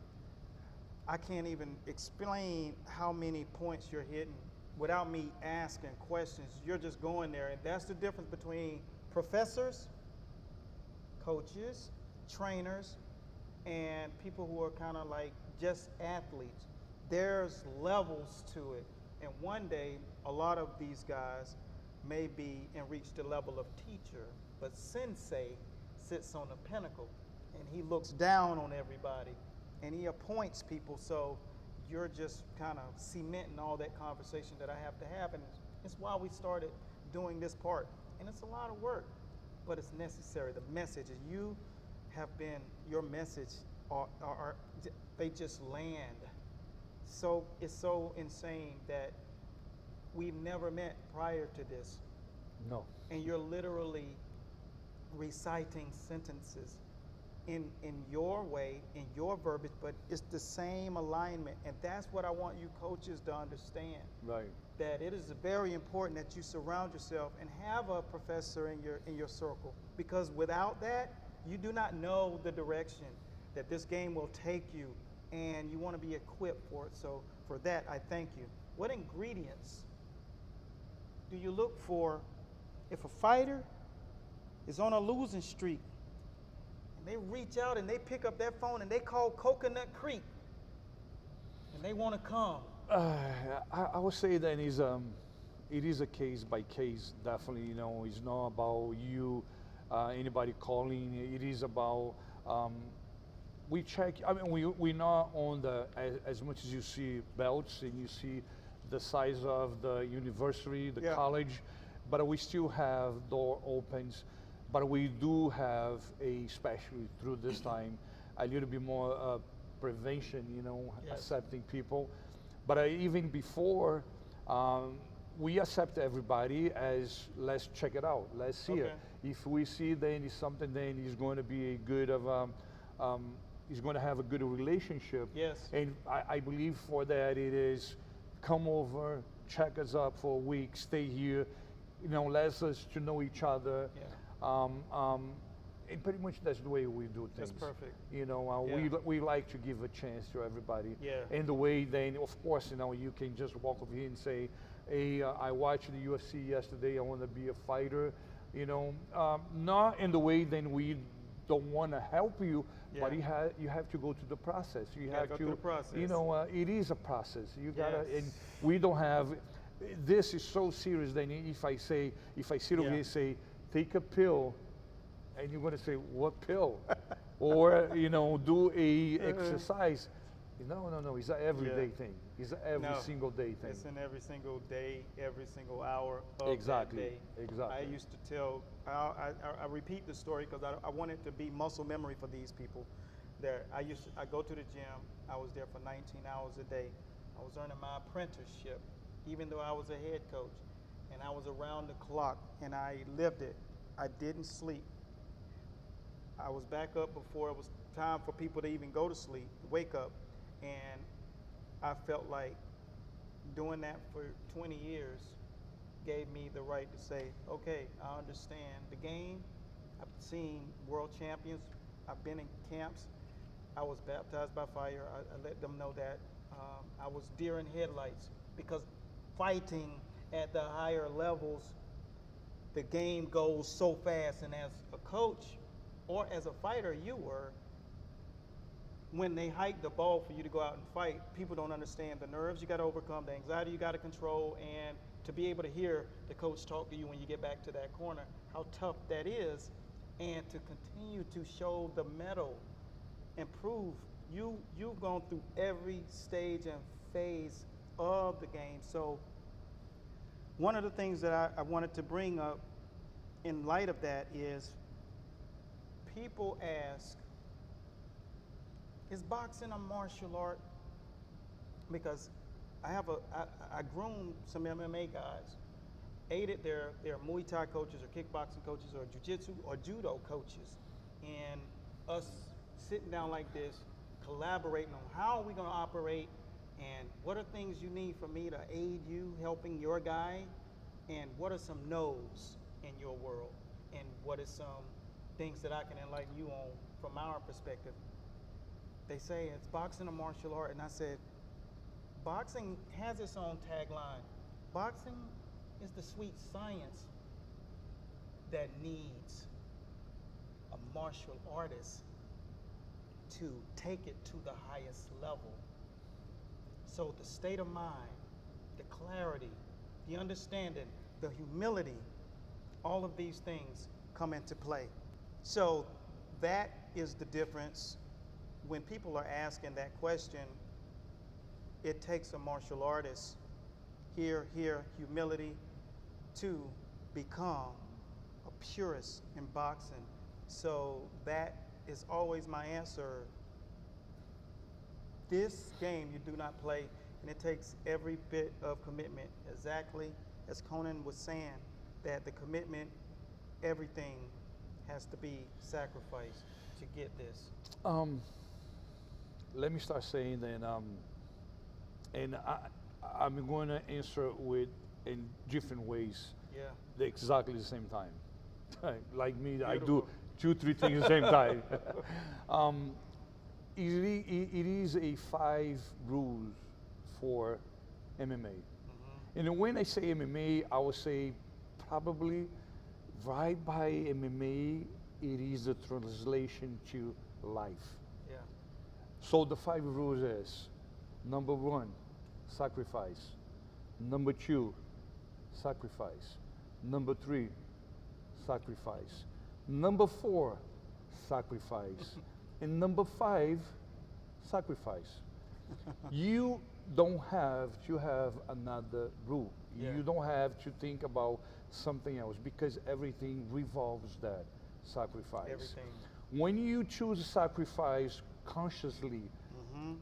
Speaker 1: I can't even explain how many points you're hitting without me asking questions. You're just going there, and that's the difference between professors, coaches, trainers, and people who are kind of like just athletes. There's levels to it, and one day a lot of these guys may be and reach the level of teacher, but sensei sits on the pinnacle and he looks down on everybody and he appoints people. So you're just kind of cementing all that conversation that I have to have, and it's why we started doing this part. And it's a lot of work, but it's necessary. The message is you have been, your message are they just land. So it's so insane that we've never met prior to this.
Speaker 12: No.
Speaker 1: And you're literally reciting sentences in your way, in your verbiage, but it's the same alignment. And that's what I want you coaches to understand.
Speaker 12: Right.
Speaker 1: That it is very important that you surround yourself and have a professor in your circle, because without that, you do not know the direction that this game will take you, and you want to be equipped for it. So for that, I thank you. What ingredients do you look for if a fighter is on a losing streak and they reach out and they pick up that phone and they call Coconut Creek and they want to come?
Speaker 12: I would say that it is a case by case, definitely. You know, it's not about you, anybody calling. It is about we check. I mean, we're not on the as much as you see belts and you see the size of the university, the college, but we still have door opens. But we do have, especially through this time, a little bit more prevention, you know, accepting people. But even before, we accept everybody as, let's check it out, let's see it. If we see then it's something, then it's going to be a good of, it's going to have a good relationship.
Speaker 1: Yes.
Speaker 12: And I believe for that it is, come over, check us up for a week, stay here, you know, let us to know each other. And pretty much that's the way we do things.
Speaker 1: That's perfect.
Speaker 12: You know, we like to give a chance to everybody.
Speaker 1: Yeah.
Speaker 12: And the way then, of course, you know, you can just walk over here and say, hey, I watched the UFC yesterday, I want to be a fighter. You know, not in the way then we don't want to help you, but you have to go through the process. You have
Speaker 1: go
Speaker 12: to,
Speaker 1: through the process.
Speaker 12: You know, it is a process. You gotta, and we don't have. This is so serious. Then if I sit over here and say, take a pill, and you're going to say, what pill? Or, you know, do a exercise. No, it's an everyday thing. It's an every single day thing.
Speaker 1: It's an every single day, every single hour of that day.
Speaker 12: Exactly.
Speaker 1: I used to tell, I repeat the story because I want it to be muscle memory for these people. There, I go to the gym. I was there for 19 hours a day. I was earning my apprenticeship, even though I was a head coach. And I was around the clock, and I lived it. I didn't sleep. I was back up before it was time for people to even go to sleep, wake up. And I felt like doing that for 20 years gave me the right to say, okay, I understand the game. I've seen world champions. I've been in camps. I was baptized by fire. I let them know that. I was deer in headlights, because fighting at the higher levels, the game goes so fast. And as a coach or as a fighter, when they hike the ball for you to go out and fight, people don't understand the nerves you got to overcome, the anxiety you got to control, and to be able to hear the coach talk to you when you get back to that corner, how tough that is, and to continue to show the mettle and prove you've gone through every stage and phase of the game. So one of the things that I wanted to bring up in light of that is, people ask, is boxing a martial art? Because I groomed some MMA guys, aided their Muay Thai coaches or kickboxing coaches or jiu-jitsu or judo coaches, and us sitting down like this, collaborating on how are we going to operate, and what are things you need for me to aid you helping your guy, and what are some no's in your world, and what are some things that I can enlighten you on from our perspective. They say, it's boxing a martial art, and I said, boxing has its own tagline, boxing is the sweet science that needs a martial artist to take it to the highest level. So the state of mind, the clarity, the understanding, the humility, all of these things come into play. So that is the difference. When people are asking that question, it takes a martial artist, humility, to become a purist in boxing. So that is always my answer. This game you do not play, and it takes every bit of commitment, exactly as Conan was saying, that the commitment, everything has to be sacrificed to get this.
Speaker 12: Let me start saying then, and I'm going to answer with in different ways.
Speaker 1: Yeah.
Speaker 12: Exactly the same time. Like me,
Speaker 1: Beautiful.
Speaker 12: I do 2-3 things at the same time. It is a 5 rules for MMA. Mm-hmm. And when I say MMA, I would say probably right by MMA, it is a translation to life.
Speaker 1: Yeah.
Speaker 12: So the 5 rules is, number 1, sacrifice. Number 2, sacrifice. Number 3, sacrifice. Number 4, sacrifice. And number 5, sacrifice. You don't have to have another rule. Yeah. You don't have to think about something else because everything revolves that sacrifice.
Speaker 1: Everything.
Speaker 12: When you choose sacrifice consciously,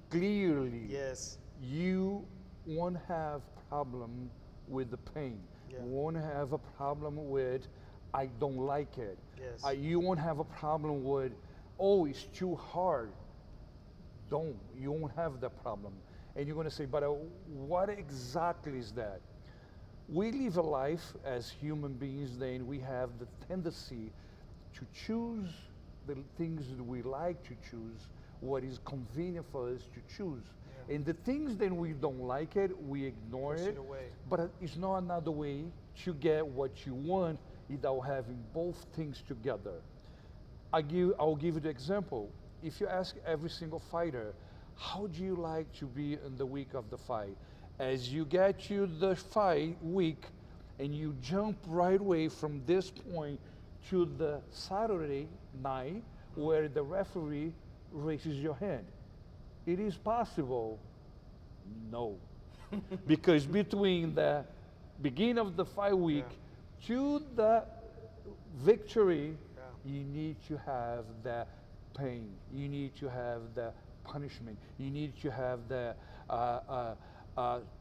Speaker 12: clearly,
Speaker 1: yes,
Speaker 12: you won't have problem with the pain. Yeah. You won't have a problem with I don't like it.
Speaker 1: Yes.
Speaker 12: You won't have a problem with, oh, it's too hard. You won't have that problem. And you're going to say, but what exactly is that? We live a life as human beings, then we have the tendency to choose the things that we like to choose, what is convenient for us to choose. Yeah. And the things that we don't like it, we ignore it. But it's not another way to get what you want without having both things together. I'll give you the example. If you ask every single fighter, how do you like to be in the week of the fight? As you get to the fight week and you jump right away from this point to the Saturday night where the referee raises your hand. It is possible? No. Because between the beginning of the fight week to the victory, you need to have the pain. You need to have the punishment. You need to have the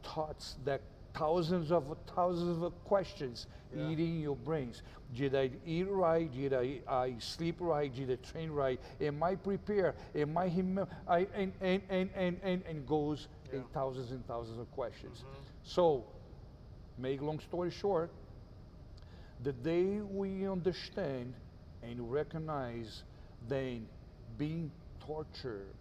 Speaker 12: thoughts, that thousands of questions eating your brains. Did I eat right? Did I sleep right? Did I train right? Am I prepared? Am I and goes in thousands and thousands of questions. So, make long story short, the day we understand and recognize then being tortured,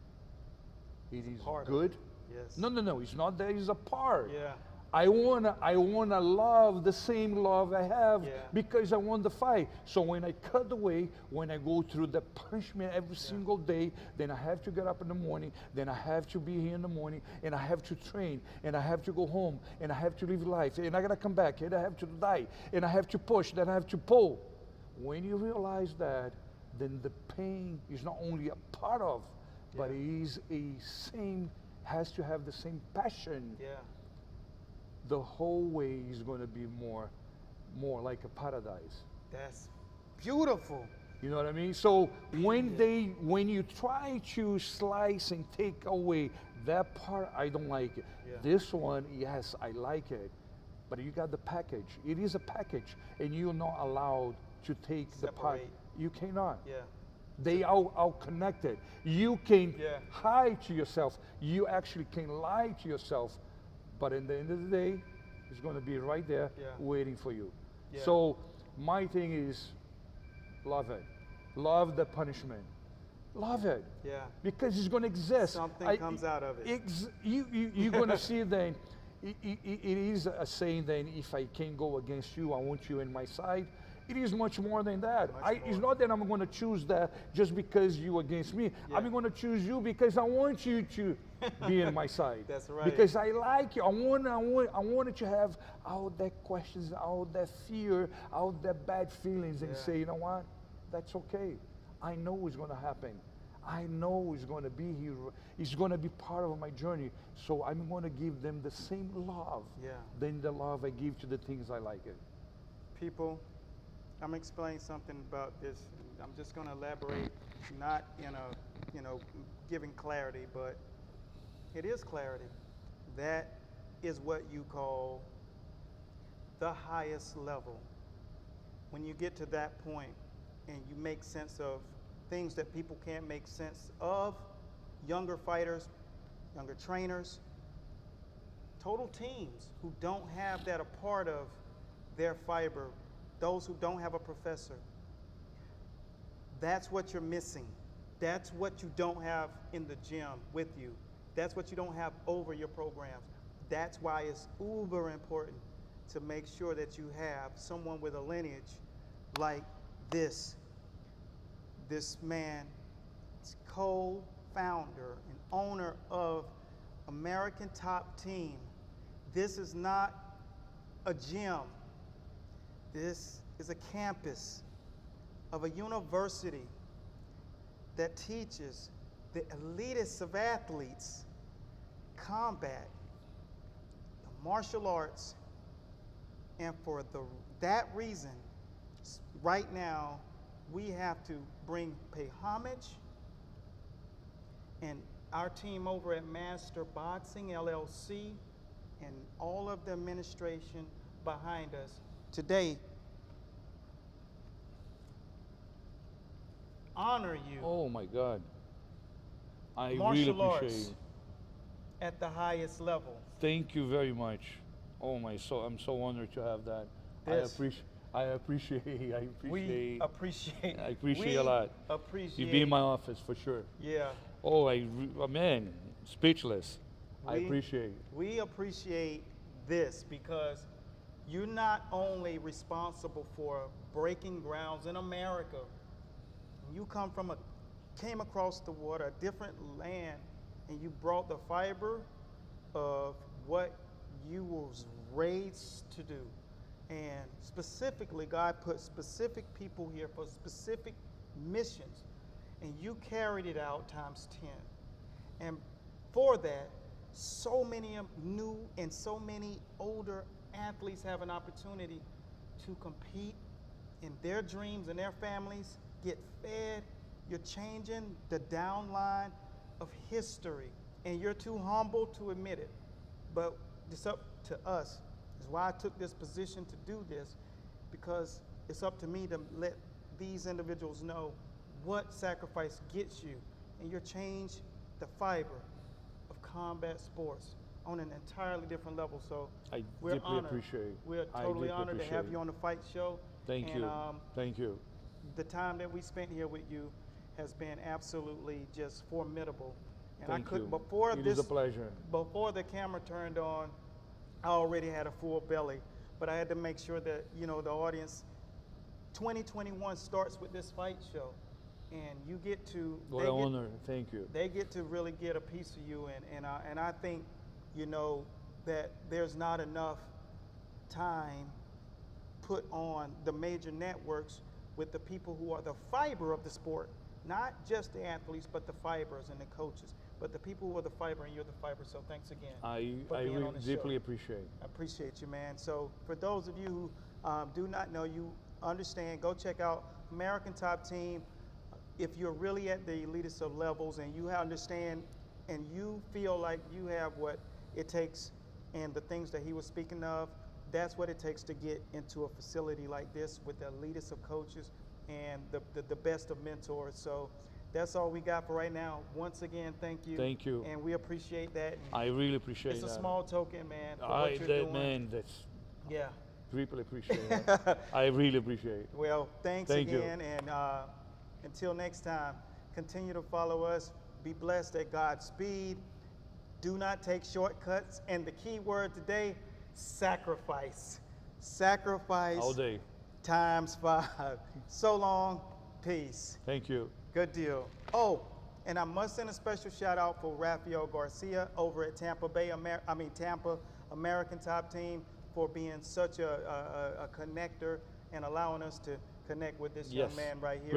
Speaker 12: it is good.
Speaker 1: Yes.
Speaker 12: No, it's not that, it's a part.
Speaker 1: Yeah.
Speaker 12: I wanna love the same love I have because I want the fight. So when I cut away, when I go through the punishment every single day, then I have to get up in the morning, then I have to be here in the morning, and I have to train, and I have to go home, and I have to live life, and I gotta come back, and I have to die, and I have to push, then I have to pull. When you realize that, then the pain is not only a part of, but it is has to have the same passion.
Speaker 1: Yeah.
Speaker 12: The whole way is going to be more like a paradise.
Speaker 1: That's beautiful.
Speaker 12: You know what I mean? So when you try to slice and take away that part, I don't like it. Yeah. This one, yes, I like it. But you got the package. It is a package, and you're not allowed to take the part. You cannot.
Speaker 1: Yeah.
Speaker 12: They are connected. You can hide to yourself. You actually can lie to yourself. But at the end of the day, it's going to be right there waiting for you. Yeah. So my thing is, love it. Love the punishment. Love it.
Speaker 1: Yeah.
Speaker 12: Because it's going to exist.
Speaker 1: Something comes out of it.
Speaker 12: You're going to see then, it is a saying that if I can't go against you, I want you in my side. It is much more than that. It's not that I'm going to choose that just because you against me. Yeah. I'm going to choose you because I want you to be in my side.
Speaker 1: That's right.
Speaker 12: Because I like you. I wanted to have all that questions, all that fear, all that bad feelings, and say, you know what? That's okay. I know it's going to happen. I know it's going to be here. It's going to be part of my journey. So I'm going to give them the same love than the love I give to the things I like it.
Speaker 1: People, I'm going to explain something about this. I'm just going to elaborate, not in a, giving clarity, but it is clarity. That is what you call the highest level. When you get to that point and you make sense of things that people can't make sense of, younger fighters, younger trainers, total teams who don't have that a part of their fiber, those who don't have a professor. That's what you're missing. That's what you don't have in the gym with you. That's what you don't have over your programs. That's why it's uber important to make sure that you have someone with a lineage like this. This man is co-founder and owner of American Top Team. This is not a gym. This is a campus of a university that teaches the elitist of athletes combat, the martial arts, and for that reason, right now, we have to pay homage, and our team over at Master Boxing LLC and all of the administration behind us today honor you.
Speaker 12: Oh my God. I
Speaker 1: Martial
Speaker 12: really appreciate
Speaker 1: arts
Speaker 12: it.
Speaker 1: At the highest level.
Speaker 12: Thank you very much. Oh my, I'm so honored to have that. I appreciate
Speaker 1: We appreciate
Speaker 12: a lot.
Speaker 1: Appreciate
Speaker 12: you be in my office for sure.
Speaker 1: Yeah.
Speaker 12: Oh, man, speechless. I appreciate.
Speaker 1: We appreciate this because you're not only responsible for breaking grounds in America. You came across the water, a different land, and you brought the fiber of what you was raised to do. And specifically, God put specific people here for specific missions, and you carried it out times 10. And for that, so many new and so many older athletes have an opportunity to compete in their dreams and their families, get fed. You're changing the downline of history, and you're too humble to admit it. But it's up to us. That's why I took this position to do this, because it's up to me to let these individuals know what sacrifice gets you, and you're change the fiber of combat sports on an entirely different level. So we're honored. We're totally honored to have you on the Fight Show.
Speaker 12: Thank you. Thank you.
Speaker 1: The time that we spent here with you has been absolutely just formidable. And
Speaker 12: Thank you.
Speaker 1: It
Speaker 12: is a pleasure.
Speaker 1: Before the camera turned on, I already had a full belly, but I had to make sure that, the audience, 2021 starts with this Fight Show, and you get to.
Speaker 12: What an honor. Thank you.
Speaker 1: They get to really get a piece of you, and I think, that there's not enough time put on the major networks with the people who are the fiber of the sport, not just the athletes, but the fibers and the coaches, but the people who are the fiber, and you're the fiber. So thanks again.
Speaker 12: I really deeply appreciate.
Speaker 1: I appreciate you, man. So for those of you who do not know, you understand, go check out American Top Team. If you're really at the elitist of levels and you understand and you feel like you have what it takes and the things that he was speaking of, that's what it takes to get into a facility like this with the elitist of coaches and the best of mentors. So that's all we got for right now. Once again, thank you.
Speaker 12: Thank you.
Speaker 1: And we appreciate that. And
Speaker 12: I really appreciate that.
Speaker 1: It's a small token, man, for what you're doing.
Speaker 12: Man, that's...
Speaker 1: Yeah.
Speaker 12: Deeply appreciate it. I really appreciate it.
Speaker 1: Well, thank again. You. And until next time, continue to follow us. Be blessed at God's speed. Do not take shortcuts. And the key word today, sacrifice. Sacrifice.
Speaker 12: All day.
Speaker 1: Times 5. So long. Peace.
Speaker 12: Thank you.
Speaker 1: Good deal. Oh, and I must send a special shout out for Rafael Garcia over at Tampa American Top Team for being such a connector and allowing us to connect with this young man right here.